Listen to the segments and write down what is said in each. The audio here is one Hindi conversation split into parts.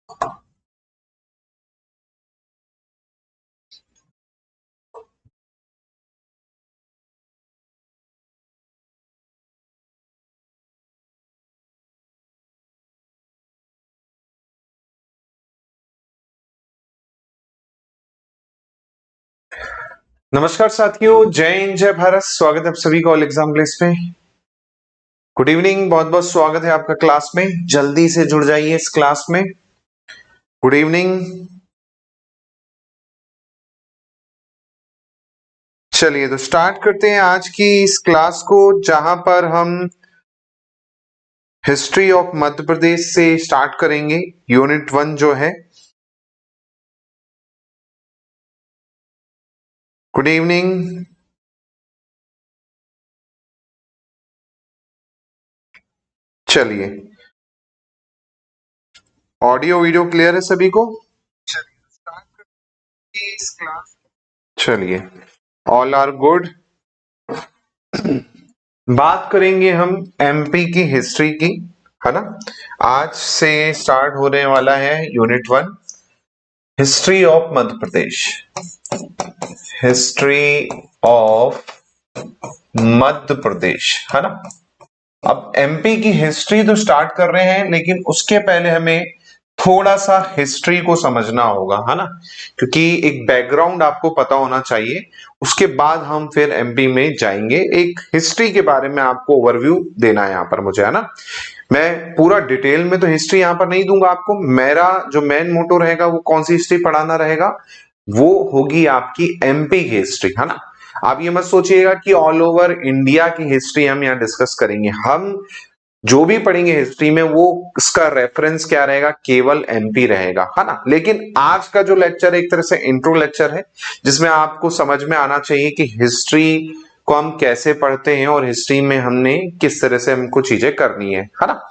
नमस्कार साथियों, जय हिंद जय भारत। स्वागत है आप सभी का ऑल एग्जाम क्लास में। गुड इवनिंग, बहुत बहुत स्वागत है आपका क्लास में। जल्दी से जुड़ जाइए इस क्लास में। Good evening. चलिए तो स्टार्ट करते हैं आज की इस क्लास को, जहां पर हम हिस्ट्री ऑफ मध्य प्रदेश से स्टार्ट करेंगे। यूनिट 1 जो है। Good evening. चलिए, ऑडियो वीडियो क्लियर है सभी को? चलिए, ऑल आर गुड। बात करेंगे हम एमपी की हिस्ट्री की, है ना। आज से स्टार्ट होने वाला है unit 1, history of Madhya Pradesh. History of Madhya Pradesh, है ना। अब एमपी की हिस्ट्री तो स्टार्ट कर रहे हैं, लेकिन उसके पहले हमें थोड़ा सा हिस्ट्री को समझना होगा, है ना, क्योंकि एक बैकग्राउंड आपको पता होना चाहिए। उसके बाद हम फिर एमपी में जाएंगे। एक हिस्ट्री के बारे में आपको ओवरव्यू देना है यहाँ पर मुझे, है ना। मैं पूरा डिटेल में तो हिस्ट्री यहाँ पर नहीं दूंगा आपको। मेरा जो मेन मोटो रहेगा वो कौन सी हिस्ट्री पढ़ाना रहेगा, वो होगी आपकी एमपी की हिस्ट्री, है ना। आप ये मत सोचिएगा कि ऑल ओवर इंडिया की हिस्ट्री हम यहाँ डिस्कस करेंगे। हम जो भी पढ़ेंगे हिस्ट्री में, वो इसका रेफरेंस क्या रहेगा, केवल एमपी रहेगा, है ना। लेकिन आज का जो लेक्चर है एक तरह से इंट्रो लेक्चर है, जिसमें आपको समझ में आना चाहिए कि हिस्ट्री को हम कैसे पढ़ते हैं और हिस्ट्री में हमने किस तरह से हमको चीजें करनी है ना।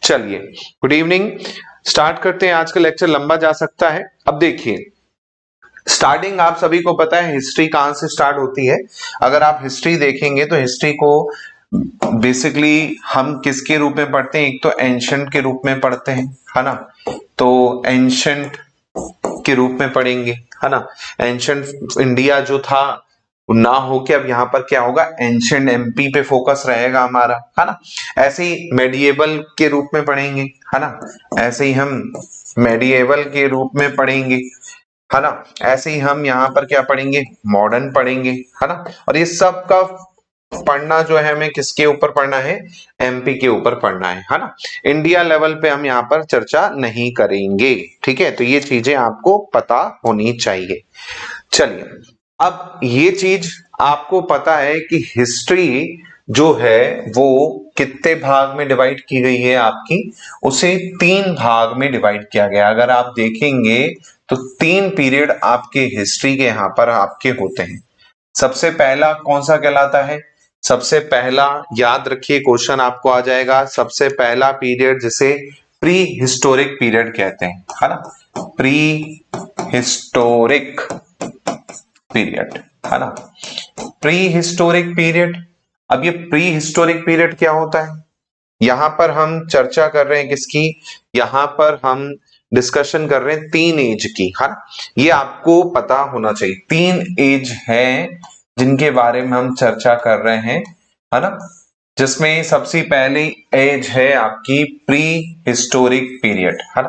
चलिए, गुड इवनिंग। स्टार्ट करते हैं। आज का लेक्चर लंबा जा सकता है। अब देखिए, स्टार्टिंग आप सभी को पता है हिस्ट्री कहां से स्टार्ट होती है। अगर आप हिस्ट्री देखेंगे तो हिस्ट्री को बेसिकली हम किसके रूप में पढ़ते हैं, एक तो एंशंट के रूप में पढ़ते हैं, है ना। तो एंशंट के रूप में पढ़ेंगे, है ना। एंशंट इंडिया जो था ना हो के अब यहाँ पर क्या होगा, एंशंट एमपी पे फोकस रहेगा हमारा, है ना। ऐसे ही मेडिएवल के रूप में पढ़ेंगे, है ना। ऐसे ही हम मेडिएवल के रूप में पढ़ेंगे, है ना। ऐसे ही हम यहाँ पर क्या पढ़ेंगे, मॉडर्न पढ़ेंगे, है ना। और ये सब का पढ़ना जो है हमें किसके ऊपर पढ़ना है, एमपी के ऊपर पढ़ना है ना। इंडिया लेवल पे हम यहाँ पर चर्चा नहीं करेंगे, ठीक है। तो ये चीजें आपको पता होनी चाहिए। चलिए, अब ये चीज आपको पता है कि हिस्ट्री जो है वो कितने भाग में डिवाइड की गई है आपकी, उसे 3 भाग में डिवाइड किया गया। अगर आप देखेंगे तो 3 पीरियड आपके हिस्ट्री के यहाँ पर आपके होते हैं। सबसे पहला कौन सा कहलाता है, सबसे पहला याद रखिए, क्वेश्चन आपको आ जाएगा। सबसे पहला पीरियड जिसे प्री हिस्टोरिक पीरियड कहते हैं, है ना। प्री हिस्टोरिक पीरियड, है ना। Pre historic period. अब ये प्री हिस्टोरिक पीरियड क्या होता है, यहां पर हम चर्चा कर रहे हैं किसकी, यहां पर हम डिस्कशन कर रहे हैं 3 एज की, है ना। ये आपको पता होना चाहिए। 3 एज है जिनके बारे में हम चर्चा कर रहे हैं, है ना। जिसमें सबसे पहली एज है आपकी प्री हिस्टोरिक पीरियड, है ना।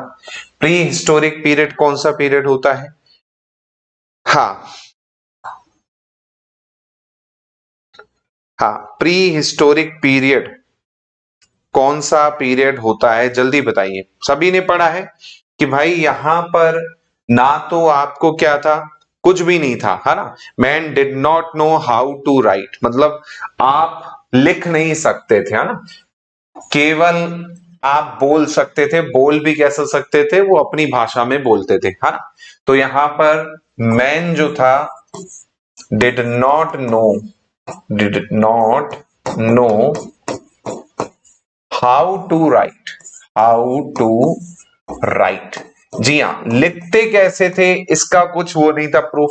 प्री हिस्टोरिक पीरियड कौन सा पीरियड होता है, हाँ हाँ, प्री हिस्टोरिक पीरियड कौन सा पीरियड होता है, जल्दी बताइए। सभी ने पढ़ा है कि भाई यहां पर ना तो आपको क्या था, कुछ भी नहीं था, है ना। Man did not know how to write, मतलब आप लिख नहीं सकते थे, है ना। केवल आप बोल सकते थे। बोल भी कैसे सकते थे, वो अपनी भाषा में बोलते थे, है ना। तो यहां पर मैन जो था did not know, did not know how to write, how to write. जी हाँ, लिखते कैसे थे इसका कुछ वो नहीं था, प्रूफ।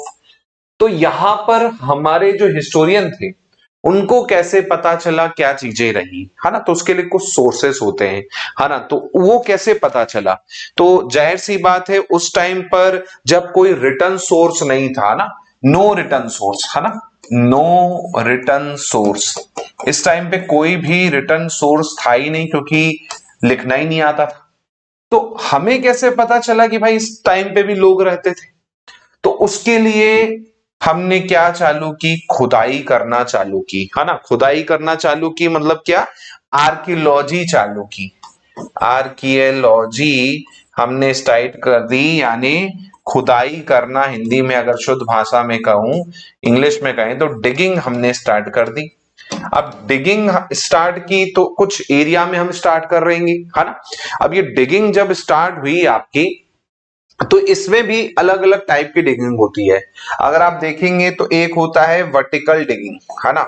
तो यहां पर हमारे जो हिस्टोरियन थे उनको कैसे पता चला क्या चीजें रही, है ना। तो उसके लिए कुछ सोर्सेस होते हैं, है ना। तो वो कैसे पता चला, तो जाहिर सी बात है उस टाइम पर जब कोई रिटर्न सोर्स नहीं था ना, नो रिटर्न सोर्स, है ना, नो रिटर्न सोर्स, इस टाइम पे कोई भी रिटर्न सोर्स था ही नहीं, क्योंकि लिखना ही नहीं आता था। तो हमें कैसे पता चला कि भाई इस टाइम पे भी लोग रहते थे, तो उसके लिए हमने क्या चालू की, खुदाई करना चालू की, है ना। खुदाई करना चालू की मतलब क्या, आर्कियोलॉजी चालू की, आर्कियोलॉजी हमने स्टार्ट कर दी, यानी खुदाई करना, हिंदी में अगर शुद्ध भाषा में कहूं, इंग्लिश में कहें तो डिगिंग हमने स्टार्ट कर दी। अब डिगिंग स्टार्ट की तो कुछ एरिया में हम स्टार्ट कर रहे हैं, है ना। अब ये डिगिंग जब स्टार्ट हुई आपकी, तो इसमें भी अलग अलग टाइप की डिगिंग होती है। अगर आप देखेंगे तो एक होता है वर्टिकल डिगिंग, है ना,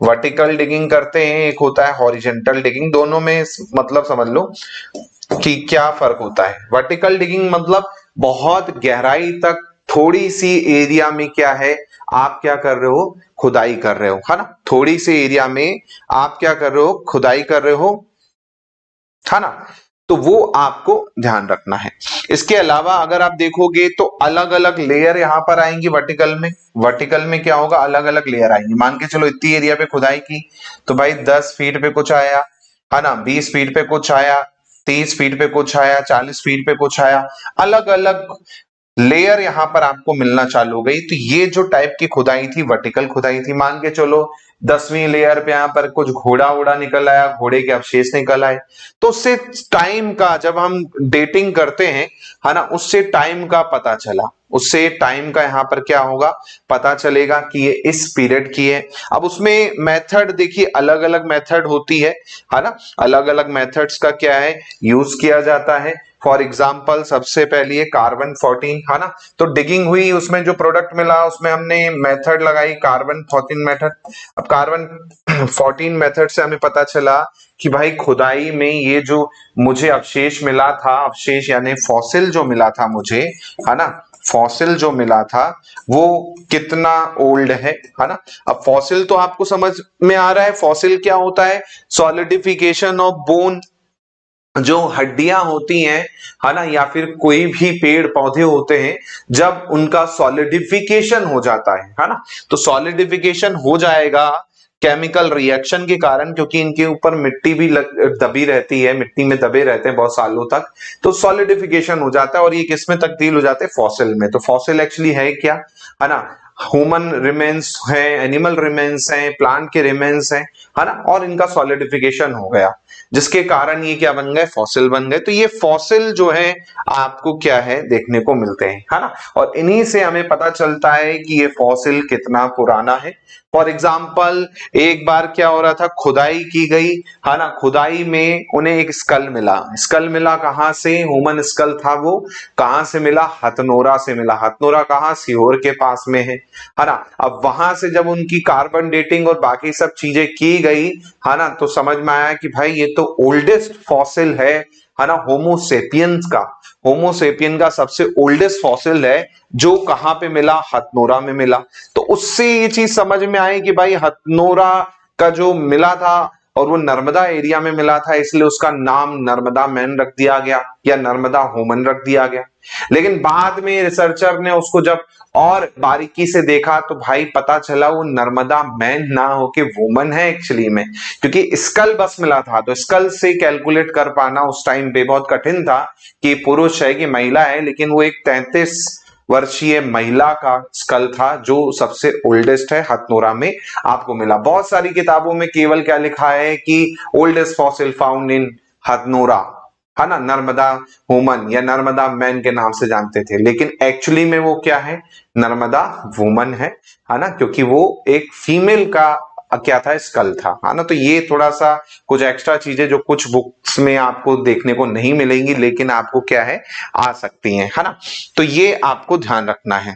वर्टिकल डिगिंग करते हैं, एक होता है हॉरिजॉन्टल डिगिंग। दोनों में मतलब समझ लो कि क्या फर्क होता है। वर्टिकल डिगिंग मतलब बहुत गहराई तक थोड़ी सी एरिया में क्या है, आप क्या कर रहे हो, खुदाई कर रहे हो, है ना। थोड़ी सी एरिया में आप क्या कर रहे हो, खुदाई कर रहे हो, था ना। तो वो आपको ध्यान रखना है। इसके अलावा अगर आप देखोगे तो अलग अलग लेयर यहां पर आएंगी वर्टिकल में। वर्टिकल में क्या होगा, अलग अलग लेयर आएंगी। मान के चलो इतनी एरिया पे खुदाई की, तो भाई 10 फीट पे कुछ आया, है ना, 20 फीट पे कुछ आया, 30 फीट पे कुछ आया, 40 फीट पे कुछ आया, अलग अलग लेयर यहां पर आपको मिलना चालू हो गई। तो ये जो टाइप की खुदाई थी वर्टिकल खुदाई थी। मान के चलो 10वीं लेयर पे यहां पर कुछ घोड़ा उड़ा निकल आया, घोड़े के अवशेष निकल आए, तो उससे टाइम का, जब हम डेटिंग करते हैं, है ना, उससे टाइम का पता चला, उससे टाइम का यहां पर क्या होगा, पता चलेगा कि ये इस पीरियड की है। अब उसमें मेथड देखिए, अलग अलग मेथड होती है ना, अलग अलग मेथड्स का क्या है, यूज किया जाता है। फॉर एग्जाम्पल सबसे पहले कार्बन 14, है ना, तो डिगिंग हुई, उसमें जो प्रोडक्ट मिला उसमें हमने मेथड लगाई कार्बन 14 मेथड। अब कार्बन 14 मेथड से हमें पता चला कि भाई खुदाई में ये जो मुझे अवशेष मिला था, अवशेष यानी फॉसिल जो मिला था मुझे, है ना, फॉसिल जो मिला था वो कितना ओल्ड है ना। अब फॉसिल तो आपको समझ में आ रहा है, फॉसिल क्या होता है, सॉलिडिफिकेशन ऑफ बोन, जो हड्डियां होती हैं, है ना, या फिर कोई भी पेड़ पौधे होते हैं, जब उनका सॉलिडिफिकेशन हो जाता है ना, तो सॉलिडिफिकेशन हो जाएगा केमिकल रिएक्शन के कारण, क्योंकि इनके ऊपर मिट्टी भी दबी रहती है, मिट्टी में दबे रहते हैं बहुत सालों तक, तो सॉलिडिफिकेशन हो जाता है और ये किस में तब्दील हो जाते हैं, फॉसिल में। तो फॉसिल एक्चुअली है क्या, है ना, ह्यूमन रिमेन्स है, एनिमल रिमेन्स है, प्लांट के रिमेन्स है ना, और इनका सॉलिडिफिकेशन हो गया, जिसके कारण ये क्या बन गए, फॉसिल बन गए। तो ये फॉसिल जो है आपको क्या है, देखने को मिलते हैं, है ना, और इन्हीं से हमें पता चलता है कि ये फॉसिल कितना पुराना है। फॉर एग्जाम्पल एक बार क्या हो रहा था, खुदाई की गई, है ना, खुदाई में उन्हें एक स्कल मिला। स्कल मिला कहां से, ह्यूमन स्कल था वो, कहां से मिला, हथनोरा से मिला। हथनोरा कहां, सीहोर के पास में है ना। अब वहां से जब उनकी कार्बन डेटिंग और बाकी सब चीजें की गई, है ना, तो समझ में आया कि भाई ये तो ओल्डेस्ट फॉसिल है ना, होमोसेपियंस का, होमोसेपियन का सबसे ओल्डेस्ट फॉसिल है, जो कहां पे मिला, हथनोरा में मिला। तो उससे ये चीज समझ में आई कि भाई हथनोरा का जो मिला था और वो नर्मदा एरिया में मिला था, इसलिए उसका नाम नर्मदा मैन रख दिया गया या नर्मदा वुमन रख दिया गया। लेकिन बाद में रिसर्चर ने उसको जब और बारीकी से देखा तो भाई पता चला वो नर्मदा मैन ना होके वुमन है एक्चुअली में, क्योंकि स्कल बस मिला था, तो स्कल से कैलकुलेट कर पाना उस टाइम पे बहुत कठिन था कि पुरुष है कि महिला है। लेकिन वो एक 33 वर्षीय महिला का स्कल था, जो सबसे ओल्डेस्ट है, हथनोरा में आपको मिला। बहुत सारी किताबों में केवल क्या लिखा है कि oldest fossil found in Hathnora, है ना, नर्मदा वुमन या नर्मदा मैन के नाम से जानते थे, लेकिन एक्चुअली में वो क्या है, नर्मदा वुमन है ना, क्योंकि वो एक फीमेल का क्या था, स्कल था, है ना। तो ये थोड़ा सा कुछ एक्स्ट्रा चीजें जो कुछ बुक्स में आपको देखने को नहीं मिलेंगी, लेकिन आपको क्या है, आ सकती हैं, है ना। तो ये आपको ध्यान रखना है,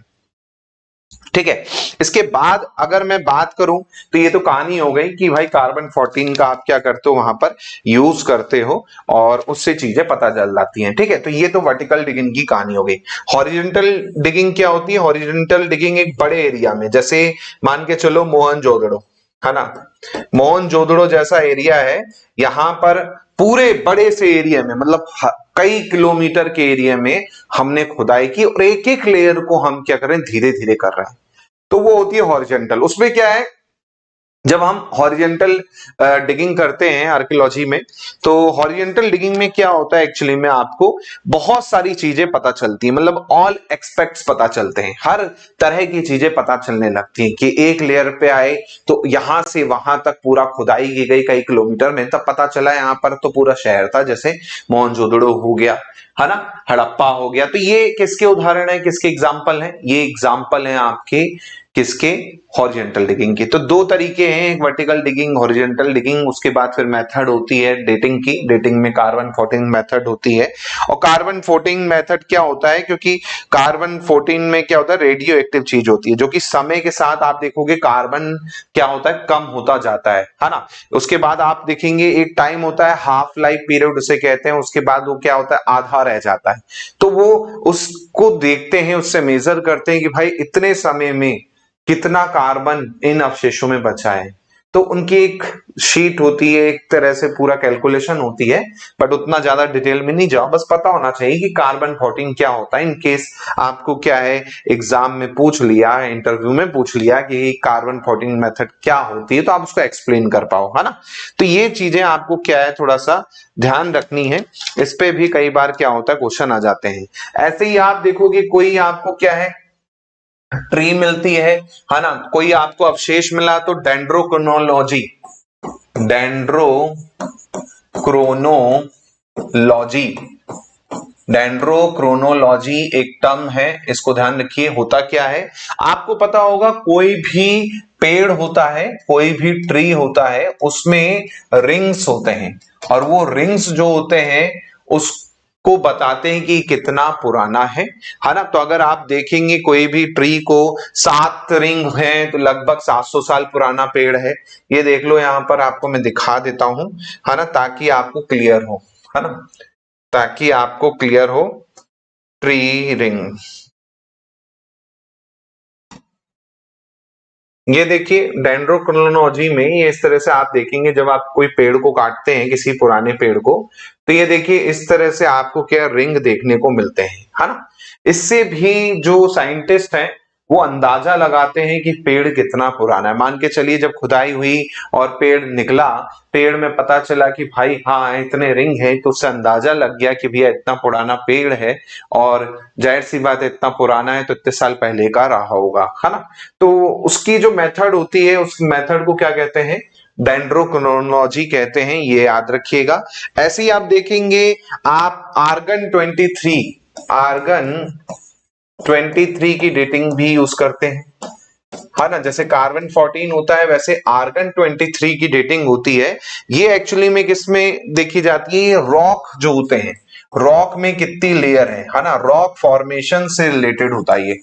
ठीक है। इसके बाद अगर मैं बात करूं तो ये तो कहानी हो गई कि भाई कार्बन 14 का आप क्या करते हो, वहां पर यूज करते हो और उससे चीजें पता चल जाती हैं, ठीक है। तो ये तो वर्टिकल डिगिंग की कहानी हो गई। हॉरिजॉन्टल डिगिंग क्या होती है, हॉरिजॉन्टल डिगिंग एक बड़े एरिया में, जैसे मान के चलो मोहनजोदड़ो, है ना। मोहनजोदड़ो जैसा एरिया है, यहाँ पर पूरे बड़े से एरिया में, मतलब कई किलोमीटर के एरिया में हमने खुदाई की और एक एक लेयर को हम क्या कर रहे हैं, धीरे धीरे कर रहे हैं। तो वो होती है हॉरिजॉन्टल। उसमें क्या है, जब हम हॉरिजॉन्टल डिगिंग करते हैं आर्कियोलॉजी में, तो हॉरिजॉन्टल डिगिंग में क्या होता है एक्चुअली में, आपको बहुत सारी चीजें पता चलती है, मतलब ऑल एक्सपेक्ट्स पता चलते हैं, हर तरह की चीजें पता चलने लगती हैं कि एक लेयर पे आए तो यहां से वहां तक पूरा खुदाई की गई कई किलोमीटर में, तब पता चला यहाँ पर तो पूरा शहर था, जैसे मोहनजोदड़ो हो गया, है ना, हड़प्पा हो गया। तो ये किसके उदाहरण है, किसके एग्जाम्पल है, ये एग्जाम्पल है आपके किसके, हॉरिजॉन्टल डिगिंग की। तो दो तरीके हैं, एक वर्टिकल डिगिंग, हॉरिजॉन्टल डिगिंग। उसके बाद फिर मेथड होती है डेटिंग की, डेटिंग में कार्बन 14 मेथड होती है। और कार्बन 14 मेथड क्या होता है, क्योंकि कार्बन 14 में क्या होता है, रेडियो एक्टिव चीज होती है, जो कि समय के साथ आप देखोगे कार्बन क्या होता है, कम होता जाता है ना। उसके बाद आप देखेंगे एक टाइम होता है, हाफ लाइफ पीरियड उसे कहते हैं, उसके बाद वो क्या होता है, आधा रह जाता है। तो वो उसको देखते हैं, उससे मेजर करते हैं कि भाई इतने समय में कितना कार्बन इन अवशेषों में बचा है। तो उनकी एक शीट होती है, एक तरह से पूरा कैलकुलेशन होती है, बट उतना ज्यादा डिटेल में नहीं जाओ, बस पता होना चाहिए कि कार्बन 14 क्या होता है। इन केस आपको क्या है, एग्जाम में पूछ लिया, इंटरव्यू में पूछ लिया कि कार्बन 14 मेथड क्या होती है, तो आप उसको एक्सप्लेन कर पाओ, है ना। तो ये चीजें आपको क्या है, थोड़ा सा ध्यान रखनी है। इस पे भी कई बार क्या होता है, क्वेश्चन आ जाते हैं। ऐसे ही आप देखोगे कोई आपको क्या है, ट्री मिलती है ना, कोई आपको अवशेष मिला तो डेंड्रोक्रोनोलॉजी, डेंड्रोक्रोनोलॉजी, डेंड्रोक्रोनोलॉजी एक टर्म है, इसको ध्यान रखिए। होता क्या है, आपको पता होगा कोई भी पेड़ होता है, कोई भी ट्री होता है, उसमें रिंग्स होते हैं, और वो रिंग्स जो होते हैं उसको बताते हैं कि कितना पुराना है ना। तो अगर आप देखेंगे कोई भी ट्री को 7 रिंग है तो लगभग 700 साल पुराना पेड़ है। ये देख लो, यहां पर आपको मैं दिखा देता हूं, है ना, ताकि आपको क्लियर हो, है ना, ताकि आपको क्लियर हो। ट्री रिंग, ये देखिए डेंड्रोक्रोनोलॉजी में ये इस तरह से आप देखेंगे, जब आप कोई पेड़ को काटते हैं, किसी पुराने पेड़ को, तो ये देखिए इस तरह से आपको क्या रिंग देखने को मिलते हैं, है ना। इससे भी जो साइंटिस्ट हैं वो अंदाजा लगाते हैं कि पेड़ कितना पुराना है। मान के चलिए जब खुदाई हुई और पेड़ निकला, पेड़ में पता चला कि भाई हाँ इतने रिंग है, तो उससे अंदाजा लग गया कि भैया इतना पुराना पेड़ है, और जाहिर सी बात है इतना पुराना है तो इतने साल पहले का रहा होगा, है ना। तो उसकी जो मेथड होती है, उस मेथड को क्या कहते हैं, डेंड्रोक्रोनोलॉजी कहते हैं, ये याद रखिएगा। ऐसे ही आप देखेंगे, आप आर्गन 23 की डेटिंग भी यूज करते हैं, है ना। जैसे कार्बन 14 होता है, वैसे आर्गन 23 की डेटिंग होती है। ये एक्चुअली में किसमें देखी जाती है, रॉक जो होते हैं, रॉक में कितनी लेयर है ना, रॉक फॉर्मेशन से रिलेटेड होता है ये,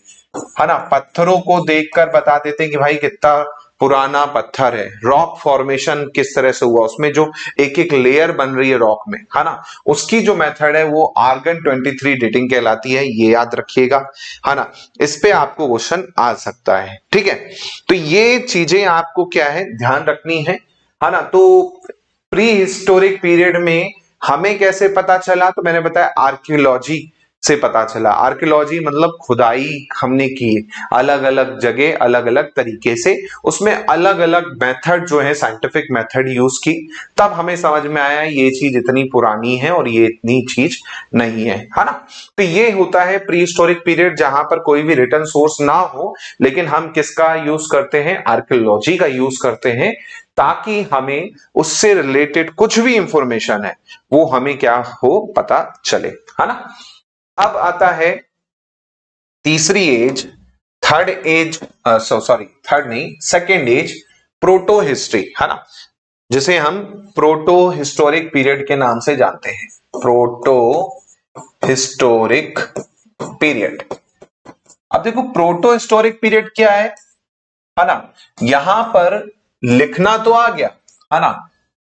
है ना। पत्थरों को देखकर बता देते हैं कि भाई कितना पुराना पत्थर है, रॉक फॉर्मेशन किस तरह से हुआ, उसमें जो एक एक लेयर बन रही है रॉक में, है ना, उसकी जो मेथड है वो आर्गन 23 डेटिंग कहलाती है, ये याद रखिएगा, है ना। इस पे आपको क्वेश्चन आ सकता है, ठीक है। तो ये चीजें आपको क्या है, ध्यान रखनी है ना। तो प्री हिस्टोरिक पीरियड में हमें कैसे पता चला, तो मैंने बताया आर्कियोलॉजी से पता चला। आर्कियोलॉजी मतलब खुदाई हमने की अलग अलग जगह, अलग अलग तरीके से, उसमें अलग अलग मेथड जो है, साइंटिफिक मेथड यूज की, तब हमें समझ में आया ये चीज इतनी पुरानी है और ये इतनी चीज नहीं है ना। तो ये होता है प्री हिस्टोरिक पीरियड, जहां पर कोई भी रिटन सोर्स ना हो, लेकिन हम किसका यूज करते हैं, आर्कियोलॉजी का यूज करते हैं, ताकि हमें उससे रिलेटेड कुछ भी इंफॉर्मेशन है वो हमें क्या हो, पता चले, है ना। अब आता है तीसरी age, third age, sorry third नहीं, सेकेंड एज, प्रोटो हिस्ट्री, है ना, जिसे हम प्रोटो हिस्टोरिक पीरियड के नाम से जानते हैं, प्रोटो हिस्टोरिक पीरियड। अब देखो प्रोटो हिस्टोरिक पीरियड क्या है ना, यहां पर लिखना तो आ गया, है ना,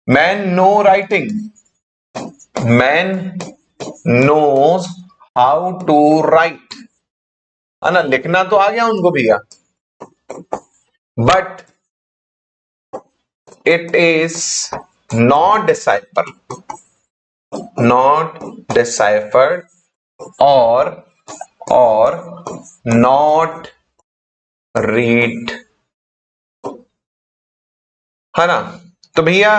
man no writing, man knows how to write, है ना, लिखना तो आ गया उनको भैया, but it is not deciphered or not read, है ना। तो भैया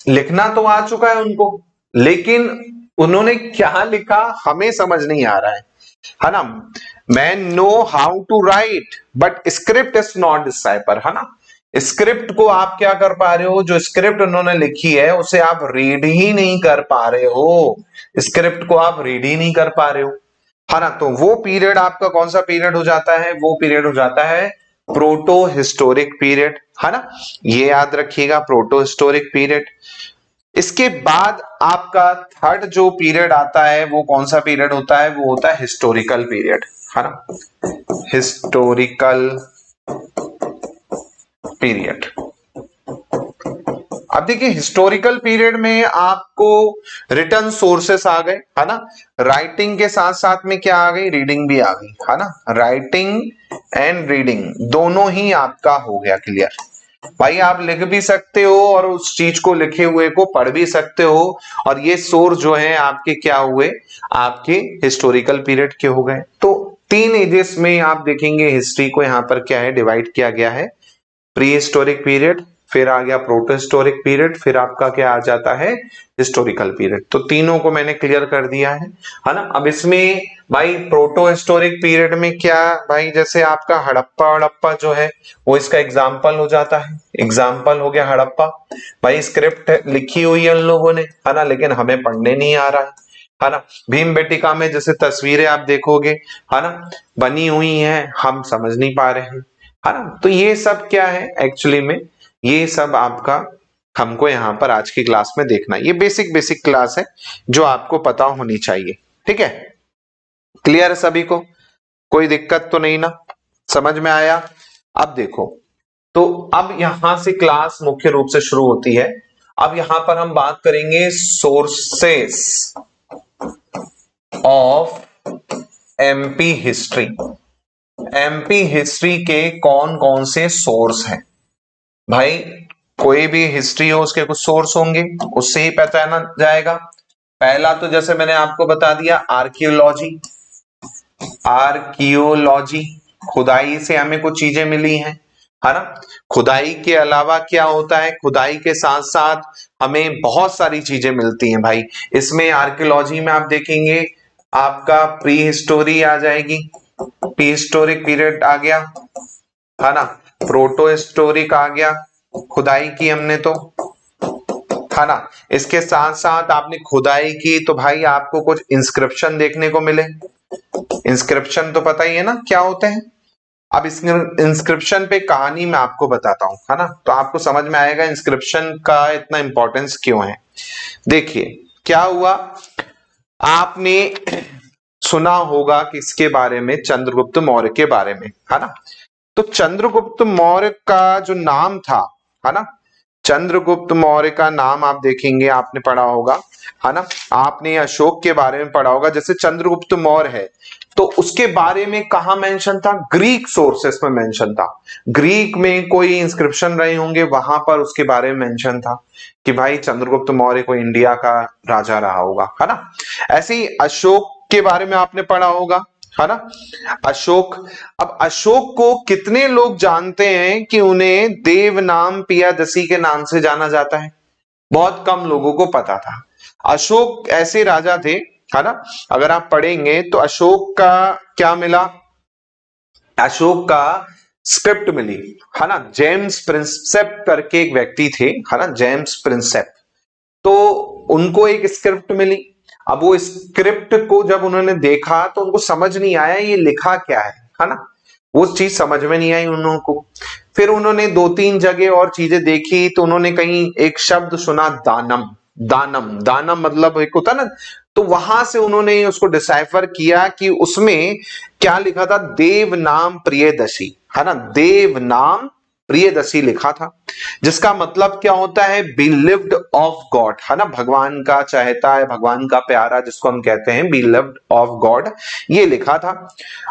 लिखना तो आ चुका है उनको, लेकिन उन्होंने क्या लिखा हमें समझ नहीं आ रहा है ना। Man know how to write but script is not decipher, है ना। स्क्रिप्ट को आप क्या कर पा रहे हो, जो स्क्रिप्ट उन्होंने लिखी है उसे आप रीड ही नहीं कर पा रहे हो, स्क्रिप्ट को आप रीड ही नहीं कर पा रहे हो, है ना। तो वो पीरियड आपका कौन सा पीरियड हो जाता है, वो पीरियड हो जाता है प्रोटो हिस्टोरिक पीरियड, है ना। ये याद रखिएगा, प्रोटो हिस्टोरिक पीरियड। इसके बाद आपका थर्ड जो पीरियड आता है वो कौन सा पीरियड होता है, वो होता है हिस्टोरिकल पीरियड, है ना, हिस्टोरिकल पीरियड। अब देखिए हिस्टोरिकल पीरियड में आपको रिटन सोर्सेस आ गए, है ना, राइटिंग के साथ साथ में क्या आ गई, रीडिंग भी आ गई, है ना, राइटिंग एंड रीडिंग दोनों ही आपका हो गया क्लियर। भाई आप लिख भी सकते हो और उस चीज को लिखे हुए को पढ़ भी सकते हो, और ये सोर्स जो है आपके क्या हुए, आपके हिस्टोरिकल पीरियड के हो गए। तो 3 एजेस में आप देखेंगे हिस्ट्री को यहां पर क्या है डिवाइड किया गया है, प्री हिस्टोरिक पीरियड, फिर आ गया प्रोटो हिस्टोरिक पीरियड, फिर आपका क्या आ जाता है हिस्टोरिकल पीरियड। तो तीनों को मैंने क्लियर कर दिया है ना। अब इसमें भाई प्रोटो हिस्टोरिक पीरियड में क्या भाई, जैसे आपका हड़प्पा जो है वो इसका एग्जाम्पल हो जाता है, एग्जाम्पल हो गया हड़प्पा। भाई स्क्रिप्ट लिखी हुई है उन लोगों ने, है ना, लेकिन हमें पढ़ने नहीं आ रहा है ना। भीम बेटिका में जैसे तस्वीरें आप देखोगे, है ना, बनी हुई हैं, हम समझ नहीं पा रहे हैं, है ना। तो ये सब क्या है एक्चुअली में, ये सब आपका हमको यहाँ पर आज की क्लास में देखना है। ये बेसिक क्लास है जो आपको पता होनी चाहिए, ठीक है। क्लियर है सभी को, कोई दिक्कत तो नहीं ना, समझ में आया। अब देखो, तो अब यहां से क्लास मुख्य रूप से शुरू होती है। अब यहां पर हम बात करेंगे sources of MP history. MP history के कौन कौन से सोर्स हैं भाई, कोई भी हिस्ट्री हो उसके कुछ सोर्स होंगे, उससे ही पहचाना जाएगा। पहला तो जैसे मैंने आपको बता दिया आर्कियोलॉजी, आर्कियोलॉजी खुदाई से हमें कुछ चीजें मिली हैं, है ना। खुदाई के अलावा क्या होता है, खुदाई के साथ साथ हमें बहुत सारी चीजें मिलती हैं भाई। इसमें आर्कियोलॉजी में आप देखेंगे आपका प्री हिस्टोरी आ जाएगी, प्री हिस्टोरिक पीरियड आ गया, है ना, प्रोटो हिस्टोरिक आ गया, खुदाई की हमने तो, है ना। इसके साथ साथ आपने खुदाई की तो भाई आपको कुछ इंस्क्रिप्शन देखने को मिले, इंस्क्रिप्शन तो पता ही है ना क्या होते हैं। अब इस इंस्क्रिप्शन पे कहानी मैं आपको बताता हूं, है ना, तो आपको समझ में आएगा इंस्क्रिप्शन का इतना इंपॉर्टेंस क्यों है। देखिए क्या हुआ, आपने सुना होगा किसके बारे में, चंद्रगुप्त मौर्य के बारे में, है ना। तो चंद्रगुप्त मौर्य का जो नाम था, है ना, चंद्रगुप्त मौर्य का नाम आप देखेंगे, आपने पढ़ा होगा, है ना, आपने अशोक के बारे में पढ़ा होगा। जैसे चंद्रगुप्त मौर्य है तो उसके बारे में कहा मेंशन था, ग्रीक सोर्सेस में मेंशन था, ग्रीक में कोई इंस्क्रिप्शन रहे होंगे वहां पर उसके बारे में मेंशन था कि भाई चंद्रगुप्त मौर्य कोई इंडिया का राजा रहा होगा, है ना। ऐसे ही अशोक के बारे में आपने पढ़ा होगा, है ना, अशोक। अब अशोक को कितने लोग जानते हैं कि उन्हें देवनाम पियादसी के नाम से जाना जाता है, बहुत कम लोगों को पता था। अशोक ऐसे राजा थे, है ना, अगर आप पढ़ेंगे तो अशोक का क्या मिला, अशोक का स्क्रिप्ट मिली, है ना, जेम्स प्रिंसेप करके एक व्यक्ति थे, है ना, जेम्स प्रिंसेप, तो उनको एक स्क्रिप्ट मिली। अब वो स्क्रिप्ट को जब उन्होंने देखा तो उनको समझ नहीं आया ये लिखा क्या है ना, वो चीज समझ में नहीं आई उन लोगों को। फिर उन्होंने 2-3 जगह और चीजें देखी तो उन्होंने कहीं एक शब्द सुना, दानम, दानम, दानम मतलब एक होता ना, तो वहां से उन्होंने उसको डिसाइफर किया कि उसमें क्या लिखा था, देव नाम प्रियदर्शी, है ना, देव नाम प्रियदर्शी लिखा था, जिसका मतलब क्या होता है, बिलिव्ड ऑफ गॉड, है ना, भगवान का चाहता है, भगवान का प्यारा, जिसको हम कहते हैं बिलिव्ड ऑफ गॉड, ये लिखा था,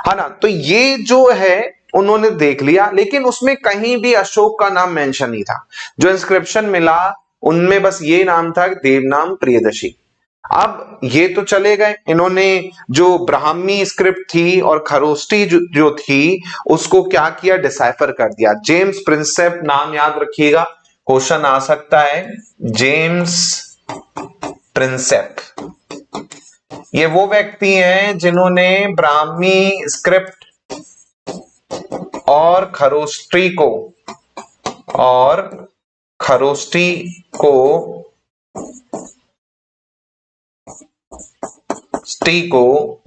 है ना। तो ये जो है उन्होंने देख लिया, लेकिन उसमें कहीं भी अशोक का नाम मेंशन नहीं था। जो इंस्क्रिप्शन मिला उनमें बस ये नाम था, देवनाम प्रियदर्शी। अब ये तो चले गए, इन्होंने जो ब्राह्मी स्क्रिप्ट थी और खरोष्टी जो थी उसको क्या किया, डिसाइफर कर दिया। जेम्स प्रिंसेप नाम याद रखिएगा, क्वेश्चन आ सकता है। जेम्स प्रिंसेप ये वो व्यक्ति हैं जिन्होंने ब्राह्मी स्क्रिप्ट और खरोष्टी को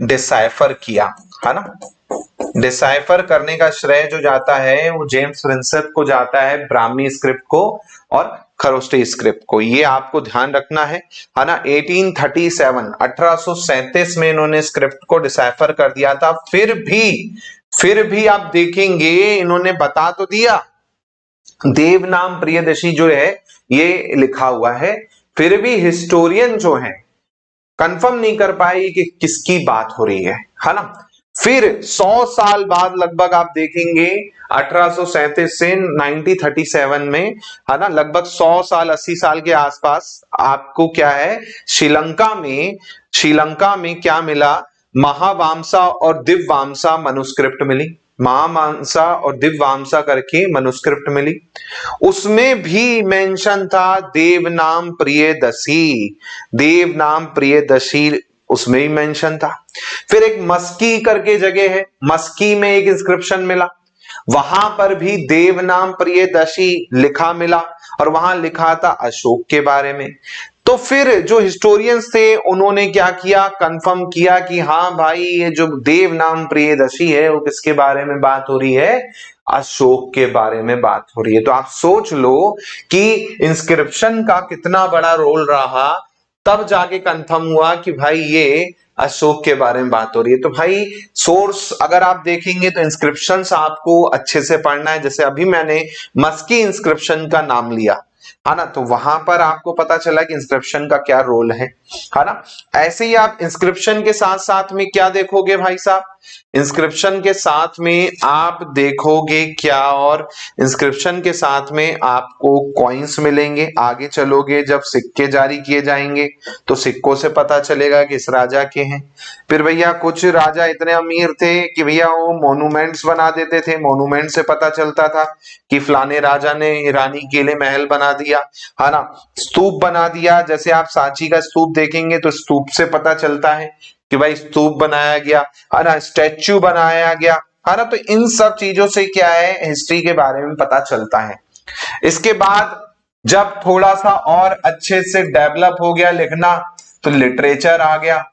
डिसाइफर किया, है ना। डिसाइफर करने का श्रेय जो जाता है वो जेम्स प्रिंसेप को जाता है, ब्राह्मी स्क्रिप्ट को और खरोष्टी स्क्रिप्ट को। ये आपको ध्यान रखना है ना। 1837 में इन्होंने स्क्रिप्ट को डिसाइफर कर दिया था। फिर भी आप देखेंगे इन्होंने बता तो दिया, देवनाम प्रियदर्शी जो है ये लिखा हुआ है, फिर भी हिस्टोरियन जो है कंफर्म नहीं कर पाई कि किसकी बात हो रही है ना। फिर 100 साल बाद लगभग आप देखेंगे 1837 से 1937 में, है ना, लगभग 100 साल 80 साल के आसपास आपको क्या है, श्रीलंका में क्या मिला, महावामसा और दिव्यवामसा मनुस्क्रिप्ट मिली। महावामसा और दिव्यवामसा करके मनुस्क्रिप्ट मिली, उसमें भी मेंशन था देवनाम प्रियदर्शी, उसमें भी मेंशन था। फिर एक मस्की करके जगह है, मस्की में एक इंस्क्रिप्शन मिला, वहां पर भी देवनाम प्रियदर्शी लिखा मिला और वहां लिखा था अशोक के बारे में। तो फिर जो हिस्टोरियंस थे उन्होंने क्या किया, कंफर्म किया कि हाँ भाई ये जो देवनाम प्रियदर्शी है वो किसके बारे में बात हो रही है, अशोक के बारे में बात हो रही है। तो आप सोच लो कि इंस्क्रिप्शन का कितना बड़ा रोल रहा, तब जाके कंफर्म हुआ कि भाई ये अशोक के बारे में बात हो रही है। तो भाई सोर्स अगर आप देखेंगे तो इंस्क्रिप्शंस आपको अच्छे से पढ़ना है। जैसे अभी मैंने मस्की इंस्क्रिप्शन का नाम लिया, है ना, तो वहां पर आपको पता चला कि इंस्क्रिप्शन का क्या रोल है ना। ऐसे ही आप इंस्क्रिप्शन के साथ साथ में क्या देखोगे भाई साहब, इंस्क्रिप्शन के साथ में आप देखोगे क्या, और इंस्क्रिप्शन के साथ में आपको कॉइन्स मिलेंगे। आगे चलोगे जब सिक्के जारी किए जाएंगे तो सिक्कों से पता चलेगा कि इस राजा के हैं। फिर भैया कुछ राजा इतने अमीर थे कि भैया वो मोन्यूमेंट्स बना देते थे, मोन्यूमेंट से पता चलता था कि फलाने राजा ने रानी के लिए महल बना दिया, है ना, स्तूप बना दिया। जैसे आप सांची का स्तूप देखेंगे तो स्तूप से पता चलता है कि भाई स्तूप बनाया गया, है ना, स्टैच्यू बनाया गया, है ना। तो इन सब चीजों से क्या है, हिस्ट्री के बारे में पता चलता है। इसके बाद जब थोड़ा सा और अच्छे से डेवलप हो गया लिखना, तो लिटरेचर आ गया,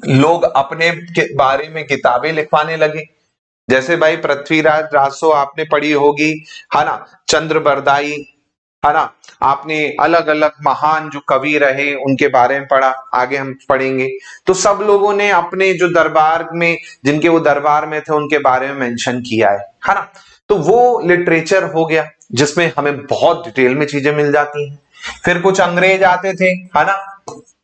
लोग अपने के बारे में किताबें लिखवाने लगे। जैसे भाई पृथ्वीराज रासो आपने पढ़ी होगी, है ना, चंद्र बरदाई, है ना, आपने अलग अलग महान जो कवि रहे उनके बारे में पढ़ा, आगे हम पढ़ेंगे। तो सब लोगों ने अपने जो दरबार में, जिनके वो दरबार में थे, उनके बारे में मेंशन किया है ना। तो वो लिटरेचर हो गया जिसमें हमें बहुत डिटेल में चीजें मिल जाती हैं। फिर कुछ अंग्रेज आते थे, है ना,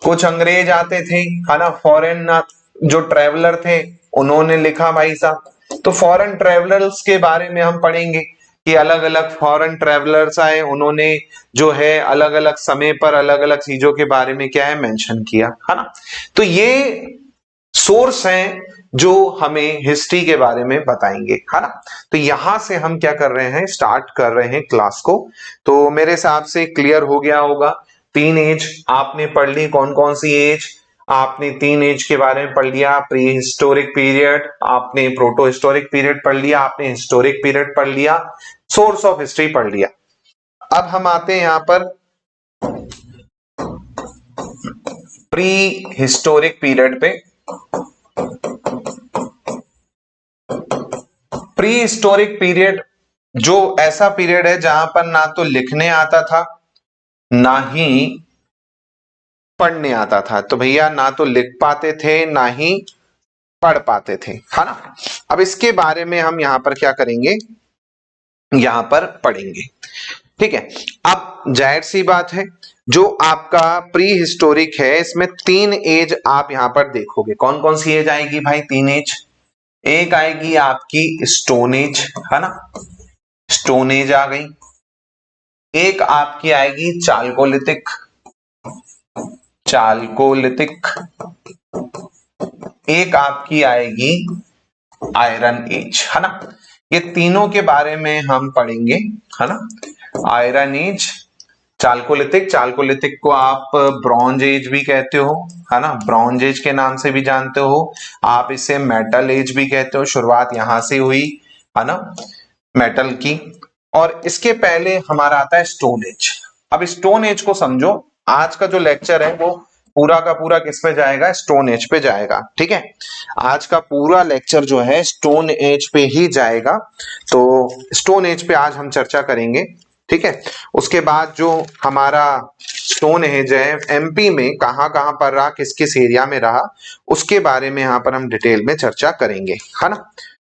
है ना, फॉरेन जो ट्रेवलर थे उन्होंने लिखा भाई साहब। तो फॉरेन ट्रेवलर्स के बारे में हम पढ़ेंगे कि अलग अलग फॉरेन ट्रेवलर्स आए, उन्होंने जो है अलग अलग समय पर अलग अलग चीजों के बारे में क्या है, मेंशन किया, है ना। तो ये सोर्स हैं जो हमें हिस्ट्री के बारे में बताएंगे, है ना। तो यहां से हम क्या कर रहे हैं, स्टार्ट कर रहे हैं क्लास को। तो मेरे हिसाब से क्लियर हो गया होगा। 3 एज आपने पढ़ ली, कौन कौन सी एज, आपने 3 एज के बारे में पढ़ लिया। प्री हिस्टोरिक पीरियड, आपने प्रोटो हिस्टोरिक पीरियड पढ़ लिया, आपने हिस्टोरिक पीरियड पढ़ लिया, सोर्स ऑफ हिस्ट्री पढ़ लिया। अब हम आते हैं यहां पर प्री हिस्टोरिक पीरियड पे। प्री हिस्टोरिक पीरियड जो ऐसा पीरियड है जहां पर ना तो लिखने आता था ना ही पढ़ने आता था। तो भैया ना तो लिख पाते थे ना ही पढ़ पाते थे, है ना। अब इसके बारे में हम यहां पर क्या करेंगे, यहां पर पढ़ेंगे, ठीक है। अब जाहिर सी बात है, जो आपका प्री हिस्टोरिक है इसमें 3 एज आप यहां पर देखोगे। कौन कौन सी एज आएगी भाई, 3 एज। एक आएगी आपकी स्टोन एज, है ना, स्टोन एज आ गई। एक आपकी आएगी चाल्कोलिथिक, चाल्कोलिथिक। एक आपकी आएगी आयरन एज, है ना। ये तीनों के बारे में हम पढ़ेंगे, है ना। आयरन एज, चाल्कोलिथिक, चाल्कोलिथिक को आप ब्रॉन्ज एज भी कहते हो, है ना, ब्रॉन्ज एज के नाम से भी जानते हो आप इसे। मेटल एज भी कहते हो, शुरुआत यहां से हुई, है ना, मेटल की। और इसके पहले हमारा आता है स्टोन एज। अब स्टोन एज को समझो, आज का जो लेक्चर है वो पूरा का पूरा किस पे जाएगा, स्टोन एज पे जाएगा, ठीक है। आज का पूरा लेक्चर जो है स्टोन एज पे ही जाएगा, तो स्टोन एज पे आज हम चर्चा करेंगे, ठीक है। उसके बाद जो हमारा स्टोन एज है एमपी में कहां कहां पर रहा, किस किस एरिया में रहा, उसके बारे में यहाँ पर हम डिटेल में चर्चा करेंगे, है ना।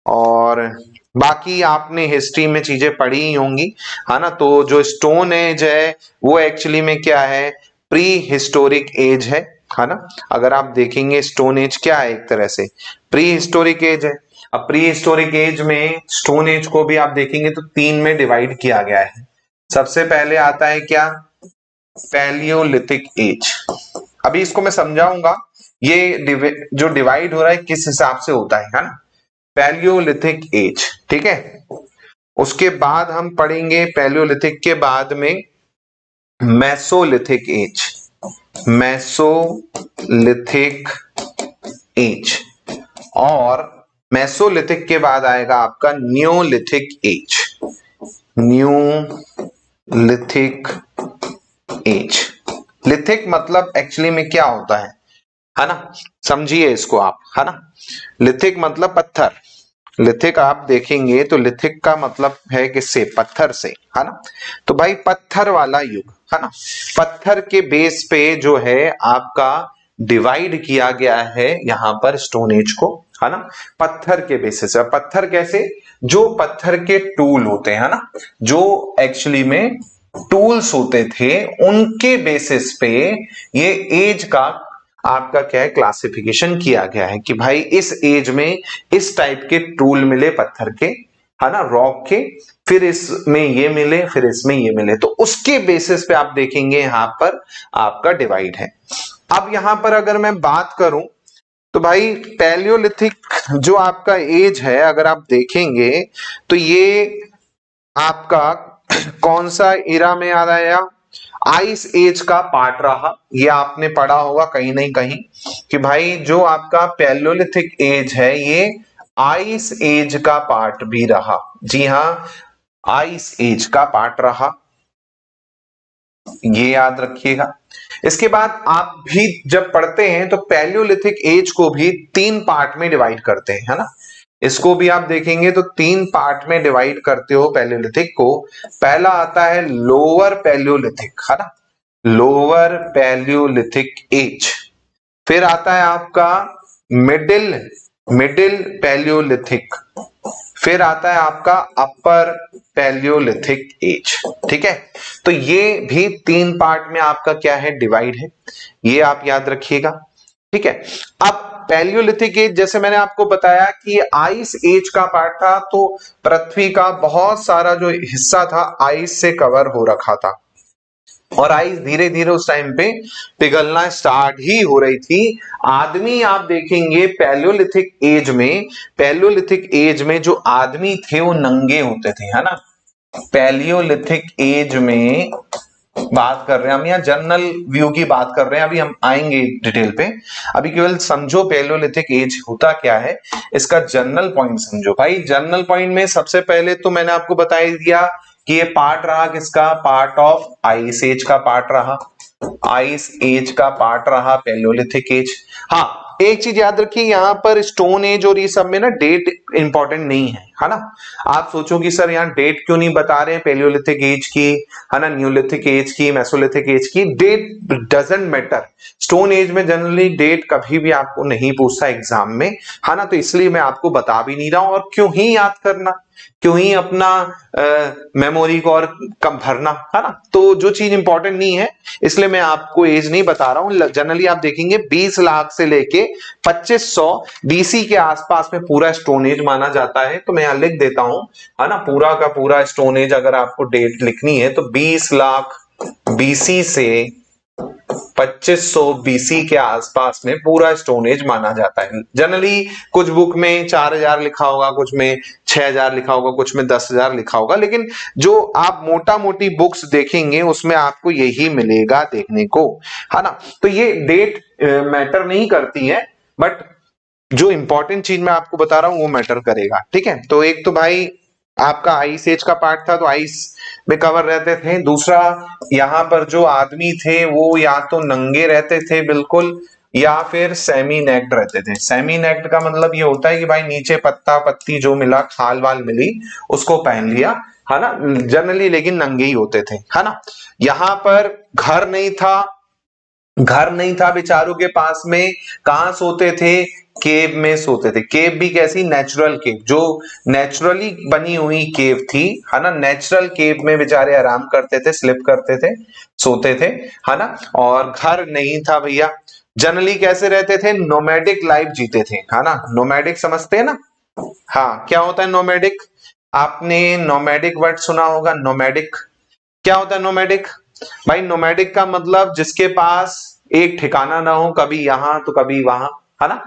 और बाकी आपने हिस्ट्री में चीजें पढ़ी ही होंगी, है ना। तो जो स्टोन एज है वो एक्चुअली में क्या है, प्री हिस्टोरिक एज है ना। अगर आप देखेंगे स्टोन एज क्या है, एक तरह से प्री हिस्टोरिक एज है। अब प्री हिस्टोरिक एज में स्टोन एज को भी आप देखेंगे तो 3 में डिवाइड किया गया है। सबसे पहले आता है क्या, पैलियोलिथिक एज। अभी इसको मैं समझाऊंगा ये जो डिवाइड हो रहा है किस हिसाब से होता है ना। पैलियोलिथिक एज, ठीक है। उसके बाद हम पढ़ेंगे पैलियोलिथिक के बाद में मेसोलिथिक एज, मेसोलिथिक एज। और मेसोलिथिक के बाद आएगा आपका neolithic age, neolithic age. Lithic मतलब एक्चुअली में क्या होता है ना, समझिए इसको आप, है ना। लिथिक मतलब पत्थर, लिथिक आप देखेंगे तो लिथिक का मतलब है किससे, पत्थर से, है ना। तो भाई पत्थर वाला युग, है ना, पत्थर के बेस पे जो है आपका डिवाइड किया गया है यहां पर स्टोन एज को, है ना, पत्थर के बेसिस पे। पत्थर कैसे, जो पत्थर के टूल होते हैं ना, जो एक्चुअली में टूल्स होते थे उनके बेसिस पे ये एज का आपका क्या है, क्लासिफिकेशन किया गया है कि भाई इस एज में इस टाइप के टूल मिले पत्थर के, है ना, रॉक के, फिर इसमें ये मिले, फिर इसमें ये मिले, तो उसके बेसिस पे आप देखेंगे यहां पर आपका डिवाइड है। अब यहां पर अगर मैं बात करूं तो भाई पैलियोलिथिक जो आपका एज है अगर आप देखेंगे तो ये आपका कौन सा इरा में आ रहा है, आइस एज का पार्ट रहा। ये आपने पढ़ा होगा कहीं नहीं कहीं कि भाई जो आपका पैलियोलिथिक एज है ये आइस एज का पार्ट भी रहा। जी हां, आइस एज का पार्ट रहा, ये याद रखिएगा। इसके बाद आप भी जब पढ़ते हैं तो पैलियोलिथिक एज को भी 3 पार्ट में डिवाइड करते हैं, है ना। इसको भी आप देखेंगे तो 3 पार्ट में डिवाइड करते हो पैलियोलिथिक को। पहला आता है लोअर पैलियोलिथिक, है ना, लोअर पैलियोलिथिक एज। फिर आता है आपका मिडिल पैलियोलिथिक। फिर आता है आपका अपर पैलियोलिथिक एज, ठीक है। तो ये भी 3 पार्ट में आपका क्या है, डिवाइड है, ये आप याद रखिएगा, ठीक है। अब पैलियोलिथिक एज जैसे मैंने आपको बताया कि आइस एज का पार्ट था, तो पृथ्वी का बहुत सारा जो हिस्सा था आइस से कवर हो रखा था और आइस धीरे धीरे उस टाइम पे पिघलना स्टार्ट ही हो रही थी। आदमी आप देखेंगे पैलियोलिथिक एज में, पैलियोलिथिक एज में जो आदमी थे वो नंगे होते थे, है ना। पैलियोलिथिक एज में बात कर रहे हैं हम, यहाँ जनरल व्यू की बात कर रहे हैं, अभी हम आएंगे डिटेल पे। अभी केवल समझो पैलियोलिथिक एज होता क्या है, इसका जनरल पॉइंट समझो भाई। जनरल पॉइंट में सबसे पहले तो मैंने आपको बता ही दिया कि ये पार्ट रहा किसका, पार्ट ऑफ आइस एज का पार्ट रहा, आइस एज का पार्ट रहा पैलियोलिथिक एज। हाँ, एक चीज याद रखिए, यहाँ पर स्टोन एज और ये सब में ना डेट इंपॉर्टेंट नहीं है है ना। आप सोचो कि सर यहाँ डेट क्यों नहीं बता रहे हैं पेलियोलिथिक एज की, है ना, न्यूलिथिक एज की, मेसोलिथिक एज की। Date doesn't matter. Stone age में जनरली डेट कभी भी आपको नहीं पूछता एग्जाम में, है ना, तो इसलिए मैं आपको बता भी नहीं रहा हूं। और क्यों ही याद करना, क्यों ही अपना मेमोरी को और कम भरना, है ना। तो जो चीज इंपॉर्टेंट नहीं है इसलिए मैं आपको एज नहीं बता रहा हूं। जनरली आप देखेंगे 20 लाख से लेके 2500 बीसी के आसपास में पूरा स्टोन एज माना जाता है। तो मैं यहां लिख देता हूं, है ना, पूरा का पूरा स्टोन एज अगर आपको डेट लिखनी है तो 20 लाख बीसी से 2500 बीसी के आसपास में पूरा स्टोन एज माना जाता है। जनरली कुछ बुक में 4000 लिखा होगा, कुछ में 6000 लिखा होगा, कुछ में 10,000 लिखा होगा, लेकिन जो आप मोटा मोटी बुक्स देखेंगे उसमें आपको यही मिलेगा देखने को, है ना। तो ये डेट मैटर नहीं करती है, बट जो इंपॉर्टेंट चीज मैं आपको बता रहा हूं वो मैटर करेगा। ठीक है, तो एक तो भाई आपका आइस एज का पार्ट था, तो आइस में कवर रहते थे। दूसरा, यहां पर जो आदमी थे वो या तो नंगे रहते थे बिल्कुल, या फिर सेमी नेक्ड रहते थे। सेमी नेक्ड का मतलब ये होता है कि भाई नीचे पत्ता पत्ती जो मिला, खाल वाल मिली, उसको पहन लिया, है ना, जनरली, लेकिन नंगे ही होते थे, है ना। यहां पर घर नहीं था बेचारों के पास में। कहां सोते थे? केव में सोते थे। केव भी कैसी? नेचुरल केव, जो नेचुरली बनी हुई केव थी, है ना। नेचुरल केव में बेचारे आराम करते थे, स्लिप करते थे, सोते थे, है ना। और घर नहीं था भैया। जनरली कैसे रहते थे? नोमैडिक लाइफ जीते थे, है ना। नोमैडिक समझते हैं ना? हाँ, क्या होता है नोमैडिक? आपने नोमैडिक वर्ड सुना होगा, नोमैडिक। क्या होता है नोमैडिक? भाई नोमैडिक का मतलब जिसके पास एक ठिकाना ना हो, कभी यहां तो कभी वहां, है ना।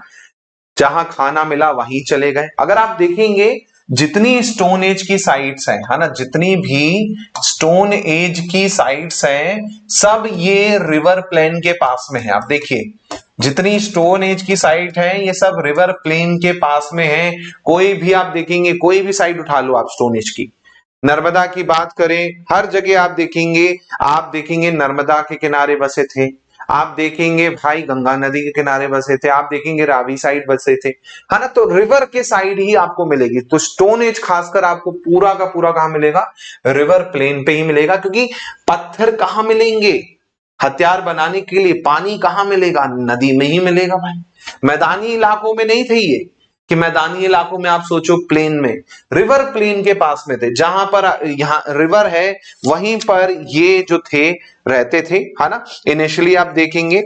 जहां खाना मिला वहीं चले गए। अगर आप देखेंगे जितनी स्टोन एज की साइट्स हैं, है ना, जितनी भी स्टोन एज की साइट्स हैं, सब ये रिवर प्लेन के पास में है। आप देखिए जितनी स्टोन एज की साइट है ये सब रिवर प्लेन के पास में है। कोई भी आप देखेंगे, कोई भी साइट उठा लो आप स्टोन एज की, नर्मदा की बात करें, हर जगह आप देखेंगे नर्मदा के किनारे बसे थे, आप देखेंगे भाई गंगा नदी के किनारे बसे थे, आप देखेंगे रावी साइड बसे थे, है ना। तो रिवर के साइड ही आपको मिलेगी। तो स्टोन एज खासकर आपको पूरा का पूरा कहां मिलेगा? रिवर प्लेन पे ही मिलेगा। क्योंकि पत्थर कहां मिलेंगे? हथियार बनाने के लिए पानी कहां मिलेगा? नदी में ही मिलेगा भाई। मैदानी इलाकों में नहीं थे ये, कि मैदानी इलाकों में आप सोचो प्लेन में, रिवर प्लेन के पास में थे। जहां पर यहाँ रिवर है वहीं पर ये जो थे रहते थे, है ना। इनिशियली आप देखेंगे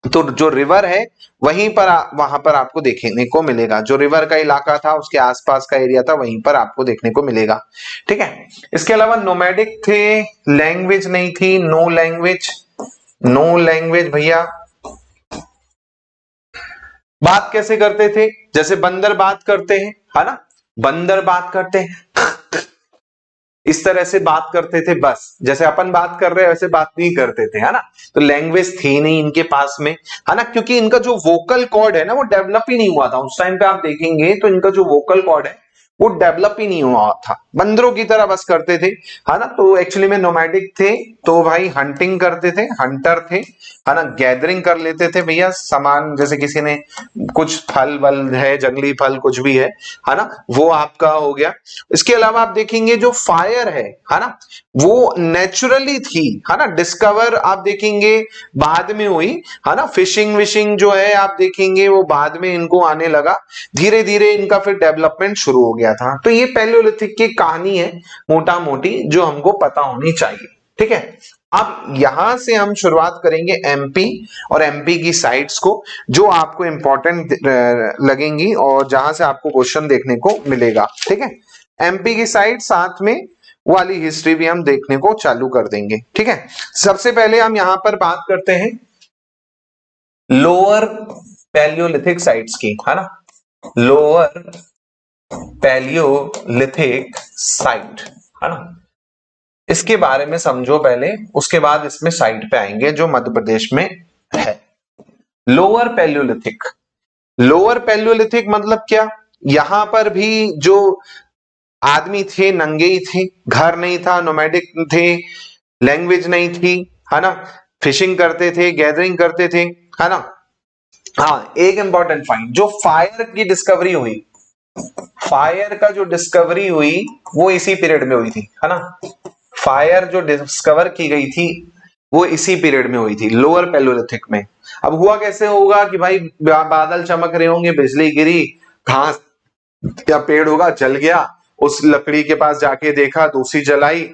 तो जो रिवर है वहीं पर वहां पर आपको देखने को मिलेगा। जो रिवर का इलाका था उसके आसपास का एरिया था, वहीं पर आपको देखने को मिलेगा। ठीक है, इसके अलावा नोमैडिक थे, लैंग्वेज नहीं थी, नो लैंग्वेज भैया। बात कैसे करते थे? जैसे बंदर बात करते हैं, है ना, बंदर बात करते हैं, इस तरह से बात करते थे। बस जैसे अपन बात कर रहे हैं वैसे बात नहीं करते थे, है ना। तो लैंग्वेज थी नहीं इनके पास में, है ना, क्योंकि इनका जो वोकल कॉर्ड है ना वो डेवलप ही नहीं हुआ था उस टाइम पे। आप देखेंगे तो इनका जो वोकल कॉर्ड है वो डेवलप ही नहीं हुआ था, बंदरों की तरह बस करते थे, है ना। तो एक्चुअली में नोमैडिक थे, तो भाई हंटिंग करते थे, हंटर थे, है ना। गैदरिंग कर लेते थे भैया सामान, जैसे किसी ने कुछ फल वल है, जंगली फल कुछ भी है ना, वो आपका हो गया। इसके अलावा आप देखेंगे जो फायर है ना, वो नेचुरली थी, है ना। डिस्कवर आप देखेंगे बाद में हुई, है ना। फिशिंग विशिंग जो है आप देखेंगे वो बाद में इनको आने लगा, धीरे धीरे इनका फिर डेवलपमेंट शुरू हो गया था। तो ये पैलियोलिथिक की कहानी है मोटा मोटी, जो हमको पता होनी चाहिए। ठीक है, अब यहां से हम शुरुआत करेंगे एमपी और एमपी की साइट्स को, जो आपको इंपॉर्टेंट लगेंगी और जहां से आपको क्वेश्चन देखने को मिलेगा। ठीक है, एमपी की साइट साथ में वाली हिस्ट्री भी हम देखने को चालू कर देंगे। ठीक है, सबसे पहले हम यहां पर बात करते हैं लोअर पैलियोलिथिक साइट्स की, है ना। लोअर पैलियोलिथिक साइट, है ना, इसके बारे में समझो पहले, उसके बाद इसमें साइट पे आएंगे जो मध्य प्रदेश में है। लोअर पैलियोलिथिक, लोअर पैलियोलिथिक मतलब क्या? यहां पर भी जो आदमी थे नंगे ही थे, घर नहीं था, नोमैडिक थे, लैंग्वेज नहीं थी, है ना, फिशिंग करते थे, गैदरिंग करते थे, है ना। हाँ, एक इंपॉर्टेंट पॉइंट, जो फायर की डिस्कवरी हुई, फायर का जो डिस्कवरी हुई वो इसी पीरियड में हुई थी, है ना। फायर जो डिस्कवर की गई थी वो इसी पीरियड में हुई थी, लोअर पैलियोलिथिक में। अब हुआ कैसे होगा कि भाई बादल चमक रहे होंगे, बिजली गिरी, घास या पेड़ होगा जल गया, उस लकड़ी के पास जाके देखा, दूसरी जलाई,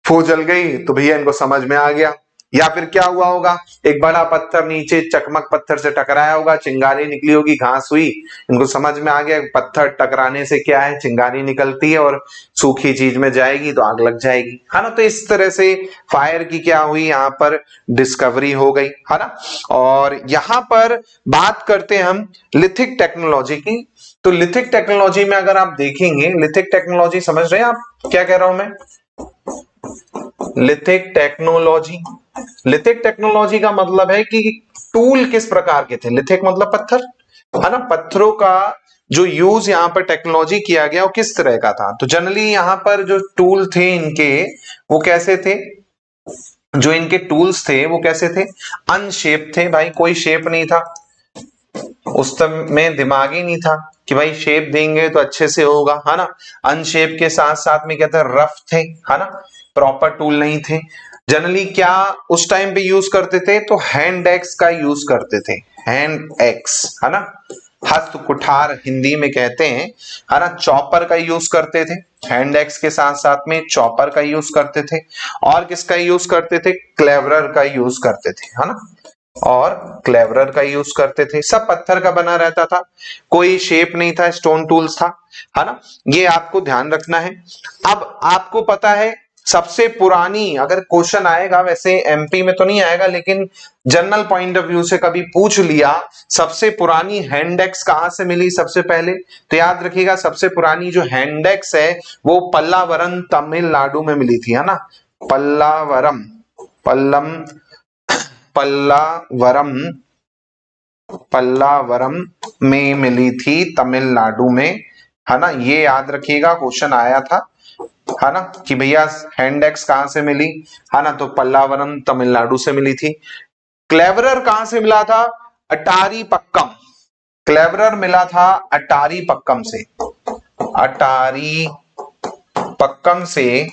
वो जल गई, तो भैया इनको समझ में आ गया। या फिर क्या हुआ होगा, एक बड़ा पत्थर नीचे चकमक पत्थर से टकराया होगा, चिंगारी निकली होगी, घास हुई, इनको समझ में आ गया पत्थर टकराने से क्या है, चिंगारी निकलती है और सूखी चीज में जाएगी तो आग लग जाएगी, है ना। तो इस तरह से फायर की क्या हुई, यहाँ पर डिस्कवरी हो गई, है ना। और यहाँ पर बात करते हैं हम लिथिक टेक्नोलॉजी की। तो लिथिक टेक्नोलॉजी में अगर आप देखेंगे, लिथिक टेक्नोलॉजी समझ रहे हैं आप क्या कह रहा हूं मैं? लिथिक टेक्नोलॉजी, लिथिक टेक्नोलॉजी का मतलब है कि टूल किस प्रकार के थे। लिथिक मतलब पत्थर, है ना। पत्थरों का जो यूज यहाँ पर टेक्नोलॉजी किया गया वो किस तरह का था। तो जनरली यहाँ पर जो टूल थे इनके वो कैसे थे, जो इनके टूल्स थे वो कैसे थे, अनशेप थे भाई, कोई शेप नहीं था उस समय में, दिमाग ही नहीं था कि भाई शेप देंगे तो अच्छे से होगा, है ना। अनशेप के साथ साथ में क्या था, रफ थे, है ना, प्रॉपर टूल नहीं थे। जनरली क्या उस टाइम पे यूज करते थे, तो हैंड एक्स का यूज करते थे, हैंड एक्स, है ना, हस्त कुठार हिंदी में कहते हैं, है ना। चॉपर का यूज करते थे, हैंड एक्स के साथ साथ में चॉपर का यूज करते थे, और किसका यूज करते थे, क्लेवरर का यूज करते थे, है ना, और क्लेवरर का यूज करते थे। सब पत्थर का बना रहता था, कोई शेप नहीं था, स्टोन टूल्स था, है ना। ये आपको ध्यान रखना है। अब आपको पता है सबसे पुरानी, अगर क्वेश्चन आएगा, वैसे एमपी में तो नहीं आएगा लेकिन जनरल पॉइंट ऑफ व्यू से कभी पूछ लिया, सबसे पुरानी हैंडेक्स कहां से मिली सबसे पहले, तो याद रखिएगा सबसे पुरानी जो हैंडेक्स है वो पल्लावरम तमिलनाडु में मिली थी, है ना। पल्लावरम, पल्लावरम, पल्लावरम में मिली थी तमिलनाडु में, है ना। ये याद रखिएगा, क्वेश्चन आया था, है ना, कि भैया हैंडेक्स कहां से मिली, है ना, तो पल्लावरम तमिलनाडु से मिली थी। क्लेवरर कहां से मिला था, अटारी पक्कम, क्लेवरर मिला था अटारी पक्कम से, अटारी पक्कम से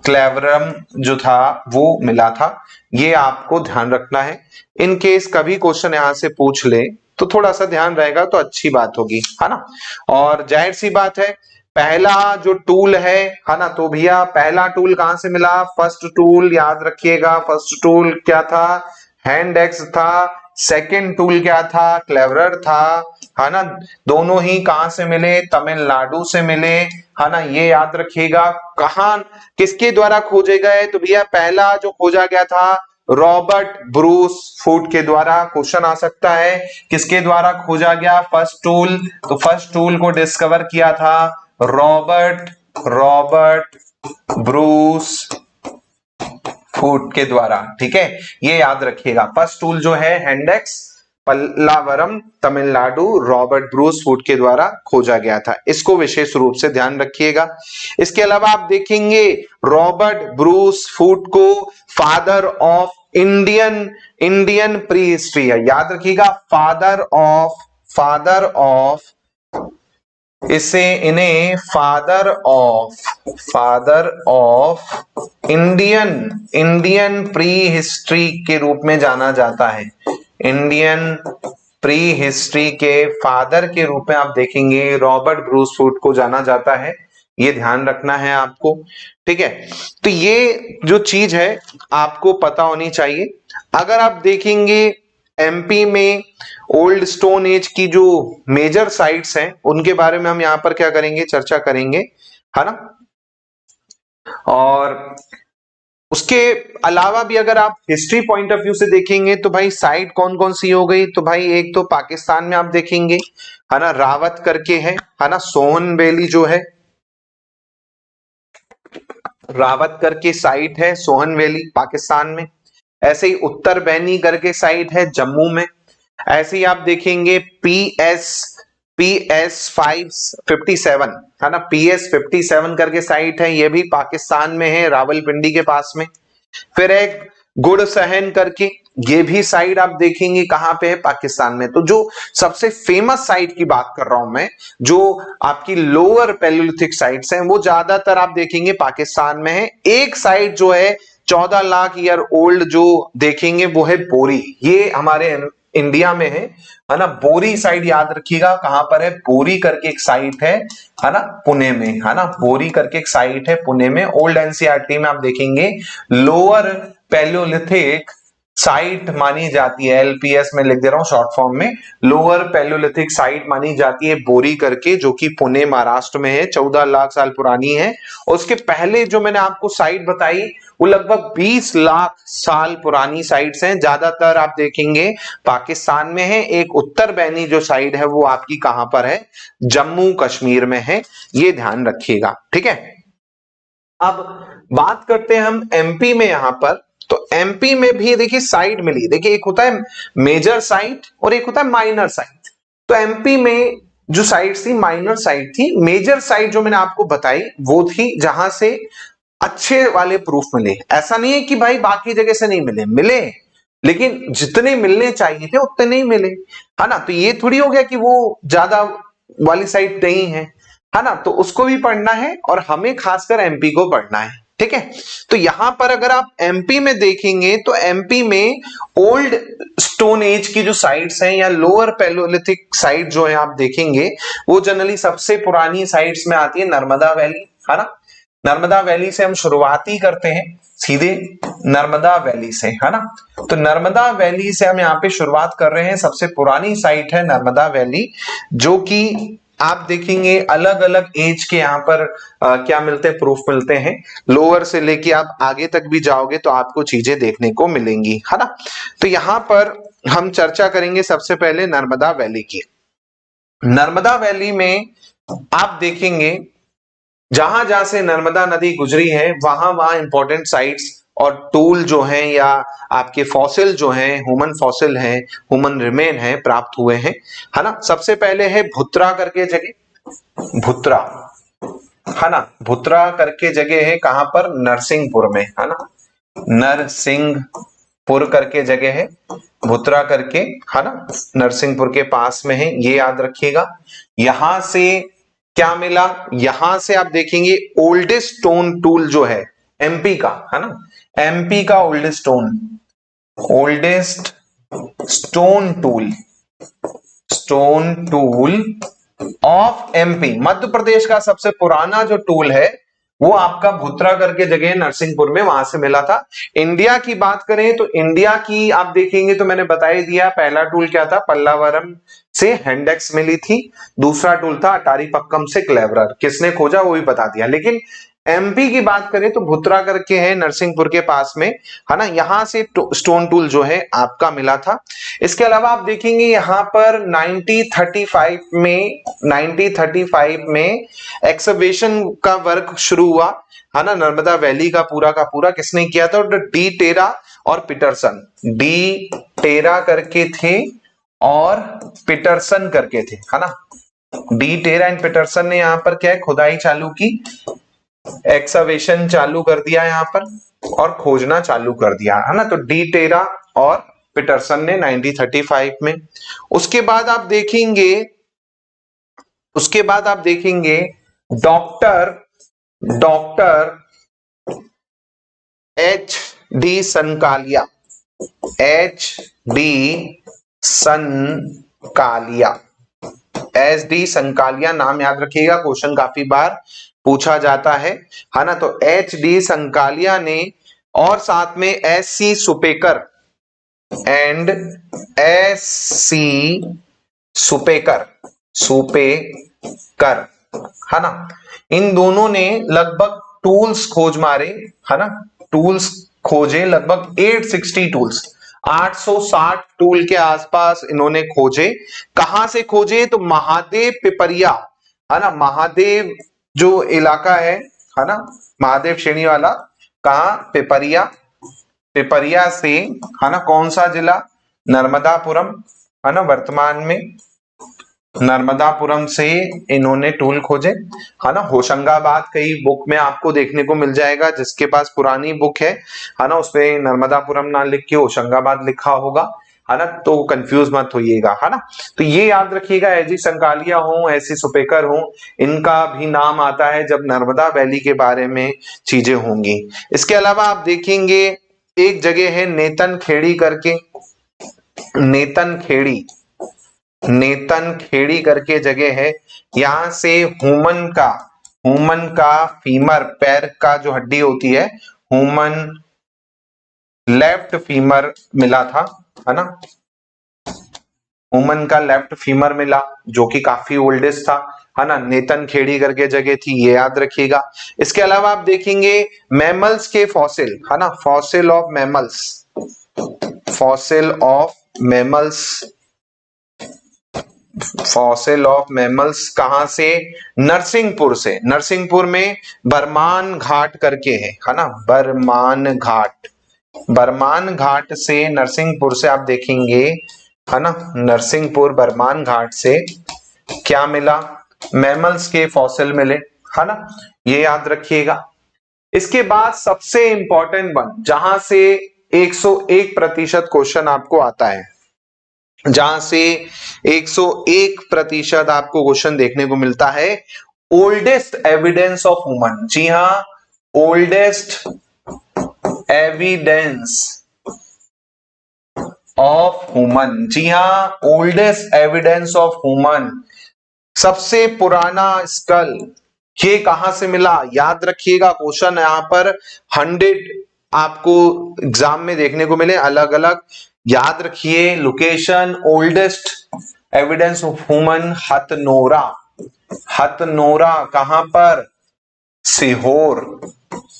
क्लेवरम जो था वो मिला था। ये आपको ध्यान रखना है, इन केस कभी क्वेश्चन यहां से पूछ ले तो थोड़ा सा ध्यान रहेगा तो अच्छी बात होगी, है ना। और जाहिर सी बात है पहला जो टूल है ना, तो भैया पहला टूल कहां से मिला, फर्स्ट टूल याद रखिएगा, फर्स्ट टूल क्या था, हैंड एक्स था। सेकंड टूल क्या था, क्लेवरर था, है ना। दोनों ही कहां से मिले, तमिलनाडु से मिले, है ना, ये याद रखिएगा। कहां किसके द्वारा खोजे गए, तो भैया पहला जो खोजा गया था रॉबर्ट ब्रूस फूट के द्वारा। क्वेश्चन आ सकता है किसके द्वारा खोजा गया फर्स्ट टूल, तो फर्स्ट टूल को डिस्कवर किया था रॉबर्ट ब्रूस फूट के द्वारा, ठीक है, ये याद रखिएगा। फर्स्ट टूल जो है हैंडेक्स, Pallavaram Tamil Nadu, Robert Bruce Foote के द्वारा खोजा गया था, इसको विशेष रूप से ध्यान रखिएगा। इसके अलावा आप देखेंगे रॉबर्ट ब्रूस फूट को father of Indian pre history है, याद रखिएगा, फादर ऑफ इसे इन्हें father of Indian pre history के रूप में जाना जाता है। इंडियन प्री हिस्ट्री के फादर के रूप में आप देखेंगे रॉबर्ट ब्रूस फूट को जाना जाता है, ये ध्यान रखना है आपको, ठीक है। तो ये जो चीज है आपको पता होनी चाहिए। अगर आप देखेंगे एमपी में ओल्ड स्टोन एज की जो मेजर साइट्स हैं उनके बारे में हम यहां पर क्या करेंगे, चर्चा करेंगे, है ना। और उसके अलावा भी अगर आप हिस्ट्री पॉइंट ऑफ व्यू से देखेंगे तो भाई साइट कौन कौन सी हो गई, तो भाई एक तो पाकिस्तान में आप देखेंगे, है ना, रावत करके है ना, सोहन वैली जो है, रावत करके साइट है सोहन वैली पाकिस्तान में। ऐसे ही उत्तर बैनी करके साइट है जम्मू में। ऐसे ही आप देखेंगे पीएस 557, है ना, पीएस 57 करके साइट है, ये भी पाकिस्तान में है, रावलपिंडी के पास में। फिर एक गुड़सहन करके ये भी साइट आप देखेंगे कहां पे है, पाकिस्तान में। तो जो सबसे फेमस साइट की बात कर रहा हूं मैं, जो आपकी लोअर पैलियोलिथिक साइट्स हैं, वो ज्यादातर आप देखेंगे पाकिस्तान में है। एक साइट जो है 14 लाख ईयर ओल्ड जो देखेंगे वो है बोरी, ये हमारे इंडिया में है ना। बोरी साइट याद रखिएगा कहां पर है, बोरी करके एक साइट है ना, पुणे में, है ना। बोरी करके एक साइट है पुणे में। ओल्ड एनसीईआरटी में आप देखेंगे लोअर पैलियोलिथिक साइट मानी जाती है, एलपीएस में लिख दे रहा हूं शॉर्ट फॉर्म में, लोअर पैलियोलिथिक साइट मानी जाती है बोरी करके, जो कि पुणे महाराष्ट्र में है, 14 लाख साल पुरानी है। उसके पहले जो मैंने आपको साइट बताई वो लगभग 20 लाख साल पुरानी साइट्स हैं। ज्यादातर आप देखेंगे पाकिस्तान में है। एक उत्तर बैनी जो साइड है वो आपकी कहां पर है, जम्मू कश्मीर में है, ये ध्यान रखिएगा, ठीक है। अब बात करते हैं हम एमपी में। यहां पर तो एमपी में भी देखिए साइट मिली, देखिए एक होता है मेजर साइट और एक होता है माइनर साइट। तो एमपी में जो साइट थी माइनर साइट थी, मेजर साइट जो मैंने आपको बताई वो थी जहां से अच्छे वाले प्रूफ मिले। ऐसा नहीं है कि भाई बाकी जगह से नहीं मिले, मिले, लेकिन जितने मिलने चाहिए थे उतने नहीं मिले, है ना। तो ये थोड़ी हो गया कि वो ज्यादा वाली साइट नहीं है ना। तो उसको भी पढ़ना है और हमें खासकर एमपी को पढ़ना है, ठीक है। तो यहां पर अगर आप एमपी में देखेंगे तो एमपी में ओल्ड स्टोन एज की जो साइट्स हैं या लोअर पैलियोलिथिक साइट जो है आप देखेंगे, वो जनरली सबसे पुरानी साइट्स में आती है नर्मदा वैली, है ना। नर्मदा वैली से हम शुरुआत ही करते हैं सीधे, नर्मदा वैली से, है ना। तो नर्मदा वैली से हम यहाँ पे शुरुआत कर रहे हैं। सबसे पुरानी साइट है नर्मदा वैली, जो कि आप देखेंगे अलग अलग एज के यहाँ पर क्या मिलते हैं, प्रूफ मिलते हैं। लोअर से लेके आप आगे तक भी जाओगे तो आपको चीजें देखने को मिलेंगी, है ना। तो यहाँ पर हम चर्चा करेंगे सबसे पहले नर्मदा वैली की। नर्मदा वैली में आप देखेंगे जहां जहां से नर्मदा नदी गुजरी है वहां वहां इंपॉर्टेंट साइट्स और टूल जो हैं या आपके फॉसिल जो हैं, ह्यूमन फॉसिल हैं, ह्यूमन रिमेन हैं, प्राप्त हुए हैं, है ना। सबसे पहले है भुत्रा करके जगह, भुत्रा, है ना। भुत्रा करके जगह है कहां पर, नरसिंहपुर में, है ना। नरसिंहपुर करके जगह है, भुत्रा करके, है ना, नरसिंहपुर के पास में है, ये याद रखिएगा। यहां से क्या मिला, यहां से आप देखेंगे ओल्डेस्ट स्टोन टूल जो है एमपी का, है ना। एमपी का oldest stone tool of MP, Madhya Pradesh का सबसे पुराना जो टूल है वो आपका भुत्रा करके जगह नरसिंहपुर में, वहां से मिला था। इंडिया की बात करें तो इंडिया की आप देखेंगे तो मैंने बता ही दिया, पहला टूल क्या था, पल्लावरम से हैंडेक्स मिली थी। दूसरा टूल था अटारी पक्कम से क्लेवरर, किसने खोजा वो भी बता दिया। लेकिन एमपी की बात करें तो भुत्रा करके है नरसिंहपुर के पास में, है ना। यहां से स्टोन टूल जो है आपका मिला था। इसके अलावा आप देखेंगे यहां पर 1935 में एक्सकवेशन का वर्क शुरू हुआ, है ना। नर्मदा वैली का पूरा किसने किया था, डी टेरा और पीटरसन, डी टेरा करके थे और पीटरसन करके थे, है ना। डी टेरा एंड पीटरसन ने यहां पर क्या है, खुदाई चालू की, एक्सकवेशन चालू कर दिया यहां पर और खोजना चालू कर दिया, है ना। तो डी टेरा और पीटरसन ने 1935 में। उसके बाद आप देखेंगे डॉक्टर एच डी सनकालिया, नाम याद रखिएगा, क्वेश्चन काफी बार पूछा जाता है ना। तो एच डी संकालिया ने और साथ में S C Supekar and S C Supekar है ना, इन दोनों ने लगभग टूल्स खोज मारे, है ना। टूल्स खोजे लगभग 860 टूल्स, 860 टूल के आसपास इन्होंने खोजे। कहां से खोजे, तो महादेव पिपरिया, है ना। महादेव जो इलाका है ना, महादेव श्रेणी वाला, कहा, पिपरिया से, है ना। कौन सा जिला, नर्मदापुरम, है ना, वर्तमान में नर्मदापुरम से इन्होंने टूल खोजे, है ना। होशंगाबाद कई बुक में आपको देखने को मिल जाएगा, जिसके पास पुरानी बुक है ना, उसपे नर्मदापुरम ना लिख के होशंगाबाद लिखा होगा, है ना, तो कंफ्यूज मत होइएगा, है ना। तो ये याद रखिएगा, एजी संकालिया हो, एसी सुपेकर हो, इनका भी नाम आता है जब नर्मदा वैली के बारे में चीजें होंगी। इसके अलावा आप देखेंगे एक जगह है नेतन खेड़ी करके, नेतन खेड़ी करके जगह है। यहां से हुमन का फीमर, पैर का जो हड्डी होती है, हुमन लेफ्ट फीमर मिला था, है ना। हुमन का लेफ्ट फीमर मिला, जो कि काफी ओल्डेस्ट था, है ना। नेतन खेड़ी करके जगह थी, ये याद रखिएगा। इसके अलावा आप देखेंगे मैमल्स के फॉसिल, है ना, फॉसिल ऑफ मैमल्स कहां से? नरसिंहपुर से। नरसिंहपुर में बरमान घाट करके है ना, बरमान घाट से, नरसिंहपुर से आप देखेंगे, है ना, नरसिंहपुर बरमान घाट से क्या मिला? मैमल्स के फॉसिल मिले, है ना, ये याद रखिएगा। इसके बाद सबसे इंपॉर्टेंट वन, जहां से 101% क्वेश्चन आपको आता है, जहां से 101% आपको क्वेश्चन देखने को मिलता है, ओल्डेस्ट एविडेंस ऑफ ह्यूमन। जी हां, ओल्डेस्ट एविडेंस ऑफ ह्यूमन, जी हां, ओल्डेस्ट एविडेंस ऑफ ह्यूमन, सबसे पुराना स्कल, ये कहां से मिला? याद रखिएगा, क्वेश्चन यहां पर 100 आपको एग्जाम में देखने को मिले अलग अलग, याद रखिए location. Oldest evidence of human Hathnora कहां पर?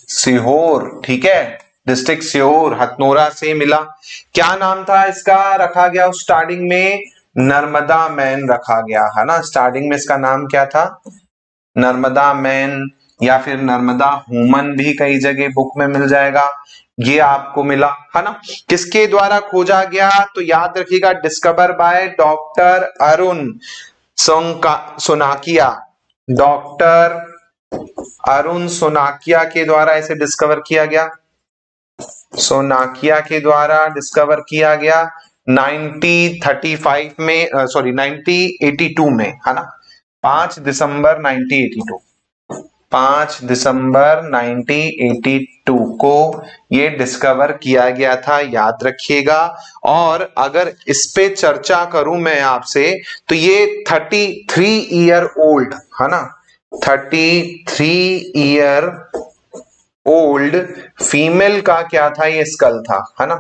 सीहोर, ठीक है, डिस्ट्रिक्ट सीहोर, हथनोरा से मिला। क्या नाम था इसका? रखा गया स्टार्टिंग में नर्मदा मैन रखा गया, है ना। स्टार्टिंग में इसका नाम क्या था? नर्मदा मैन, या फिर नर्मदा ह्यूमन भी कई जगह बुक में मिल जाएगा, ये आपको मिला, है ना। किसके द्वारा खोजा गया? तो याद रखिएगा, discover by doctor Arun Sonakia, doctor Arun Sonakia के द्वारा इसे डिस्कवर किया गया, सोनाकिया के द्वारा डिस्कवर किया गया 1935 में, 1982 में, है ना, 5 दिसंबर 1982, 5 दिसंबर 1982 को ये डिस्कवर किया गया था, याद रखिएगा। और अगर इस पे चर्चा करूं मैं आपसे, तो ये 33 ईयर ओल्ड, है ना, 33 ईयर ओल्ड फीमेल का क्या था? ये स्कल था, है ना,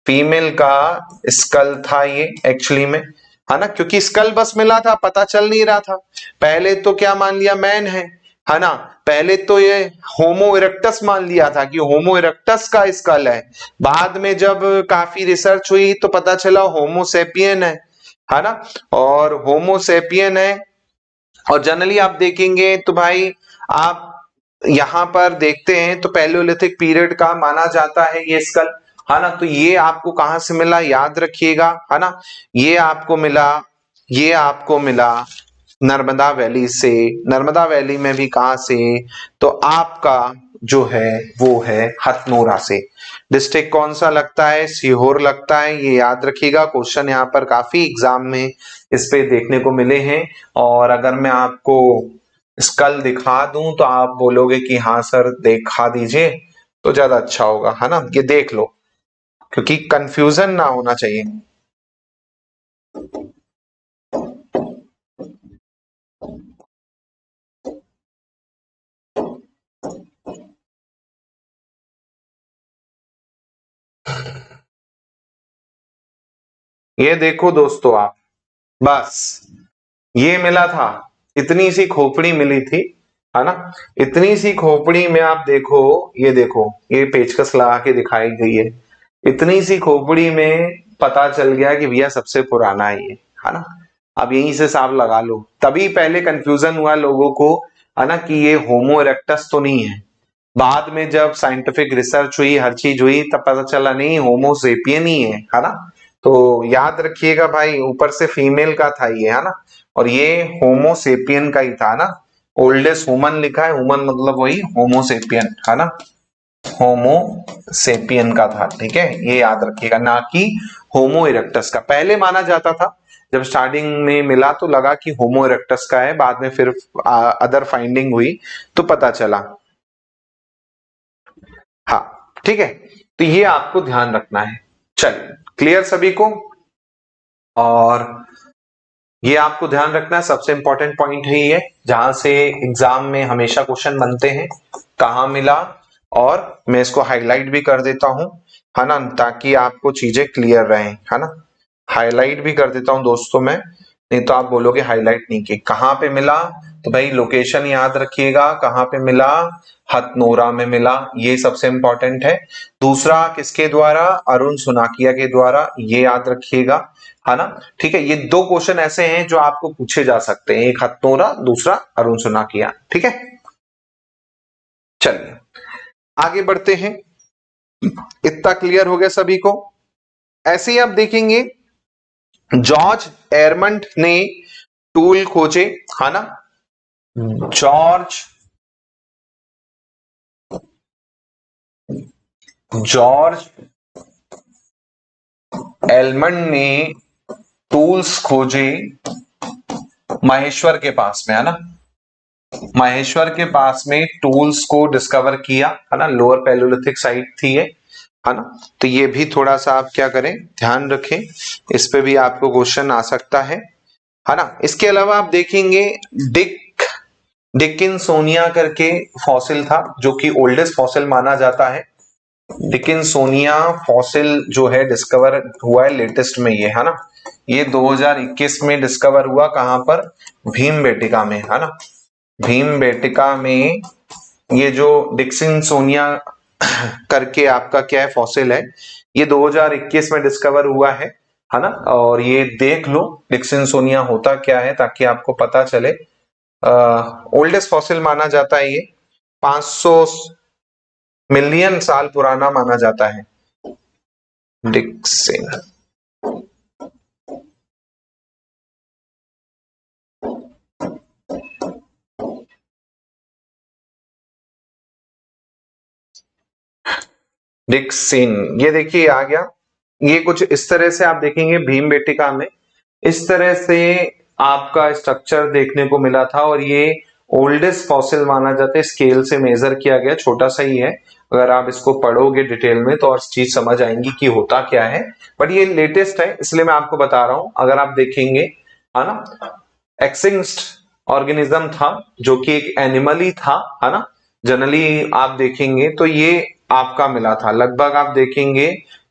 फीमेल का स्कल था ये एक्चुअली में, है ना, क्योंकि स्कल बस मिला था, पता चल नहीं रहा था। पहले तो क्या मान लिया? मैन है ना, पहले तो ये होमो इरेक्टस मान लिया था कि होमो इरेक्टस का स्कल है। बाद में जब काफी रिसर्च हुई तो पता चला होमोसेपियन है ना, और होमोसेपियन है। और जनरली आप देखेंगे तो भाई, आप यहां पर देखते हैं तो पैलियोलिथिक पीरियड का माना जाता है ये स्कल, है ना। तो ये आपको कहां से मिला? याद रखिएगा, है ना, ये आपको मिला नर्मदा वैली से। नर्मदा वैली में भी कहां से? तो आपका जो है वो है हथनोरा से। डिस्ट्रिक्ट कौन सा लगता है? सीहोर लगता है, ये याद रखिएगा। क्वेश्चन यहाँ पर काफी एग्जाम में इस पे देखने को मिले हैं, और अगर मैं आपको स्कल दिखा दूं तो आप बोलोगे कि हाँ सर दिखा दीजिए, तो ज्यादा अच्छा होगा, है ना। ये देख लो, क्योंकि कंफ्यूजन ना होना चाहिए। ये देखो दोस्तों, आप बस ये मिला था, इतनी सी खोपड़ी मिली थी, है ना, इतनी सी खोपड़ी में आप देखो, ये देखो, ये पेचकस लगा के दिखाई गई है, इतनी सी खोपड़ी में पता चल गया कि भैया सबसे पुराना है ना। अब यहीं से हिसाब लगा लो, तभी पहले कंफ्यूजन हुआ लोगों को, है ना, कि ये होमो इरेक्टस तो नहीं है। बाद में जब साइंटिफिक रिसर्च हुई, हर चीज हुई, तब पता चला नहीं, होमोसेपियन ही है ना। तो याद रखिएगा भाई, ऊपर से फीमेल का था ये, है ना, और ये होमोसेपियन का ही था ना, ओल्डेस्ट ह्यूमन लिखा है, ह्यूमन मतलब वही होमोसेपियन है ना, होमोसेपियन का था, ठीक है, ये याद रखिएगा, ना कि होमो इरेक्टस का। पहले माना जाता था, जब स्टार्टिंग में मिला तो लगा कि होमो इरेक्टस का है, बाद में फिर अदर फाइंडिंग हुई तो पता चला। हाँ ठीक है, तो ये आपको ध्यान रखना है। चलिए, क्लियर सभी को? और ये आपको ध्यान रखना है, सबसे इंपॉर्टेंट पॉइंट है ये, जहां से एग्जाम में हमेशा क्वेश्चन बनते हैं, कहां मिला, और मैं इसको हाईलाइट भी कर देता हूं, है ना, ताकि आपको चीजें क्लियर रहें, है ना। हाईलाइट भी कर देता हूं दोस्तों मैं, नहीं तो आप बोलोगे हाईलाइट नहीं की। कहां पे मिला, तो भाई लोकेशन याद रखिएगा, कहां पे मिला, हथनोरा में मिला, ये सबसे इंपॉर्टेंट है। दूसरा किसके द्वारा, अरुण सुनाकिया के द्वारा, ये याद रखिएगा, है ना। ठीक है, ये दो क्वेश्चन ऐसे हैं जो आपको पूछे जा सकते हैं, एक हथनोरा, दूसरा अरुण सुनाकिया, ठीक है। चलिए आगे बढ़ते हैं, इतना क्लियर हो गया सभी को। ऐसे ही आप देखेंगे जॉर्ज एरमंड ने टूल खोजे, है ना, जॉर्ज एलमंड ने टूल्स खोजे महेश्वर के पास में, है ना, महेश्वर के पास में टूल्स को डिस्कवर किया, है ना, लोअर पैलियोलिथिक साइट थी ये, है ना। तो ये भी थोड़ा सा आप क्या करें, ध्यान रखें, इस पे भी आपको क्वेश्चन आ सकता है ना। इसके अलावा आप देखेंगे डिकिंसोनिया करके फॉसिल था, जो कि ओल्डेस्ट फॉसिल माना जाता है। डिकिंसोनिया फॉसिल जो है डिस्कवर हुआ है लेटेस्ट में ये, है ना, ये 2021 में डिस्कवर हुआ, कहां पर, भीमबेटका में, है ना, भीमबेटका में। ये जो डिकिंसोनिया करके आपका क्या है फॉसिल है, ये 2021 में डिस्कवर हुआ है ना। और ये देख लो डिकिंसोनिया होता क्या है, ताकि आपको पता चले। ओल्डेस्ट फॉसिल माना जाता है ये, 500 मिलियन साल पुराना माना जाता है डिक्सिन। डिक्सिन, ये देखिए आ गया, ये कुछ इस तरह से आप देखेंगे भीमबेटका में, इस तरह से आपका स्ट्रक्चर देखने को मिला था, और ये ओल्डेस्ट फॉसिल माना जाता है, स्केल से मेजर किया गया, छोटा सा ही है, अगर आप इसको पढ़ोगे डिटेल में तो और चीज समझ आएंगी कि होता क्या है, बट ये लेटेस्ट है इसलिए मैं आपको बता रहा हूं। अगर आप देखेंगे, है ना, एक्सटिंक्ट ऑर्गेनिज्म था, जो कि एक एनिमल ही था, है ना, जनरली आप देखेंगे तो ये आपका मिला था, लगभग आप देखेंगे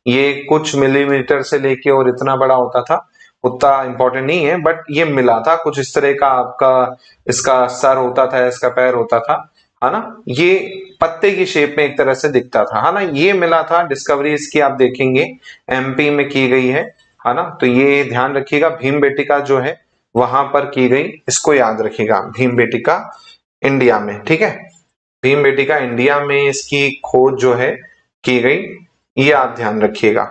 ये कुछ मिलीमीटर से लेके और इतना बड़ा होता था, उतना इंपॉर्टेंट नहीं है, बट ये मिला था कुछ इस तरह का, आपका इसका सर होता था, इसका पैर होता था, है ना, ये पत्ते की शेप में एक तरह से दिखता था, है ना, ये मिला था। डिस्कवरी इसकी आप देखेंगे एमपी में की गई है ना, तो ये ध्यान रखिएगा, भीमबेटका जो है वहां पर की गई, इसको याद रखिएगा, भीमबेटका इंडिया में, ठीक है, भीमबेटका इंडिया में इसकी खोज जो है की गई, ये आप ध्यान रखिएगा।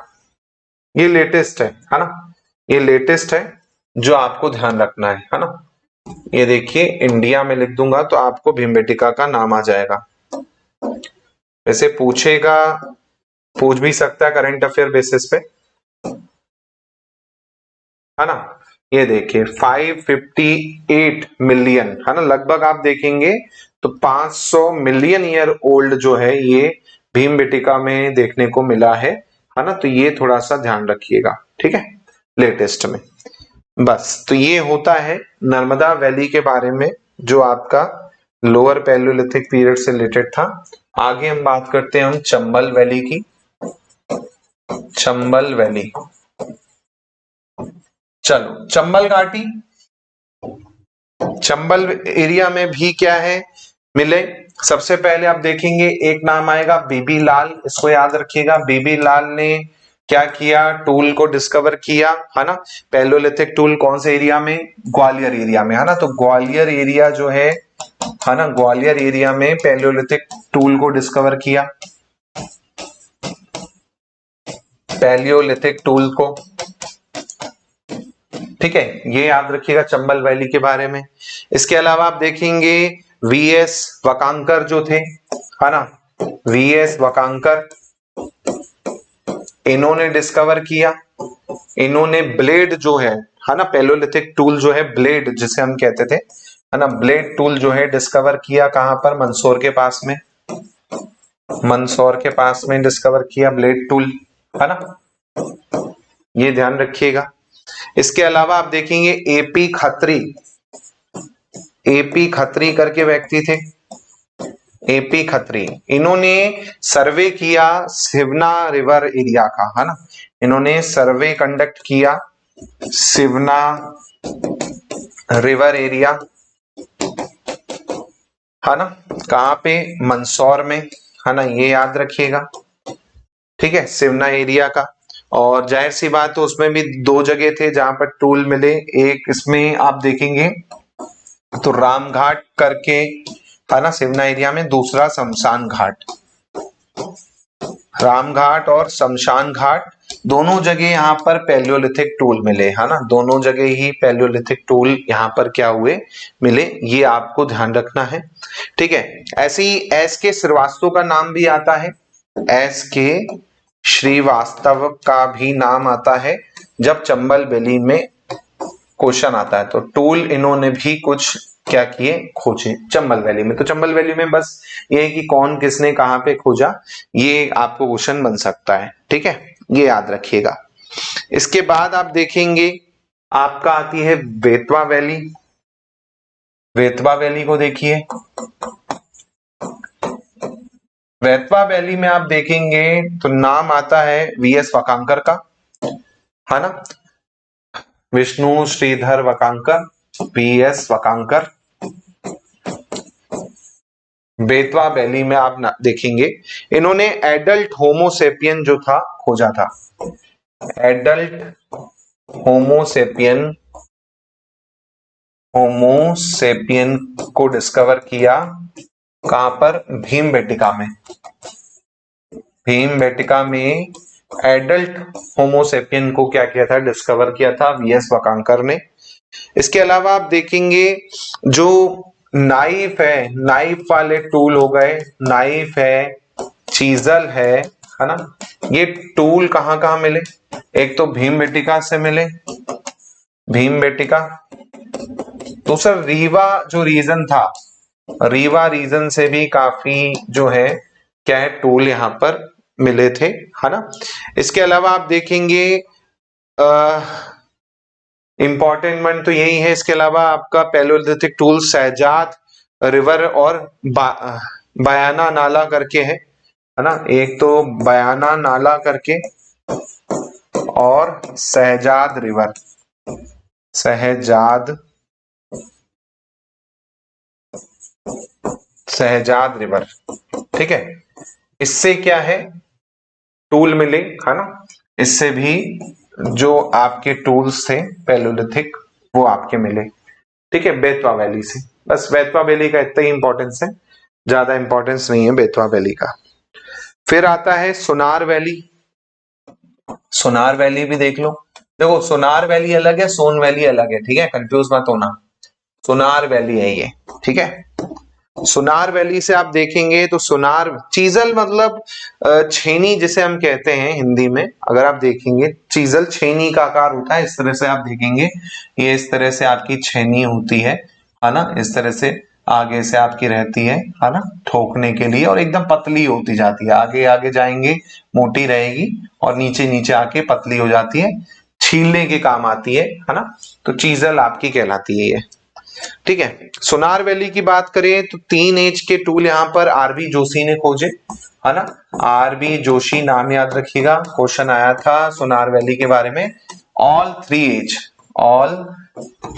ये लेटेस्ट है ना, ये लेटेस्ट है जो आपको ध्यान रखना है ना। ये देखिए इंडिया में लिख दूंगा तो आपको भीमबेटका का नाम आ जाएगा। वैसे पूछेगा, पूछ भी सकता है करंट अफेयर बेसिस पे, है ना। ये देखिए 558 मिलियन, है ना, लगभग आप देखेंगे तो 500 मिलियन ईयर ओल्ड जो है ये भीमबेटका में देखने को मिला है ना, तो ये थोड़ा सा ध्यान रखिएगा, ठीक है, लेटेस्ट में। बस तो ये होता है नर्मदा वैली के बारे में, जो आपका लोअर पैलियोलिथिक पीरियड से रिलेटेड था। आगे हम बात करते हैं हम चंबल वैली की। चंबल वैली, चलो चंबल घाटी, चंबल एरिया में भी क्या है मिले। सबसे पहले आप देखेंगे एक नाम आएगा बीबी लाल, इसको याद रखिएगा, बीबी लाल ने क्या किया, टूल को डिस्कवर किया, है ना, पैलियोलिथिक टूल कौन से एरिया में, ग्वालियर एरिया में, है ना, तो ग्वालियर एरिया जो है ना, ग्वालियर एरिया में पैलियोलिथिक टूल को डिस्कवर किया, पैलियोलिथिक टूल को, ठीक है, ये याद रखिएगा चंबल वैली के बारे में। इसके अलावा आप देखेंगे वीएस वाकांकर जो थे, है ना, वीएस वाकांकर, इन्होंने डिस्कवर किया, इन्होंने ब्लेड जो है ना, पैलियोलिथिक टूल जो है, ब्लेड जिसे हम कहते थे, है ना, ब्लेड टूल जो है डिस्कवर किया कहां पर, मंदसौर के पास में, मंदसौर के पास में डिस्कवर किया ब्लेड टूल, है ना, ये ध्यान रखिएगा। इसके अलावा आप देखेंगे एपी खत्री, एपी खत्री करके व्यक्ति थे, एपी खत्री, इन्होंने सर्वे किया सिवना रिवर एरिया का, है ना, इन्होंने सर्वे कंडक्ट किया सिवना रिवर एरिया, है ना, कहां पे, मंदसौर में, है ना, ये याद रखिएगा। ठीक है, सिवना एरिया का। और जाहिर सी बात तो उसमें भी दो जगह थे जहां पर टूल मिले, एक इसमें आप देखेंगे तो रामघाट करके, है ना, सिवना एरिया में, दूसरा शमशान घाट, रामघाट और शमशान घाट, दोनों जगह यहाँ पर पैलियोलिथिक टूल मिले, है ना, दोनों जगह ही पैलियोलिथिक टूल यहाँ पर क्या हुए, मिले, ये आपको ध्यान रखना है। ठीक है, ऐसे ही एस के श्रीवास्तव का नाम भी आता है, एस के श्रीवास्तव का भी नाम आता है जब चंबल वैली में क्वेश्चन आता है, तो टूल इन्होंने भी कुछ क्या किए, खोजे चंबल वैली में। तो चंबल वैली में बस ये है कि कौन किसने कहां पे खोजा, ये आपको क्वेश्चन बन सकता है। ठीक है, ये याद रखिएगा। इसके बाद आप देखेंगे आपका आती है बेतवा वैली, बेतवा वैली को देखिए, बेतवा वैली में आप देखेंगे तो नाम आता है वीएस वाकांकर का, है ना, विष्णु श्रीधर वाकांकर, वीएस वाकांकर। बेतवा वैली में आप देखेंगे इन्होंने एडल्ट होमोसेपियन जो था खोजा था, एडल्ट होमोसेपियन, होमोसेपियन को डिस्कवर किया कहां पर, भीमबेटका में, भीमबेटका में एडल्ट होमोसेपियन को क्या किया था, डिस्कवर किया था वीएस वाकांकर ने। इसके अलावा आप देखेंगे जो नाइफ है, नाइफ वाले टूल हो गए, नाइफ है, चीजल है ना, ये टूल कहां कहां मिले, एक तो भीमबेटका से मिले, भीमबेटका, दूसरा रीवा जो रीजन था, रीवा रीजन से भी काफी जो है क्या है, टूल यहां पर मिले थे, है ना। इसके अलावा आप देखेंगे इंपॉर्टेंट वन तो यही है। इसके अलावा आपका पैलियोलिथिक टूल सहजाद रिवर और बयाना नाला करके है ना, एक तो बयाना नाला करके और सहजाद रिवर, सहजाद, सहजाद रिवर। ठीक है, इससे क्या है, टूल मिले, है ना, इससे भी जो आपके टूल्स थे पैलियोलिथिक वो आपके मिले। ठीक है, बेतवा वैली से, बस बेतवा वैली का इतना ही इंपॉर्टेंस है, ज्यादा इंपॉर्टेंस नहीं है बेतवा वैली का। फिर आता है सोनार वैली, सोनार वैली भी देख लो, देखो सोनार वैली अलग है, सोन वैली अलग है, ठीक है, कंफ्यूज मत होना, सोनार वैली है ये। ठीक है, सोनार वैली से आप देखेंगे तो सोनार, चीजल मतलब छेनी जिसे हम कहते हैं हिंदी में, अगर आप देखेंगे चीजल छेनी का आकार होता है, इस तरह से आप देखेंगे, ये इस तरह से आपकी छेनी होती है ना, इस तरह से आगे से आपकी रहती है ना, ठोकने के लिए, और एकदम पतली होती जाती है, आगे आगे जाएंगे मोटी रहेगी और नीचे नीचे आके पतली हो जाती है, छीलने के काम आती है ना, तो चीजल आपकी कहलाती है ये। ठीक है, सोनार वैली की बात करें तो 3 एज के टूल यहाँ पर आरबी जोशी ने खोजे, है ना, आरबी जोशी नाम याद रखिएगा, क्वेश्चन आया था सोनार वैली के बारे में। ऑल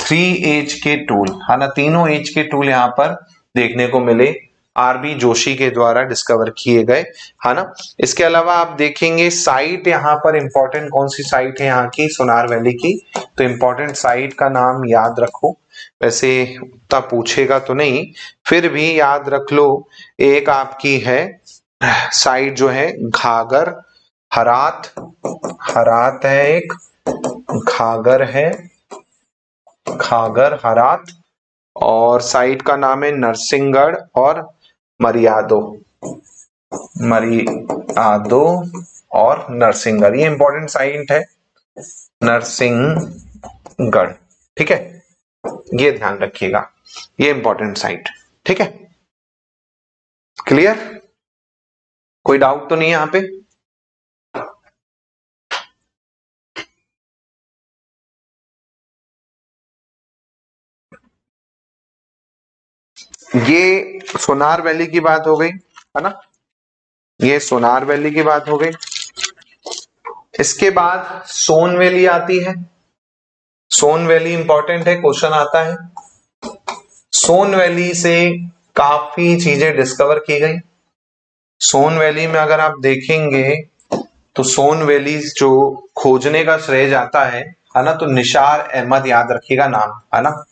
3 एज के टूल, है ना, तीनों एज के टूल यहाँ पर देखने को मिले, आरबी जोशी के द्वारा डिस्कवर किए गए, है ना। इसके अलावा आप देखेंगे साइट यहाँ पर इंपॉर्टेंट कौन सी साइट है यहाँ की, सोनार वैली की, तो इंपॉर्टेंट साइट का नाम याद रखो, वैसे उतना पूछेगा तो नहीं, फिर भी याद रख लो, एक आपकी है साइट जो है घाघर हरात, हरात है एक, घाघर है खागर, हरात, और साइट का नाम है नरसिंहगढ़ और मरियादो, मरियादो और नरसिंहगढ़। ये इंपॉर्टेंट साइट है नरसिंहगढ़, ठीक है, ये ध्यान रखिएगा, ये इंपॉर्टेंट साइट, ठीक है। क्लियर, कोई डाउट तो नहीं है यहां पे? ये सोनार वैली की बात हो गई है ना, ये सोनार वैली की बात हो गई। इसके बाद सोन वैली आती है। सोन वैली इंपॉर्टेंट है, क्वेश्चन आता है। सोन वैली से काफी चीजें डिस्कवर की गई। सोन वैली में अगर आप देखेंगे तो सोन वैली जो खोजने का श्रेय जाता है ना, तो निसार अहमद, याद रखिएगा नाम, है ना,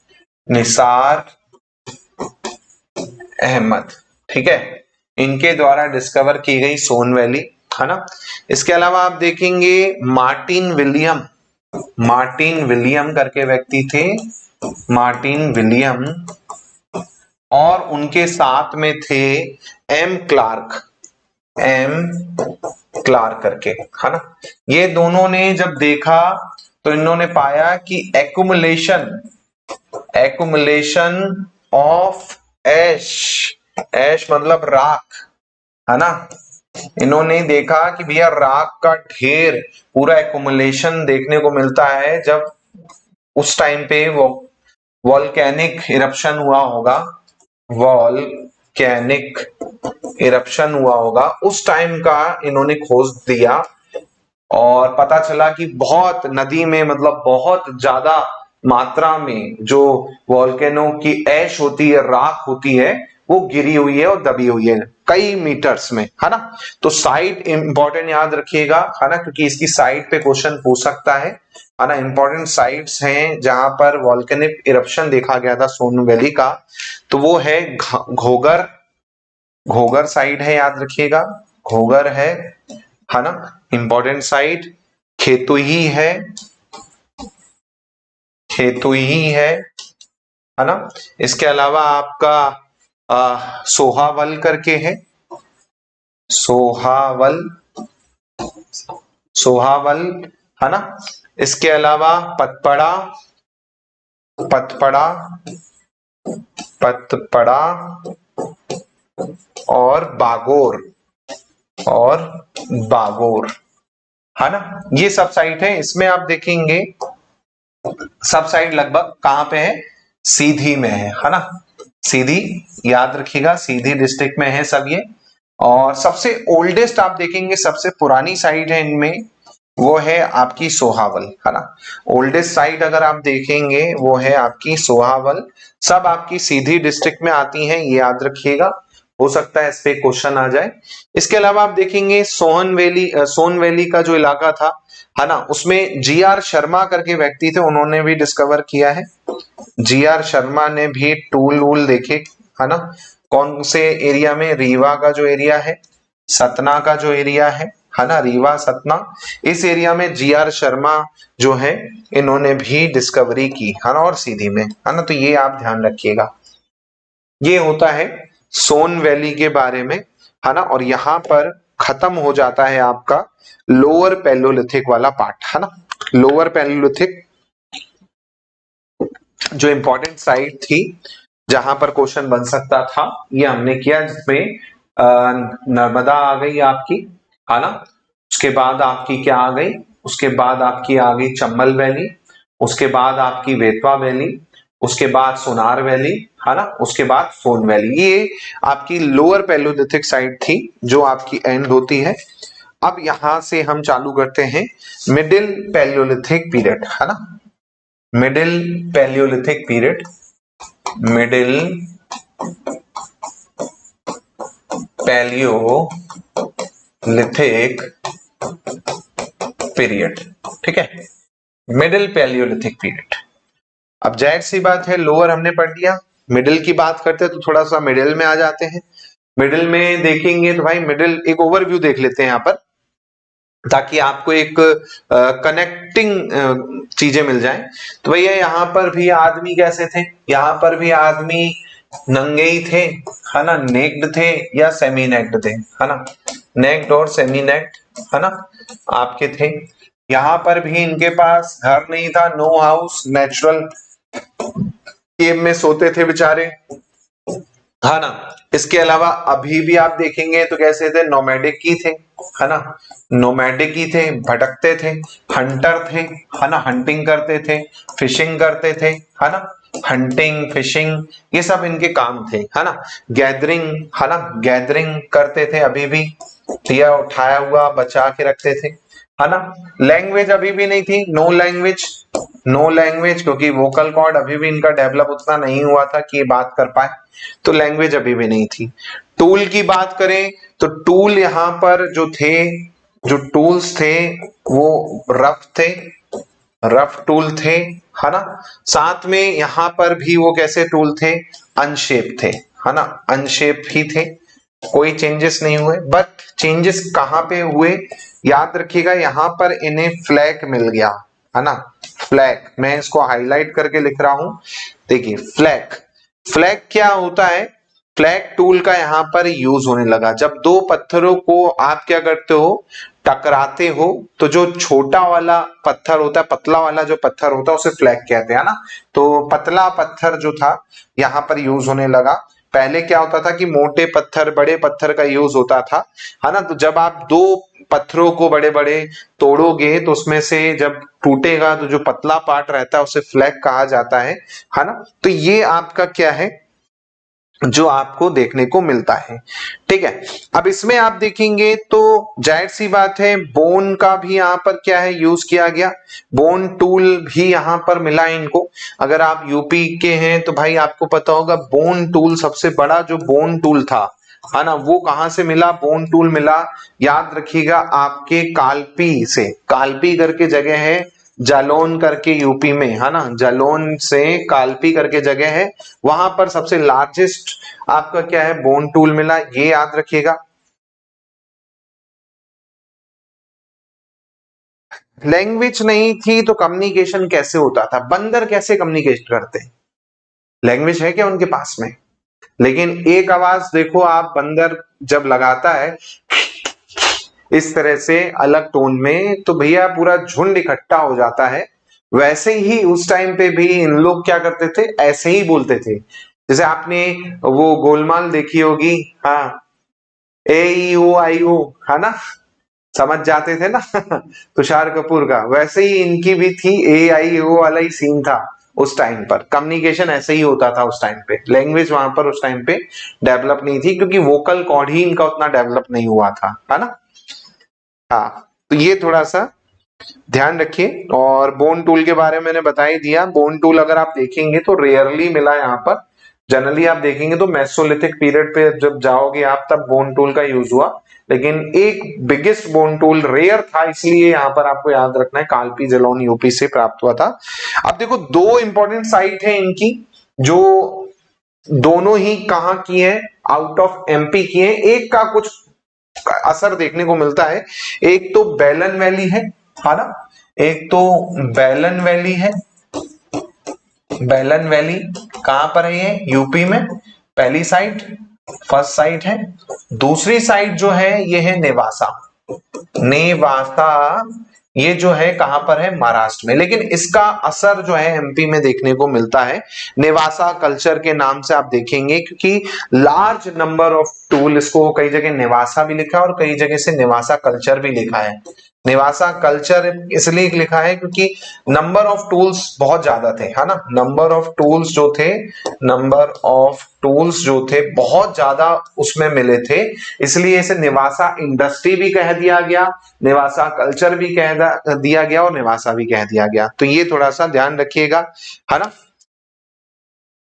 निसार अहमद, ठीक है, इनके द्वारा डिस्कवर की गई सोन वैली, है ना। इसके अलावा आप देखेंगे मार्टिन विलियम, मार्टिन विलियम करके व्यक्ति थे, मार्टिन विलियम, और उनके साथ में थे एम क्लार्क, एम क्लार्क करके, है ना। ये दोनों ने जब देखा तो इन्होंने पाया कि एक्युमुलेशन ऑफ ऐश, ऐश मतलब राख, है ना। इन्होंने देखा कि भैया राख का ढेर, पूरा एक्युमुलेशन देखने को मिलता है जब उस टाइम पे वो वॉल्केनिक इरप्शन हुआ होगा, वॉल्केनिक इरप्शन हुआ होगा, उस टाइम का इन्होंने खोज दिया और पता चला कि बहुत नदी में, मतलब बहुत ज्यादा मात्रा में जो वॉल्केनो की ऐश होती है, राख होती है, वो गिरी हुई है और दबी हुई है कई मीटर्स में, है ना। तो साइट इंपॉर्टेंट याद रखिएगा, है ना, क्योंकि इसकी साइट पे क्वेश्चन पूछ सकता है ना। इंपॉर्टेंट साइट्स हैं जहां पर वॉल्केनिक इरप्शन देखा गया था सोन वैली का, तो वो है घोगर, घोगर साइट है, याद रखिएगा, घोगर है ना, इंपॉर्टेंट साइट। खेतुही है, खेतुही है ना। इसके अलावा आपका सोहावल करके है, सोहावल, सोहावल, है ना। इसके अलावा पतपड़ा, पतपड़ा, पतपड़ा और बागोर, और बागोर, है ना। ये सब साइट है। इसमें आप देखेंगे सब साइट लगभग कहां पे है, सीधी में है ना, सीधी, याद रखिएगा, सीधी डिस्ट्रिक्ट में है सब ये। और सबसे ओल्डेस्ट आप देखेंगे, सबसे पुरानी साइट है इनमें, वो है आपकी सोहावल, है ना। ओल्डेस्ट साइट अगर आप देखेंगे वो है आपकी सोहावल। सब आपकी सीधी डिस्ट्रिक्ट में आती हैं, ये याद रखिएगा, हो सकता है इस पे क्वेश्चन आ जाए। इसके अलावा आप देखेंगे सोन वैली का जो इलाका था, है ना, उसमें जीआर शर्मा करके व्यक्ति थे, उन्होंने भी डिस्कवर किया है। जीआर शर्मा ने भी टूल वूल देखे, है ना, कौन से एरिया में, रीवा का जो एरिया है, सतना का जो एरिया है ना, रीवा सतना, इस एरिया में जीआर शर्मा जो है इन्होंने भी डिस्कवरी की, है ना, और सीधी में, है ना। तो ये आप ध्यान रखिएगा, ये होता है सोन वैली के बारे में, है ना। और यहां पर खत्म हो जाता है आपका लोअर पैलियोलिथिक वाला पार्ट, है ना। लोअर पैलियोलिथिक जो इंपॉर्टेंट साइट थी जहां पर क्वेश्चन बन सकता था, ये हमने किया, जिसमें नर्मदा आ गई आपकी, है ना। उसके बाद आपकी क्या आ गई, उसके बाद आपकी आ गई चंबल वैली, उसके बाद आपकी बेतवा वैली, उसके बाद सोनार वैली, है ना, उसके बाद सोन वैली। ये आपकी लोअर पैलियोलिथिक साइट थी जो आपकी एंड होती है। अब यहां से हम चालू करते हैं मिडिल पैलियोलिथिक पीरियड, है ना, middle Palaeolithic period, middle Palaeolithic period, ठीक है, मिडिल पैलियोलिथिक पीरियड। अब जाहिर सी बात है, लोअर हमने पढ़ लिया, मिडिल की बात करते हैं तो थोड़ा सा मिडिल में आ जाते हैं। मिडिल में देखेंगे तो भाई मिडिल, एक ओवरव्यू देख लेते हैं यहां पर। ताकि आपको एक कनेक्टिंग चीजें मिल जाएं। तो भैया यहाँ पर भी आदमी कैसे थे, यहाँ पर भी आदमी नंगे ही थे, है ना, नेक्ड थे या सेमी नेक्ड थे, है ना, नेक्ड और सेमी नेक्ड, है ना, आपके थे। यहाँ पर भी इनके पास घर नहीं था, नो हाउस, नेचुरल केव में सोते थे बेचारे, है ना। इसके अलावा अभी भी आप देखेंगे तो कैसे थे, नोमैडिक ही थे, है ना, नोमैडिक ही थे, भटकते थे, हंटर थे, है ना, हंटिंग करते थे, फिशिंग करते थे, है ना, हंटिंग फिशिंग ये सब इनके काम थे, है ना। गैदरिंग, है ना, गैदरिंग करते थे, अभी भी दिया उठाया हुआ बचा के रखते थे, है ना। लैंग्वेज अभी भी नहीं थी, नो लैंग्वेज, नो लैंग्वेज, क्योंकि वोकल कॉर्ड अभी भी इनका डेवलप उतना नहीं हुआ था कि ये बात कर पाए, तो लैंग्वेज अभी भी नहीं थी। टूल की बात करें तो टूल यहां पर जो थे, जो टूल्स थे वो रफ थे, रफ टूल थे, है ना। साथ में यहां पर भी वो कैसे टूल थे, अनशेप थे, है ना, अनशेप ही थे, कोई चेंजेस नहीं हुए। बट चेंजेस कहां पे हुए, याद रखिएगा, यहां पर इन्हें फ्लैग मिल गया, है ना, फ्लैग, मैं इसको हाईलाइट करके लिख रहा हूं, देखिए फ्लैग, फ्लैग क्या होता है, फ्लैग टूल का यहां पर यूज होने लगा। जब दो पत्थरों को आप क्या करते हो, टकराते हो, तो जो छोटा वाला पत्थर होता है, पतला वाला जो पत्थर होता है उसे फ्लैग कहते हैं ना। तो पतला पत्थर जो था यहां पर यूज होने लगा। पहले क्या होता था कि मोटे पत्थर, बड़े पत्थर का यूज होता था, है ना। तो जब आप दो पत्थरों को बड़े बड़े तोड़ोगे तो उसमें से जब टूटेगा तो जो पतला पार्ट रहता है उसे फ्लैग कहा जाता है ना। तो ये आपका क्या है जो आपको देखने को मिलता है, ठीक है। अब इसमें आप देखेंगे तो जाहिर सी बात है बोन का भी यहां पर क्या है यूज किया गया, बोन टूल भी यहां पर मिला है इनको। अगर आप यूपी के हैं तो भाई आपको पता होगा बोन टूल, सबसे बड़ा जो बोन टूल था, है ना, वो कहां से मिला, बोन टूल मिला, याद रखिएगा आपके कालपी से, कालपी करके जगह है, जालौन करके यूपी में, है ना, जालौन से कालपी करके जगह है, वहां पर सबसे लार्जेस्ट आपका क्या है, बोन टूल मिला, ये याद रखिएगा। लैंग्वेज नहीं थी तो कम्युनिकेशन कैसे होता था, बंदर कैसे कम्युनिकेट करते हैं, लैंग्वेज है क्या उनके पास में, लेकिन एक आवाज देखो आप, बंदर जब लगाता है इस तरह से अलग टोन में, तो भैया पूरा झुंड इकट्ठा हो जाता है। वैसे ही उस टाइम पे भी इन लोग क्या करते थे, ऐसे ही बोलते थे, जैसे आपने वो गोलमाल देखी होगी, हाँ, ए ई ओ आई ओ, है ना, समझ जाते थे ना तुषार कपूर का, वैसे ही इनकी भी थी, ए आई ओ वाला ही सीन था। उस टाइम पर कम्युनिकेशन ऐसे ही होता था उस टाइम पे, लैंग्वेज वहां पर उस टाइम पे डेवलप नहीं थी, क्योंकि वोकल कॉर्ड ही इनका उतना डेवलप नहीं हुआ था, है ना। हाँ, तो ये थोड़ा सा ध्यान रखिए। और बोन टूल के बारे में मैंने बता ही दिया, बोन टूल अगर आप देखेंगे तो रेयरली मिला यहाँ पर, जनरली आप देखेंगे तो मेसोलिथिक पीरियड पे जब जाओगे आप तब बोन टूल का यूज हुआ, लेकिन एक बिगेस्ट बोन टूल रेयर था, इसलिए यहाँ पर आपको याद रखना है कालपी जालौन यूपी से प्राप्त हुआ था। अब देखो दो इंपॉर्टेंट साइट है इनकी, जो दोनों ही कहाँ की है, आउट ऑफ एमपी की है। एक का कुछ असर देखने को मिलता है, एक तो बेलन वैली है ना, एक तो बेलन वैली है, बेलन वैली कहां पर है, ये यूपी में, पहली साइट, फर्स्ट साइट है। दूसरी साइट जो है ये है नेवासा, नेवासा, ये जो है कहां पर है, महाराष्ट्र में, लेकिन इसका असर जो है एमपी में देखने को मिलता है, नेवासा कल्चर के नाम से आप देखेंगे, क्योंकि लार्ज नंबर ऑफ टूल, इसको कई जगह नेवासा भी लिखा है और कई जगह से नेवासा कल्चर भी लिखा है। नेवासा कल्चर इसलिए लिखा है क्योंकि नंबर ऑफ टूल्स बहुत ज्यादा थे, है ना, नंबर ऑफ टूल्स जो थे, नंबर ऑफ टूल्स जो थे बहुत ज्यादा उसमें मिले थे, इसलिए इसे नेवासा इंडस्ट्री भी कह दिया गया, नेवासा कल्चर भी कह दिया गया और नेवासा भी कह दिया गया। तो ये थोड़ा सा ध्यान रखिएगा, है ना।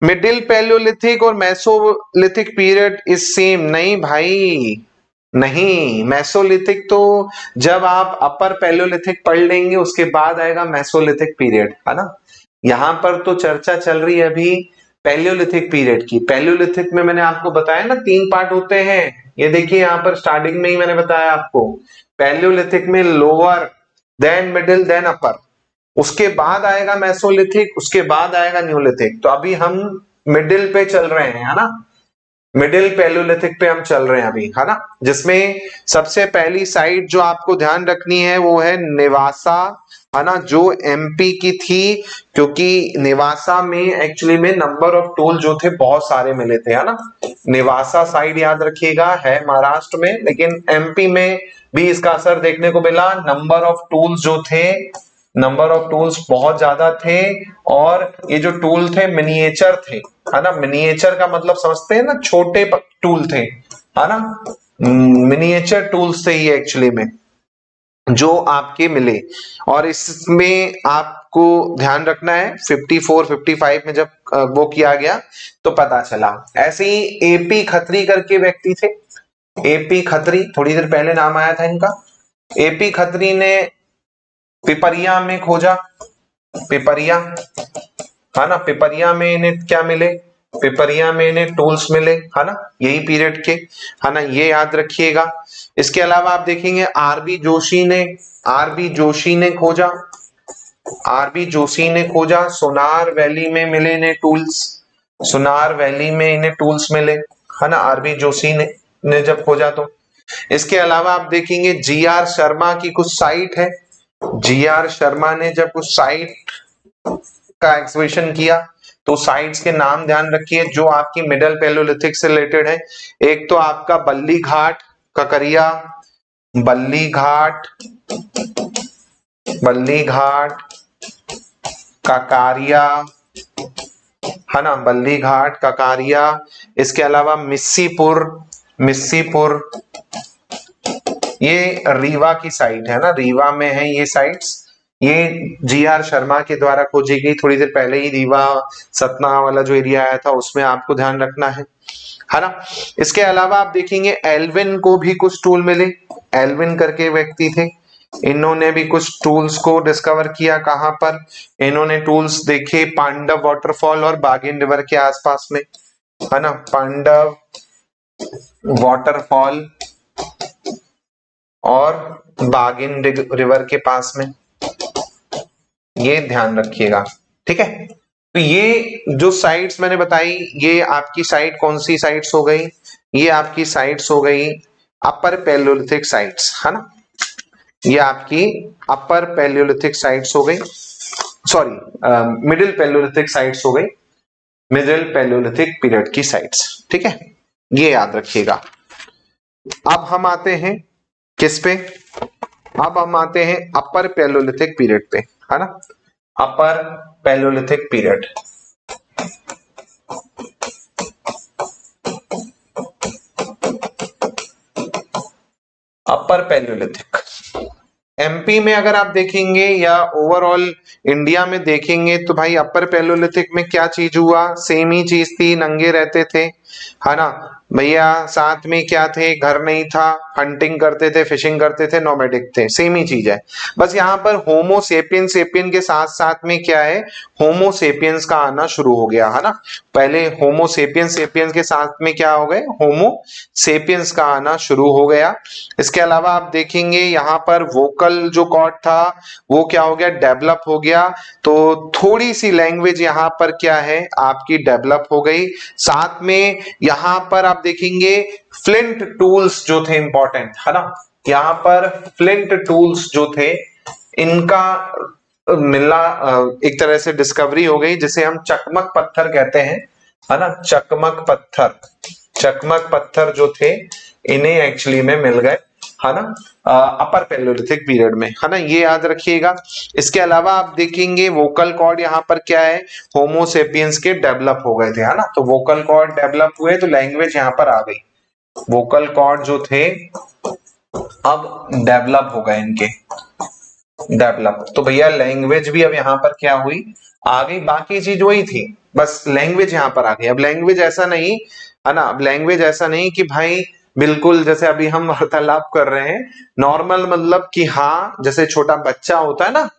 मिडिल पैलियोलिथिक और मेसोलिथिक पीरियड इज सेम, नहीं भाई, नहीं, मेसोलिथिक तो जब आप अपर पैलियोलिथिक पढ़ लेंगे उसके बाद आएगा मेसोलिथिक पीरियड, है ना। यहां पर तो चर्चा चल रही है अभी पैलियोलिथिक पीरियड की। पैलियोलिथिक में मैंने आपको बताया ना 3 पार्ट होते हैं, ये देखिए यहाँ पर स्टार्टिंग में ही मैंने बताया आपको, पैलियोलिथिक में लोअर, देन मिडिल, देन अपर, उसके बाद आएगा मेसोलिथिक, उसके बाद आएगा न्यूलिथिक। तो अभी हम मिडिल पे चल रहे हैं, है ना, मिडिल पैलियोलिथिक पे हम चल रहे हैं अभी, है ना, जिसमें सबसे पहली साइट जो आपको ध्यान रखनी है वो है नेवासा, है ना, जो एमपी की थी, क्योंकि नेवासा में एक्चुअली में नंबर ऑफ टोल जो थे बहुत सारे मिले थे, है ना। नेवासा साइड याद रखिएगा है महाराष्ट्र में, लेकिन एमपी में भी इसका असर देखने को मिला। नंबर ऑफ टूल्स जो थे, नंबर ऑफ टूल्स बहुत ज्यादा थे, और ये जो टूल थे मिनिएचर थे, है ना। मिनिएचर का मतलब समझते हैं ना, छोटे टूल थे, है ना, मिनिएचर टूल्स थे ये एक्चुअली में जो आपके मिले। और इसमें आपको ध्यान रखना है 54 55 में जब वो किया गया तो पता चला। ऐसे ही एपी खत्री करके व्यक्ति थे, एपी खत्री, थोड़ी देर पहले नाम आया था इनका। एपी खत्री ने पिपरिया में खोजा, पिपरिया, है ना, पिपरिया में इन्हें क्या मिले, पिपरिया में इन्हें टूल्स मिले, है ना, यही पीरियड के, है ना, ये याद रखिएगा। इसके अलावा आप देखेंगे आरबी जोशी ने खोजा, आरबी जोशी ने खोजा, सोनार वैली में मिले इन्हें टूल्स, सोनार वैली में इन्हें टूल्स मिले, है ना, आरबी जोशी ने जब खोजा तो। इसके अलावा आप देखेंगे जीआर शर्मा की कुछ साइट है, जीआर शर्मा ने जब कुछ साइट का एक्सकवेशन किया तो साइट्स के नाम ध्यान रखिए जो आपकी मिडिल पैलियोलिथिक से रिलेटेड है। एक तो आपका बल्ली घाट ककरिया, बल्ली घाट, बल्ली घाट काकारिया, है ना, बल्ली घाट काकारिया। इसके अलावा मिस्सीपुर, मिस्सीपुर ये रीवा की साइट है ना, रीवा में है ये साइट्स, ये जीआर शर्मा के द्वारा खोजी गई। थोड़ी देर पहले ही रीवा सतना वाला जो एरिया आया था उसमें आपको ध्यान रखना है ना। इसके अलावा आप देखेंगे एल्विन को भी कुछ टूल मिले, एल्विन करके व्यक्ति थे, इन्होंने भी कुछ टूल्स को डिस्कवर किया। कहां पर इन्होंने टूल्स देखे, पांडव वाटरफॉल और बागिन रिवर के आसपास में, है ना, पांडव वाटरफॉल और बागिन रिवर के पास में, ये ध्यान रखिएगा, ठीक है। तो ये जो साइट्स मैंने बताई, ये आपकी साइट कौन सी साइट्स हो गई, ये आपकी साइट्स हो गई अपर पैलियोलिथिक साइट्स, है ना, ये आपकी अपर पैलियोलिथिक साइट्स हो गई, सॉरी मिडिल पैलियोलिथिक साइट्स हो गई, मिडिल पैलियोलिथिक पीरियड की साइट्स, ठीक है, ये याद रखिएगा। अब हम आते हैं किस पे, अब हम आते हैं अपर पैलियोलिथिक पीरियड पे, है ना, अपर पैलियोलिथिक पीरियड। अपर पैलियोलिथिक एमपी में अगर आप देखेंगे या ओवरऑल इंडिया में देखेंगे तो भाई अपर पैलियोलिथिक में क्या चीज हुआ, सेम ही चीज थी, नंगे रहते थे, है ना भैया, साथ में क्या थे, घर नहीं था, हंटिंग करते थे, फिशिंग करते थे, नोमैडिक थे, सेम ही चीज है। बस यहाँ पर होमो सेपियन सेपियन के साथ साथ में क्या है, होमो सेपियंस का आना शुरू हो गया, है ना। पहले होमो सेपियन सेपियंस के साथ में क्या हो गए, होमो सेपियंस का आना शुरू हो गया। इसके अलावा आप देखेंगे यहाँ पर वोकल जो कॉर्ड था वो क्या हो गया, डेवलप हो गया, तो थोड़ी सी लैंग्वेज यहाँ पर क्या है आपकी डेवलप हो गई। साथ में यहाँ पर आप देखेंगे फ्लिंट टूल्स जो थे इंपॉर्टेंट, है ना, यहाँ पर फ्लिंट टूल्स जो थे इनका मिलना एक तरह से डिस्कवरी हो गई, जिसे हम चकमक पत्थर कहते हैं, है ना, चकमक पत्थर, चकमक पत्थर जो थे इन्हें एक्चुअली में मिल गए, है ना, अपर पैलियोलिथिक पीरियड में, है ना, ये याद रखिएगा। इसके अलावा आप देखेंगे वोकल कॉर्ड यहाँ पर क्या है, होमो सेपियंस के डेवलप हो गए थे, है ना, तो वोकल कॉर्ड डेवलप हुए तो लैंग्वेज यहाँ पर आ गई, वोकल कॉर्ड जो थे अब डेवलप हो गए इनके, डेवलप, तो भैया लैंग्वेज भी अब यहाँ पर क्या हुई, आ गई, बाकी चीज वही थी, बस लैंग्वेज यहाँ पर आ गई। अब लैंग्वेज ऐसा नहीं, है ना, अब लैंग्वेज ऐसा नहीं कि भाई बिल्कुल जैसे अभी हम वार्तालाप कर रहे हैं नॉर्मल, मतलब कि हाँ जैसे छोटा बच्चा होता है ना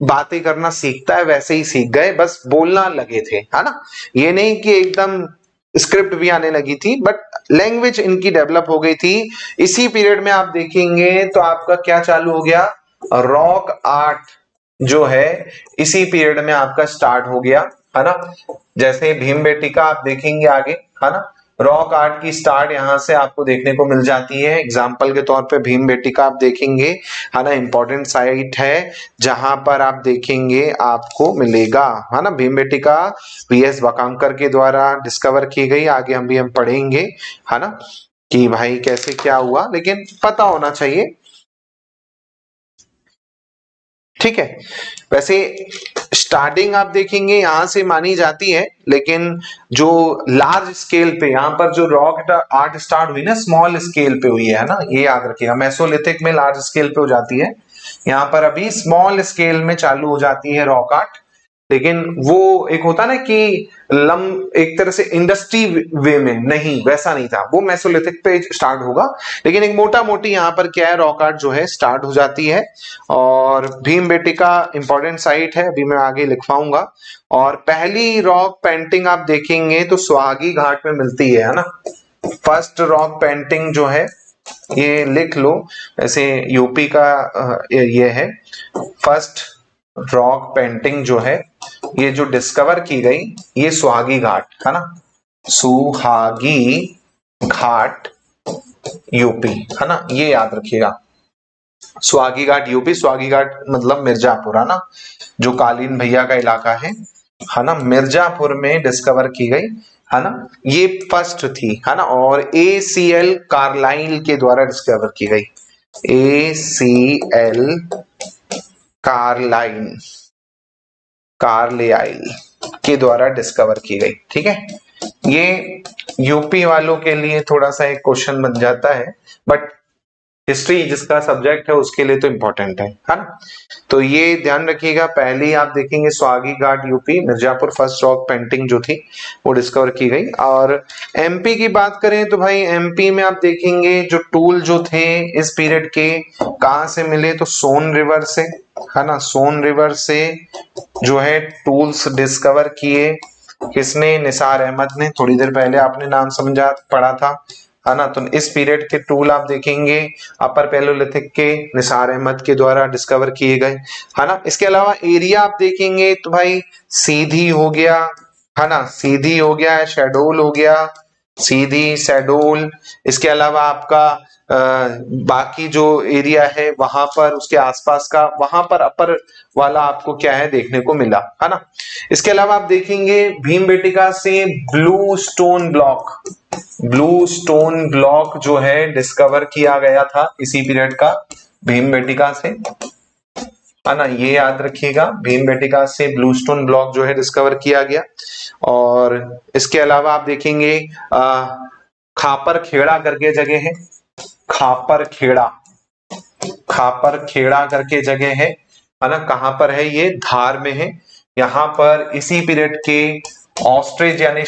बातें करना सीखता है वैसे ही सीख गए, बस बोलना लगे थे, है ना, ये नहीं कि एकदम स्क्रिप्ट भी आने लगी थी, बट लैंग्वेज इनकी डेवलप हो गई थी। इसी पीरियड में आप देखेंगे तो आपका क्या चालू हो गया, रॉक आर्ट जो है इसी पीरियड में आपका स्टार्ट हो गया, है ना। जैसे भीमबेटिका आप देखेंगे आगे, है ना, रॉक आर्ट की स्टार्ट यहां से आपको देखने को मिल जाती है। एग्जाम्पल के तौर पे भीमबेटिका आप देखेंगे, है ना, इंपॉर्टेंट साइट है जहां पर आप देखेंगे आपको मिलेगा, है ना। भीमबेटिका वीएस वाकांकर के द्वारा डिस्कवर की गई। आगे हम पढ़ेंगे, है ना, कि भाई कैसे क्या हुआ, लेकिन पता होना चाहिए, ठीक है। वैसे स्टार्टिंग आप देखेंगे यहां से मानी जाती है, लेकिन जो लार्ज स्केल पे यहां पर जो रॉक आर्ट स्टार्ट हुई ना, स्मॉल स्केल पे हुई है ना, ये याद रखिएगा। मेसोलिथिक में लार्ज स्केल पे हो जाती है, यहाँ पर अभी स्मॉल स्केल में चालू हो जाती है रॉक आर्ट। लेकिन वो एक होता ना कि एक तरह से इंडस्ट्री वे में नहीं, वैसा नहीं था, वो मेसोलिथिक पे स्टार्ट होगा। लेकिन एक मोटा मोटी यहाँ पर क्या है, रॉक आर्ट जो है स्टार्ट हो जाती है। और भीमबेटिका इंपॉर्टेंट साइट है, अभी मैं आगे लिखवाऊंगा। और पहली रॉक पेंटिंग आप देखेंगे तो सुहागी घाट में मिलती है ना। फर्स्ट रॉक पेंटिंग जो है, ये लिख लो, ऐसे यूपी का ये है। फर्स्ट रॉक पेंटिंग जो है ये जो डिस्कवर की गई, ये सुहागी घाट, है ना, सुहागी घाट यूपी, है ना, ये याद रखिएगा। सुहागी घाट यूपी, सुहागी घाट मतलब मिर्जापुर, है ना, जो कालीन भैया का इलाका है ना, मिर्जापुर में डिस्कवर की गई, है ना, ये फर्स्ट थी, है ना। और ACL कार्लाइल के द्वारा डिस्कवर की गई, ACL कार्लाइल के द्वारा डिस्कवर की गई, ठीक है। ये यूपी वालों के लिए थोड़ा सा एक क्वेश्चन बन जाता है, बट हिस्ट्री जिसका सब्जेक्ट है उसके लिए तो इंपॉर्टेंट है ना। तो ये ध्यान रखिएगा। पहली आप देखेंगे Suhagi Ghat UP, Mirzapur, first rock painting जो थी वो डिस्कवर की गई। और MP की बात करें तो भाई MP में आप देखेंगे जो टूल जो थे इस पीरियड के कहां से मिले, तो सोन रिवर से, है ना, सोन रिवर से जो है टूल्स डिस्कवर किए। किसने, निसार अहमद ने। थोड़ी देर पहले आपने नाम समझा पढ़ा था, है ना। तो इस पीरियड के टूल आप देखेंगे अपर पैलोलिथिक के निसार अहमद के द्वारा डिस्कवर किए गए, है ना। इसके अलावा एरिया आप देखेंगे तो भाई सीधी हो गया, है ना, सीधी हो गया, शेडोल हो गया, सीधी शेडोल। इसके अलावा आपका बाकी जो एरिया है वहां पर उसके आसपास का, वहां पर अपर वाला आपको क्या है देखने को मिला, है ना। इसके अलावा आप देखेंगे भीमबेटिका से ब्लू स्टोन ब्लॉक जो है डिस्कवर किया गया था इसी पीरियड का, भीमबेटिका से, है ना, ये याद रखिएगा। भीमबेटिका से ब्लू स्टोन ब्लॉक जो है डिस्कवर किया गया। और इसके अलावा आप देखेंगे खापर खेड़ा करके जगह है, खापर खेड़ा करके जगह है ना। कहां पर है ये, धार में है। यहां पर इसी पीरियड के ऑस्ट्रिच यानी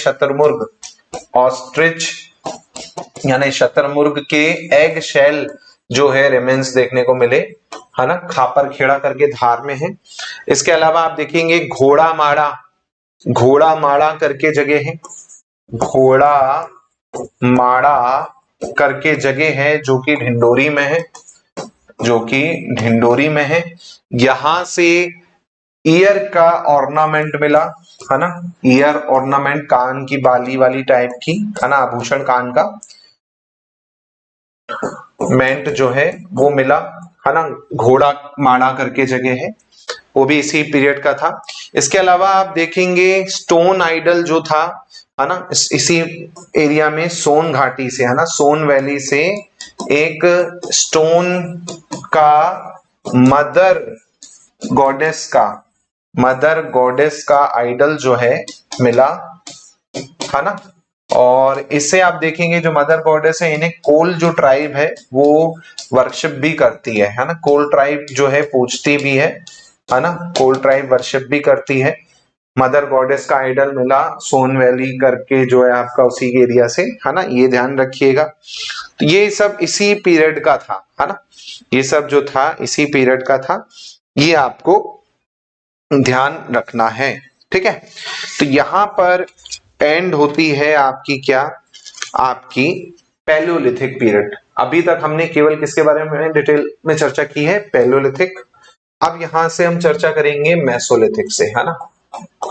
शतरमुर्ग के एग शेल जो है रिमेन्स देखने को मिले, है ना। खापर खेड़ा करके धार में है। इसके अलावा आप देखेंगे घोड़ा माड़ा करके जगह है, घोड़ा माड़ा करके जगह है जो कि ढिंडोरी में है, यहां से ईयर का ऑर्नामेंट मिला, है ना, ईयर ऑर्नामेंट, कान की बाली वाली टाइप की, है ना, आभूषण कान का मेंट जो है वो मिला, है ना। घोड़ा माड़ा करके जगह है, वो भी इसी पीरियड का था। इसके अलावा आप देखेंगे स्टोन आइडल जो था, है ना, इसी एरिया में सोन घाटी से, है ना, सोन वैली से एक स्टोन का मदर गॉडेस का आइडल जो है मिला, है ना। और इससे आप देखेंगे जो मदर गॉडेस है इन्हें कोल जो ट्राइब है वो वर्शिप भी करती है ना। कोल ट्राइब जो है पूजती भी है ना, कोल ट्राइब वर्शिप भी करती है। मदर गॉडेस का आइडल मिला सोन वैली करके जो है आपका उसी एरिया से, है ना, ये ध्यान रखिएगा। तो ये सब इसी पीरियड का था, है ना, ये सब जो था इसी पीरियड का था, ये आपको ध्यान रखना है, ठीक है। तो यहां पर एंड होती है आपकी क्या, आपकी पैलियोलिथिक पीरियड। अभी तक हमने केवल किसके बारे में डिटेल में चर्चा की है, पैलियोलिथिक। अब यहां से हम चर्चा करेंगे मेसोलिथिक से, है ना।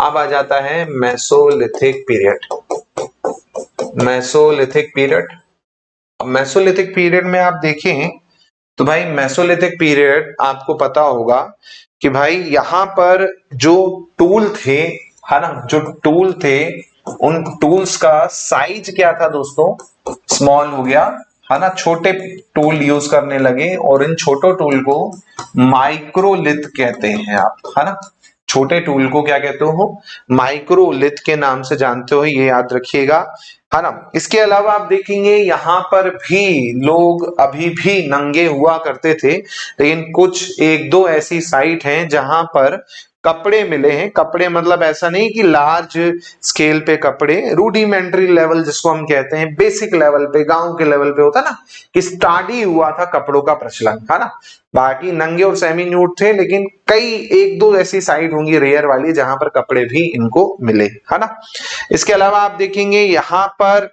अब आ जाता है Mesolithic period. Mesolithic period, Mesolithic period में आप देखें तो भाई मेसोलिथिक पीरियड आपको पता होगा कि भाई यहां पर जो टूल थे, है ना, जो टूल थे उन टूल्स का साइज क्या था दोस्तों, स्मॉल हो गया, है ना, छोटे टूल यूज करने लगे और इन छोटे टूल को माइक्रोलिथ कहते हैं आप, है ना। छोटे टूल को क्या कहते हो, माइक्रोलिथ के नाम से जानते हो, ये याद रखिएगा, है ना। इसके अलावा आप देखेंगे यहां पर भी लोग अभी भी नंगे हुआ करते थे, लेकिन कुछ एक दो ऐसी साइट हैं जहां पर कपड़े मिले हैं। कपड़े मतलब ऐसा नहीं कि लार्ज स्केल पे कपड़े, रूडिमेंट्री लेवल जिसको हम कहते हैं, बेसिक लेवल पे, गांव के लेवल पे होता ना कि स्टार्ट हुआ था कपड़ों का प्रचलन, है ना। बाकी नंगे और सेमी न्यूड थे, लेकिन कई एक दो ऐसी साइट होंगी रेयर वाली जहां पर कपड़े भी इनको मिले, है ना। इसके अलावा आप देखेंगे यहां पर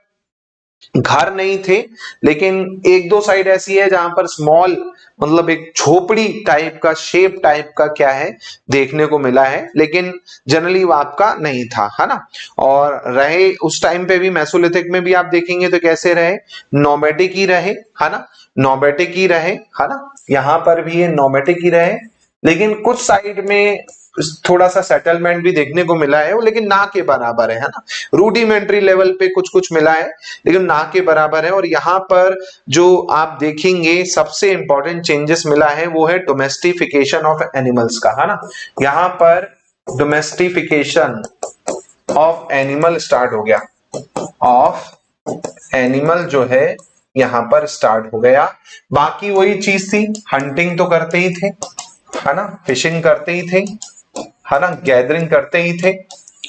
घर नहीं थे, लेकिन एक दो साइड ऐसी है जहां पर स्मॉल मतलब एक झोपड़ी टाइप का, शेप टाइप का क्या है देखने को मिला है, लेकिन जनरली वो आपका नहीं था, है ना। और रहे उस टाइम पे भी मेसोलिथिक में भी आप देखेंगे तो कैसे रहे, नोमैडिक ही रहे, है ना, नोमैडिक ही रहे, है ना। यहां पर भी ये नोमैडिक ही रहे, लेकिन कुछ साइड में थोड़ा सा सेटलमेंट भी देखने को मिला है, वो लेकिन ना के बराबर है ना। रूडिमेंट्री लेवल पे कुछ कुछ मिला है, लेकिन ना के बराबर है। और यहाँ पर जो आप देखेंगे सबसे इंपॉर्टेंट चेंजेस मिला है वो है डोमेस्टिफिकेशन ऑफ एनिमल्स का, है ना। यहाँ पर डोमेस्टिफिकेशन ऑफ एनिमल स्टार्ट हो गया, ऑफ एनिमल जो है यहाँ पर स्टार्ट हो गया। बाकी वही चीज थी, हंटिंग तो करते ही थे, है ना, फिशिंग करते ही थे, है ना, गैदरिंग करते ही थे,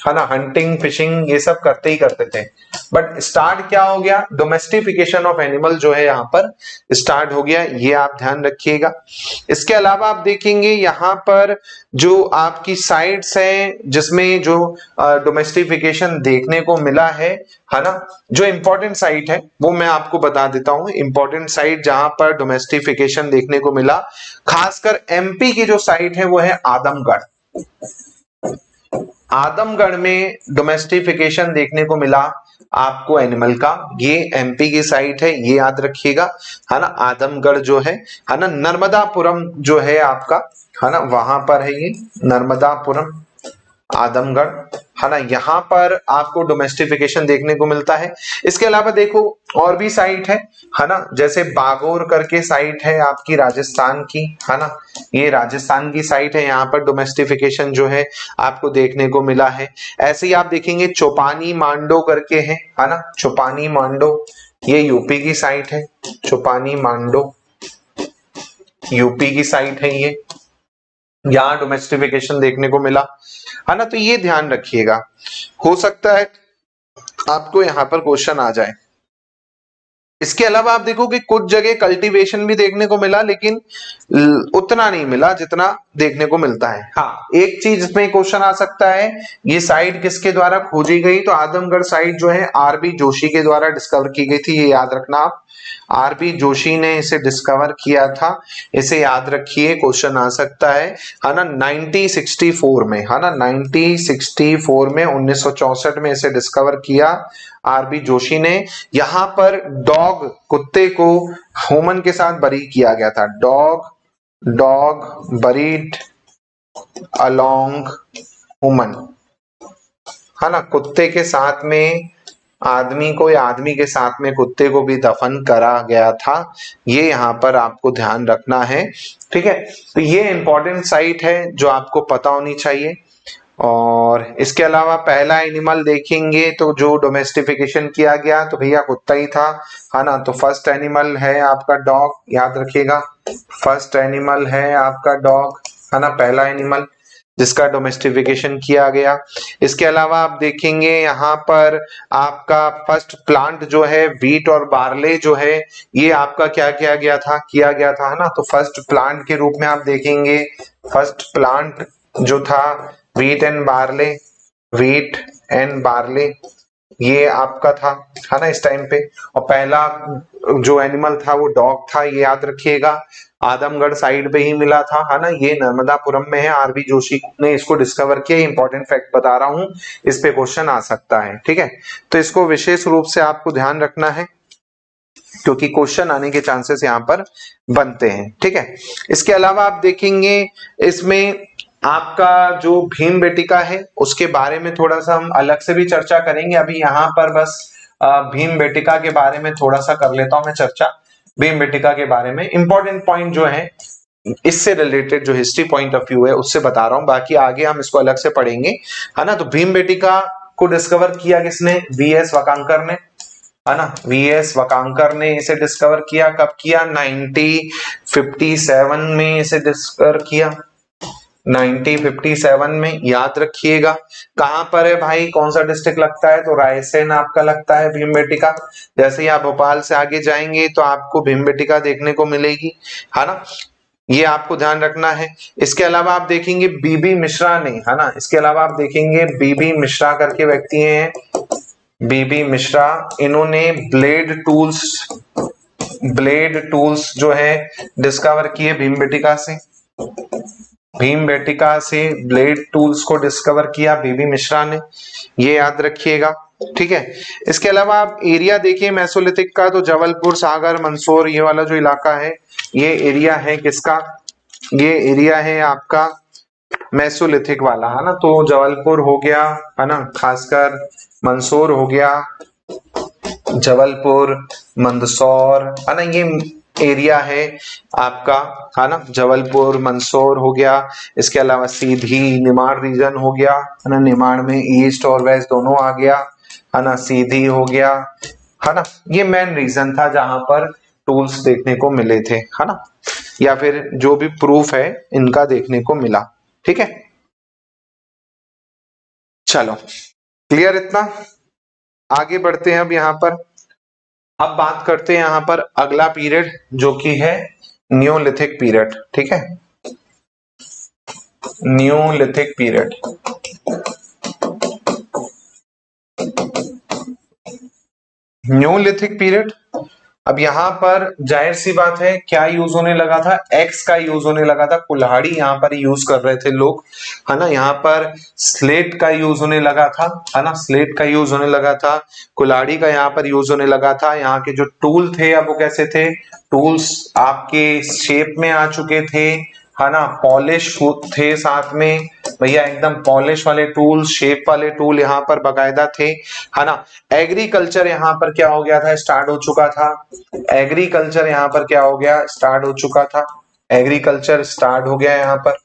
है ना, हंटिंग फिशिंग ये सब करते ही करते थे। बट स्टार्ट क्या हो गया, डोमेस्टिफिकेशन ऑफ एनिमल जो है यहाँ पर स्टार्ट हो गया, ये आप ध्यान रखिएगा। इसके अलावा आप देखेंगे यहाँ पर जो आपकी साइट्स हैं जिसमें जो डोमेस्टिफिकेशन देखने को मिला है ना। जो इंपॉर्टेंट साइट है वो मैं आपको बता देता हूं, इंपॉर्टेंट साइट जहां पर डोमेस्टिफिकेशन देखने को मिला, खासकर एमपी की जो साइट है वो है आदमगढ़। आदमगढ़ में डोमेस्टिफिकेशन देखने को मिला आपको एनिमल का, ये एमपी की साइट है, ये याद रखिएगा, है ना। आदमगढ़ जो है ना, नर्मदापुरम जो है आपका, है ना, वहां पर है ये नर्मदापुरम, आदमगढ़, है ना, यहाँ पर आपको डोमेस्टिफिकेशन देखने को मिलता है। इसके अलावा देखो और भी साइट है ना, जैसे बागोर करके साइट है आपकी राजस्थान की, है ना, ये राजस्थान की साइट है, यहाँ पर डोमेस्टिफिकेशन जो है आपको देखने को मिला है। ऐसे ही आप देखेंगे चौपानी मांडो करके है ना, चौपानी मांडो, ये यूपी की साइट है, चौपानी मांडो यूपी की साइट है, ये यहां डोमेस्टिफिकेशन देखने को मिला, है ना। तो ये ध्यान रखिएगा, हो सकता है आपको यहां पर क्वेश्चन आ जाए। इसके अलावा आप देखो कि कुछ जगह कल्टीवेशन भी देखने को मिला, लेकिन उतना नहीं मिला जितना देखने को मिलता है। हाँ, एक चीज इसमें क्वेश्चन आ सकता है, ये साइट किसके द्वारा खोजी गई, तो आदमगढ़ साइट जो है आरबी जोशी के द्वारा डिस्कवर की गई थी, ये याद रखना आप, आरबी जोशी ने इसे डिस्कवर किया था, इसे याद रखिए, क्वेश्चन आ सकता है ना। 1964 में, है ना, 1964 में 1964 में इसे डिस्कवर किया आरबी जोशी ने। यहां पर डॉग, कुत्ते को ह्यूमन के साथ बरी किया गया था, डॉग बरीड अलोंग ह्यूमन, है ना, कुत्ते के साथ में आदमी को या आदमी के साथ में कुत्ते को भी दफन करा गया था, ये यहां पर आपको ध्यान रखना है, ठीक है। तो ये इंपॉर्टेंट साइट है जो आपको पता होनी चाहिए। और इसके अलावा पहला एनिमल देखेंगे तो जो डोमेस्टिफिकेशन किया गया तो भैया कुत्ता ही था, है ना। तो फर्स्ट एनिमल है आपका डॉग, याद रखिएगा, फर्स्ट एनिमल है आपका डॉग, है ना, पहला एनिमल जिसका डोमेस्टिफिकेशन किया गया। इसके अलावा आप देखेंगे यहाँ पर आपका फर्स्ट प्लांट जो है व्हीट और बार्ले जो है, ये आपका क्या किया गया था, है ना। तो फर्स्ट प्लांट के रूप में आप देखेंगे, फर्स्ट प्लांट जो था wheat and barley, wheat and barley, ये आपका था, है ना, इस टाइम पे। और पहला जो एनिमल था वो डॉग था, ये याद रखिएगा। आदमगढ़ साइड पे ही मिला था, है ना, ये नर्मदापुरम में है। आरबी जोशी ने इसको डिस्कवर किया। इंपॉर्टेंट फैक्ट बता रहा हूं, इस पे क्वेश्चन आ सकता है, ठीक है। तो इसको विशेष रूप से आपको ध्यान रखना है, क्योंकि क्वेश्चन आने के चांसेस यहाँ पर बनते हैं, ठीक है। इसके अलावा आप देखेंगे इसमें आपका जो भीमबेटिका है उसके बारे में थोड़ा सा हम अलग से भी चर्चा करेंगे। अभी यहाँ पर बस भीमबेटिका के बारे में थोड़ा सा कर लेता हूं मैं चर्चा। भीमबेटिका के बारे में इंपॉर्टेंट पॉइंट जो है, इससे रिलेटेड जो हिस्ट्री पॉइंट ऑफ व्यू है उससे बता रहा हूं, बाकी आगे हम इसको अलग से पढ़ेंगे, है ना। तो भीमबेटिका को डिस्कवर किया किसने? वीएस वाकांकर ने, है ना। वीएस वाकांकर ने इसे डिस्कवर किया। कब किया? 1957 में इसे डिस्कवर किया, 1957 में, याद रखिएगा। कहां पर है भाई, कौन सा डिस्ट्रिक्ट लगता है? तो रायसेन आपका लगता है भीमबेटिका। जैसे ही आप भोपाल से आगे जाएंगे तो आपको भीमबेटिका देखने को मिलेगी, है ना, ये आपको ध्यान रखना है। इसके अलावा आप देखेंगे बीबी मिश्रा ने, है ना, इसके अलावा आप देखेंगे बीबी मिश्रा करके व्यक्ति हैं, बीबी मिश्रा, इन्होंने ब्लेड टूल्स जो है डिस्कवर किए भीमबेटिका से। भीमबेटिका से ब्लेड टूल्स को डिस्कवर किया बीबी मिश्रा ने, ये याद रखिएगा, ठीक है। इसके अलावा आप एरिया देखिए मेसोलिथिक का, तो जबलपुर, सागर, मंदसौर, ये वाला जो इलाका है, ये एरिया है किसका? ये एरिया है आपका मेसोलिथिक वाला, है ना। तो जबलपुर हो गया, है ना, खासकर मंदसौर हो गया, जबलपुर, मंदसौर, है ना, ये एरिया है आपका, है ना। जबलपुर, मंदसौर हो गया। इसके अलावा सीधी, निमाड़ रीजन हो गया, है ना, निमाड़ में ईस्ट और वेस्ट दोनों आ गया, है ना, सीधी हो गया, है ना। ये मेन रीजन था जहां पर टूल्स देखने को मिले थे, है ना, या फिर जो भी प्रूफ है इनका देखने को मिला, ठीक है। चलो क्लियर इतना, आगे बढ़ते हैं। अब यहां पर अब बात करते हैं यहां पर अगला पीरियड जो कि है न्यूलिथिक पीरियड, ठीक है। Neolithic period, Neolithic period. अब यहाँ पर जाहिर सी बात है क्या यूज होने लगा था? एक्स का यूज होने लगा था। कुल्हाड़ी यहाँ पर यूज कर रहे थे लोग, है ना। यहाँ पर स्लेट का यूज होने लगा था, है ना, स्लेट का यूज होने लगा था, कुल्हाड़ी का यहाँ पर यूज होने लगा था। यहाँ के जो टूल थे अब वो कैसे थे? टूल्स आपके शेप में आ चुके थे, है ना, पॉलिश थे साथ में भैया, एकदम पॉलिश वाले टूल, शेप वाले टूल यहाँ पर बकायदा थे, है ना। एग्रीकल्चर यहाँ पर क्या हो गया था? स्टार्ट हो चुका था। एग्रीकल्चर यहाँ पर क्या हो गया? स्टार्ट हो चुका था। एग्रीकल्चर स्टार्ट हो गया यहाँ पर,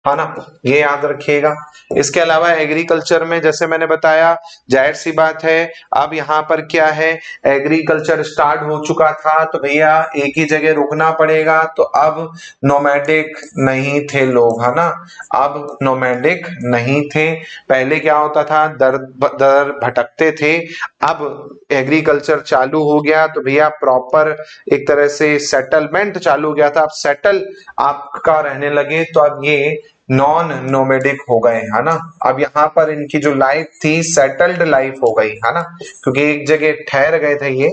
है ना, ये याद रखिएगा। इसके अलावा एग्रीकल्चर में जैसे मैंने बताया, जाहिर सी बात है अब यहाँ पर क्या है, एग्रीकल्चर स्टार्ट हो चुका था तो भैया एक ही जगह रुकना पड़ेगा। तो अब नोमैडिक नहीं थे लोग, है ना, अब नोमैडिक नहीं थे। पहले क्या होता था? दर दर भटकते थे। अब एग्रीकल्चर चालू हो गया तो भैया प्रॉपर एक तरह से सेटलमेंट चालू हो गया था। अब सेटल आपका रहने लगे तो अब ये नॉन नोमेडिक हो गए, है ना। अब यहाँ पर इनकी जो लाइफ थी सेटल्ड लाइफ हो गई, है ना, क्योंकि एक जगह ठहर गए थे ये,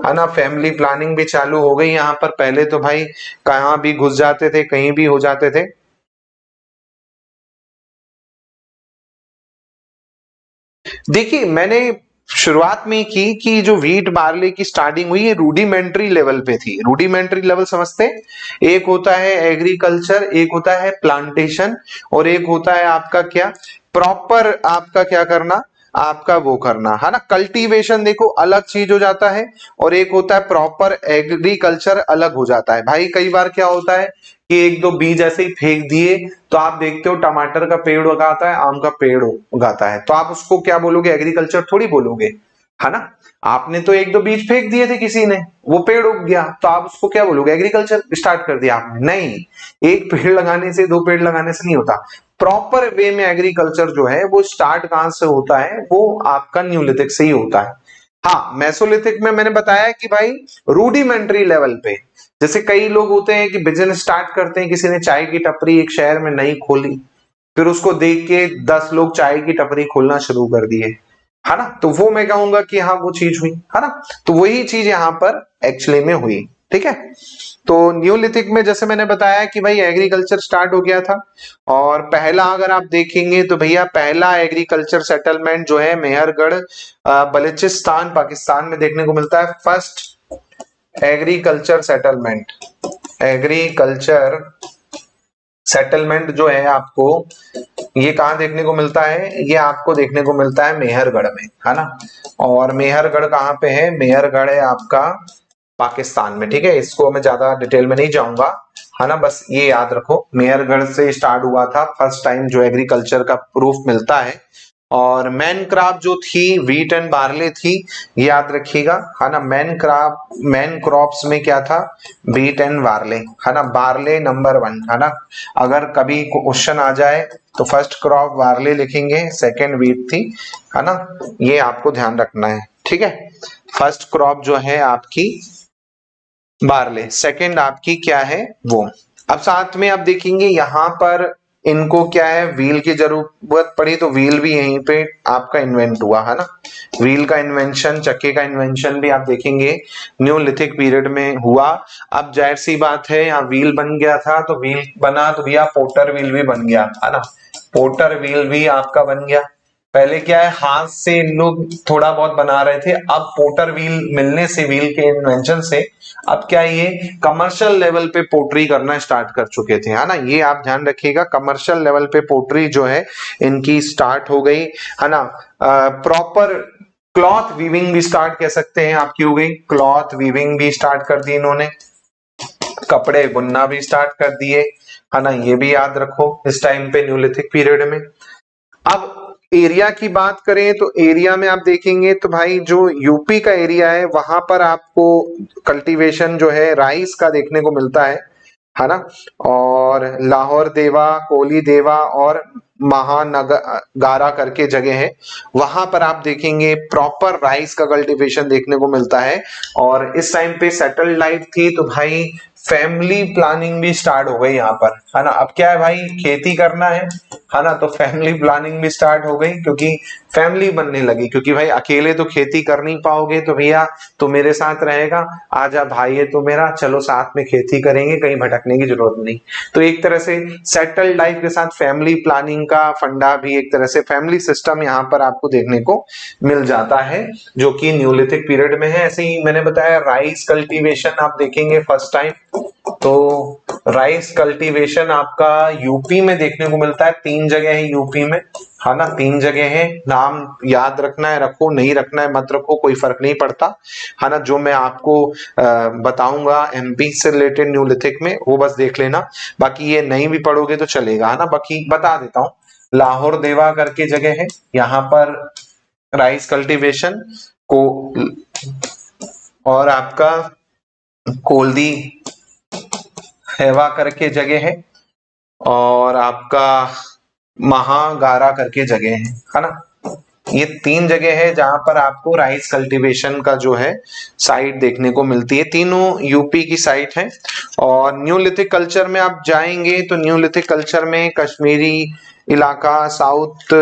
है ना। फैमिली प्लानिंग भी चालू हो गई यहाँ पर। पहले तो भाई कहाँ भी घुस जाते थे, कहीं भी हो जाते थे। देखिए मैंने शुरुआत में की कि जो व्हीट बार्ले की स्टार्टिंग हुई है रूडिमेंट्री लेवल पे थी। रूडिमेंट्री लेवल समझते हैं? एक होता है एग्रीकल्चर, एक होता है प्लांटेशन, और एक होता है आपका क्या, प्रॉपर आपका क्या करना, आपका वो करना, है ना। कल्टीवेशन देखो अलग चीज हो जाता है, और एक होता है प्रॉपर एग्रीकल्चर अलग हो जाता है। भाई कई बार क्या होता है कि एक दो बीज ऐसे ही फेंक दिए तो आप देखते हो टमाटर का पेड़ उगाता है, आम का पेड़ उगाता है, तो आप उसको क्या बोलोगे? एग्रीकल्चर थोड़ी बोलोगे, है ना। आपने तो एक दो बीज फेंक दिए थे किसी ने, वो पेड़ उग गया, तो आप उसको क्या बोलोगे? एग्रीकल्चर स्टार्ट कर दिया आपने। नहीं, एक पेड़ लगाने से, दो पेड़ लगाने से नहीं होता। प्रॉपर वे में एग्रीकल्चर जो है वो स्टार्ट कहां से होता है? वो आपका न्यूलिथिक से ही होता है। हाँ, मेसोलिथिक में मैंने बताया कि भाई रूडिमेंट्री लेवल पे, जैसे कई लोग होते हैं कि बिजनेस स्टार्ट करते हैं, किसी ने चाय की टपरी एक शहर में नई खोली, फिर उसको देख के 10 लोग चाय की टपरी खोलना शुरू कर दिए, है ना। तो वो मैं कहूंगा कि हाँ वो चीज हुई, है ना। तो वही चीज यहाँ पर एक्चुअली में हुई, ठीक है। तो न्यूलिथिक में जैसे मैंने बताया कि भाई एग्रीकल्चर स्टार्ट हो गया था, और पहला अगर आप देखेंगे तो भैया पहला एग्रीकल्चर सेटलमेंट जो है मेहरगढ़ बलूचिस्तान पाकिस्तान में देखने को मिलता है। फर्स्ट एग्रीकल्चर सेटलमेंट जो है आपको ये कहाँ देखने को मिलता है, ये आपको देखने को मिलता है मेहरगढ़ में, है ना। और मेहरगढ़ कहाँ पे है, मेहरगढ़ है आपका पाकिस्तान में, ठीक है। इसको मैं ज्यादा डिटेल में नहीं जाऊंगा, है ना। बस ये याद रखो मेहरगढ़ से स्टार्ट हुआ था फर्स्ट टाइम जो एग्रीकल्चर का प्रूफ मिलता है। और मेन क्रॉप जो थी व्हीट एंड बार्ले थी, याद रखिएगा, है ना। मेन क्रॉप्स में क्या था, व्हीट एंड बार्ले, है ना। बार्ले नंबर 1, है ना। अगर कभी क्वेश्चन आ जाए तो फर्स्ट क्रॉप बार्ले लिखेंगे, सेकंड व्हीट थी, है ना। ये आपको ध्यान रखना है, ठीक है। फर्स्ट क्रॉप जो है आपकी बार्ले, सेकंड आपकी क्या है वो। अब साथ में आप देखेंगे यहाँ पर इनको क्या है, व्हील की जरूरत पड़ी तो व्हील भी यहीं पे आपका इन्वेंट हुआ, है ना। व्हील का इन्वेंशन, चक्के का इन्वेंशन भी आप देखेंगे न्यूलिथिक पीरियड में हुआ। अब जाहिर सी बात है यहाँ व्हील बन गया था, तो व्हील बना तो भैया पोटर व्हील भी बन गया, है ना। पोटर व्हील भी आपका बन गया। पहले क्या है, हाथ से इन लोग थोड़ा बहुत बना रहे थे, अब पोटर व्हील मिलने से, व्हील के इन्वेंशन से अब क्या ये कमर्शियल लेवल पे पोट्री करना स्टार्ट कर चुके थे, है ना। ये आप ध्यान रखिएगा, कमर्शियल लेवल पे पोट्री जो है इनकी स्टार्ट हो गई, है ना। प्रॉपर क्लॉथ वीविंग भी स्टार्ट कह सकते हैं आपकी हो गई, क्लॉथ वीविंग भी स्टार्ट कर दी इन्होंने, कपड़े बुनना भी स्टार्ट कर दिए, है ना। ये भी याद रखो इस टाइम पे न्यूलिथिक पीरियड में। अब एरिया की बात करें तो एरिया में आप देखेंगे तो भाई जो यूपी का एरिया है वहां पर आपको कल्टीवेशन जो है राइस का देखने को मिलता है ना। और लाहौर देवा, कोली देवा और महानगारा करके जगह है, वहां पर आप देखेंगे प्रॉपर राइस का कल्टीवेशन देखने को मिलता है। और इस टाइम पे सेटल्ड लाइफ थी तो भाई फैमिली प्लानिंग भी स्टार्ट हो गई यहाँ पर, है ना। अब क्या है भाई, खेती करना है ना। तो फैमिली प्लानिंग भी स्टार्ट हो गई क्योंकि फैमिली बनने लगी, क्योंकि भाई अकेले तो खेती कर नहीं पाओगे, तो भैया तो मेरे साथ रहेगा, आजा भाई है तो मेरा, चलो साथ में खेती करेंगे, कहीं भटकने की जरूरत नहीं। तो एक तरह से सेटल्ड लाइफ के साथ फैमिली प्लानिंग का फंडा भी, एक तरह से फैमिली सिस्टम यहाँ पर आपको देखने को मिल जाता है, जो कि न्यूलिथिक पीरियड में है। ऐसे ही मैंने बताया राइस कल्टीवेशन आप देखेंगे फर्स्ट टाइम, तो राइस कल्टीवेशन आपका यूपी में देखने को मिलता है। 3 जगह है यूपी में, है ना। 3 जगह है, नाम याद रखना है रखो, नहीं रखना है मत रखो, कोई फर्क नहीं पड़ता, है ना। जो मैं आपको बताऊंगा एमपी से रिलेटेड न्यूलिथिक में वो बस देख लेना, बाकी ये नहीं भी पढ़ोगे तो चलेगा, है ना। बाकी बता देता हूँ, लाहौर देवा करके जगह है, यहाँ पर राइस कल्टीवेशन को, और आपका कोल्दी हेवा करके जगह है, और आपका महागारा करके जगह है ना। ये 3 जगह है जहां पर आपको राइस कल्टीवेशन का जो है साइट देखने को मिलती है, तीनों यूपी की साइट है। और न्यूलिथिक कल्चर में आप जाएंगे तो न्यूलिथिक कल्चर में कश्मीरी इलाका, साउथ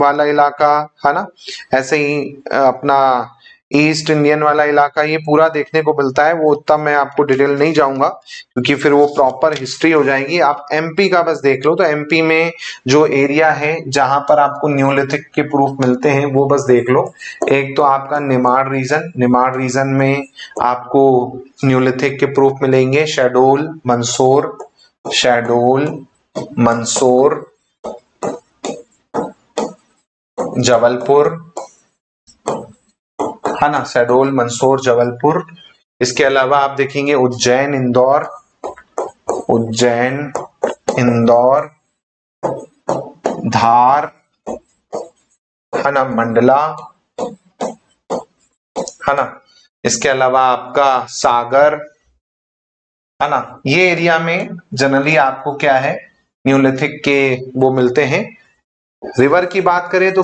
वाला इलाका, है ना। ऐसे ही अपना ईस्ट इंडियन वाला इलाका, ये पूरा देखने को मिलता है। वो उतना मैं आपको डिटेल नहीं जाऊंगा क्योंकि फिर वो प्रॉपर हिस्ट्री हो जाएगी। आप एमपी का बस देख लो, तो एमपी में जो एरिया है जहां पर आपको न्यूलिथिक के प्रूफ मिलते हैं वो बस देख लो। एक तो आपका निमाड़ रीजन, निमाड़ रीजन में आपको न्यूलिथिक के प्रूफ मिलेंगे, शहडोल, मंदसौर, जबलपुर, है ना। शहडोल, मंदसौर, जबलपुर। इसके अलावा आप देखेंगे उज्जैन, इंदौर, धार, है ना, मंडला, है ना। इसके अलावा आपका सागर, है ना। ये एरिया में जनरली आपको क्या है, न्यूलिथिक के वो मिलते हैं। रिवर की बात करें तो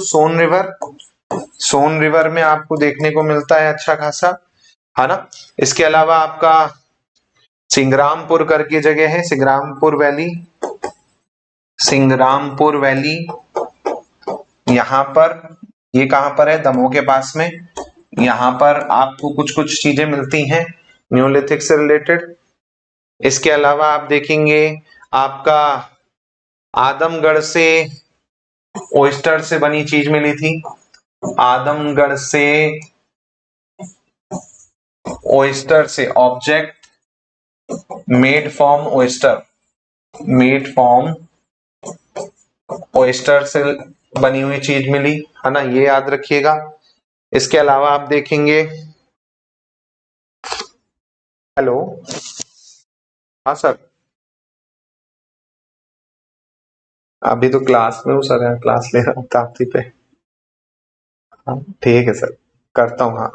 सोन रिवर में आपको देखने को मिलता है अच्छा खासा, है ना। इसके अलावा आपका सिंग्रामपुर करके जगह है, सिंग्रामपुर वैली, यहां पर ये कहां पर है? दमोह के पास में। यहां पर आपको कुछ कुछ चीजें मिलती हैं न्यूलिथिक से रिलेटेड। इसके अलावा आप देखेंगे आपका आदमगढ़ से ओयस्टर से बनी चीज मिली थी। आदमगढ़ से ओयस्टर से object made from oyster, made from oyster से बनी हुई चीज मिली है ना, ये याद रखिएगा। इसके अलावा आप देखेंगे, हेलो, हाँ सर, अभी तो क्लास में हूँ सर, क्लास ले रहा हूँ ताप्ती पे। हाँ ठीक है सर, करता हूँ। हाँ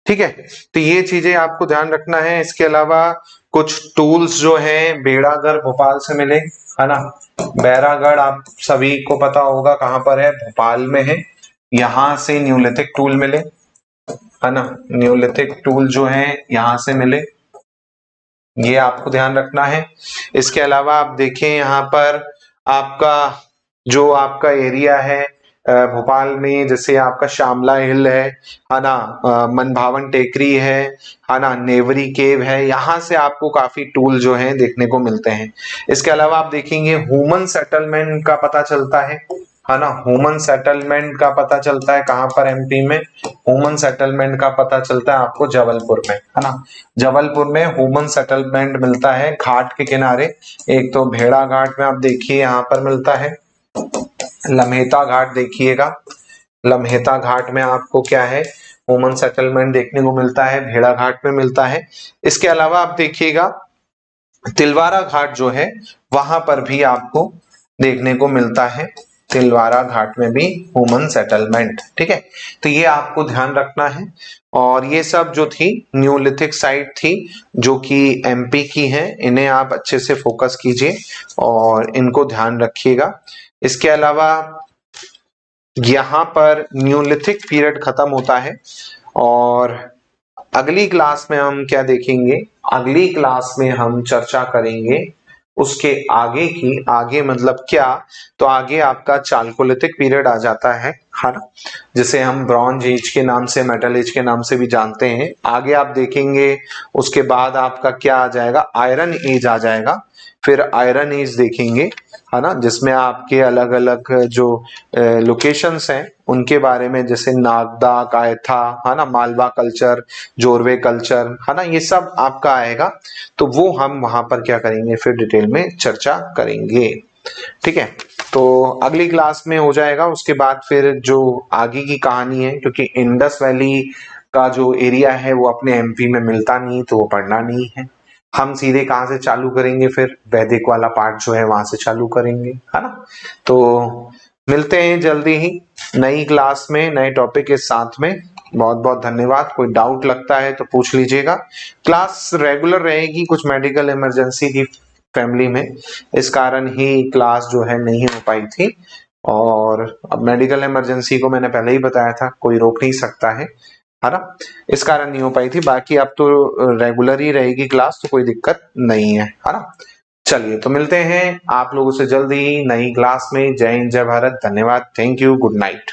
ठीक है, तो ये चीजें आपको ध्यान रखना है। इसके अलावा कुछ टूल्स जो हैं बेड़ागढ़ भोपाल से मिले है ना। बैरागढ़ आप सभी को पता होगा कहां पर है, भोपाल में है। यहां से न्यूलिथिक टूल मिले है ना, न्यूलिथिक टूल जो है यहां से मिले, ये आपको ध्यान रखना है। इसके अलावा आप देखें यहाँ पर आपका जो आपका एरिया है भोपाल में, जैसे आपका श्यामला हिल है ना, मनभावन टेकरी है ना, नेवरी केव है, यहाँ से आपको काफी टूल जो है देखने को मिलते हैं। इसके अलावा आप देखेंगे ह्यूमन सेटलमेंट का पता चलता है ना, ह्यूमन सेटलमेंट का पता चलता है कहां पर? एमपी में। ह्यूमन सेटलमेंट का पता चलता है आपको जबलपुर में है ना, जबलपुर में ह्यूमन सेटलमेंट मिलता है घाट के किनारे। एक तो भेड़ा घाट में आप देखिए यहाँ पर मिलता है, लम्हेता घाट देखिएगा, लम्हेता घाट में आपको क्या है, ह्यूमन सेटलमेंट देखने को मिलता है, भेड़ा घाट में मिलता है। इसके अलावा आप देखिएगा तिलवारा घाट जो है वहां पर भी आपको देखने को मिलता है, तिलवारा घाट में भी ह्यूमन सेटलमेंट। ठीक है, तो ये आपको ध्यान रखना है। और ये सब जो थी न्यूलिथिक साइट थी जो कि एमपी की हैं, इन्हें आप अच्छे से फोकस कीजिए और इनको ध्यान रखिएगा। इसके अलावा यहाँ पर न्यूलिथिक पीरियड खत्म होता है और अगली क्लास में हम क्या देखेंगे, अगली क्लास में हम चर्चा करेंगे उसके आगे की, आगे मतलब क्या, तो आगे आपका चालकोलिथिक पीरियड आ जाता है ना, जिसे हम ब्रॉन्ज एज के नाम से, मेटल एज के नाम से भी जानते हैं। आगे आप देखेंगे उसके बाद आपका क्या आ जाएगा, आयरन एज आ जाएगा। फिर आयरन एज देखेंगे है ना, जिसमें आपके अलग अलग जो लोकेशंस हैं उनके बारे में, जैसे नागदा, कायथा है ना, मालवा कल्चर, जोरवे कल्चर है ना, ये सब आपका आएगा। तो वो हम वहां पर क्या करेंगे, फिर डिटेल में चर्चा करेंगे। ठीक है, तो अगली क्लास में हो जाएगा। उसके बाद फिर जो आगे की कहानी है, क्योंकि इंडस वैली का जो एरिया है वो अपने एमपी में मिलता नहीं, तो वो पढ़ना नहीं है। हम सीधे कहां से चालू करेंगे, फिर वैदिक वाला पार्ट जो है वहां से चालू करेंगे है ना। तो मिलते हैं जल्दी ही नई क्लास में नए टॉपिक के साथ में। बहुत बहुत धन्यवाद। कोई डाउट लगता है तो पूछ लीजिएगा। क्लास रेगुलर रहेगी, कुछ मेडिकल इमरजेंसी थी फैमिली में, इस कारण ही क्लास जो है नहीं हो पाई थी। और अब मेडिकल इमरजेंसी को मैंने पहले ही बताया था, कोई रोक नहीं सकता है ना, इस कारण नहीं हो पाई थी। बाकी अब तो रेगुलर ही रहेगी क्लास, तो कोई दिक्कत नहीं है ना। चलिए, तो मिलते हैं आप लोगों से जल्दी नई क्लास में। जय हिंद, जय भारत, धन्यवाद, थैंक यू, गुड नाइट।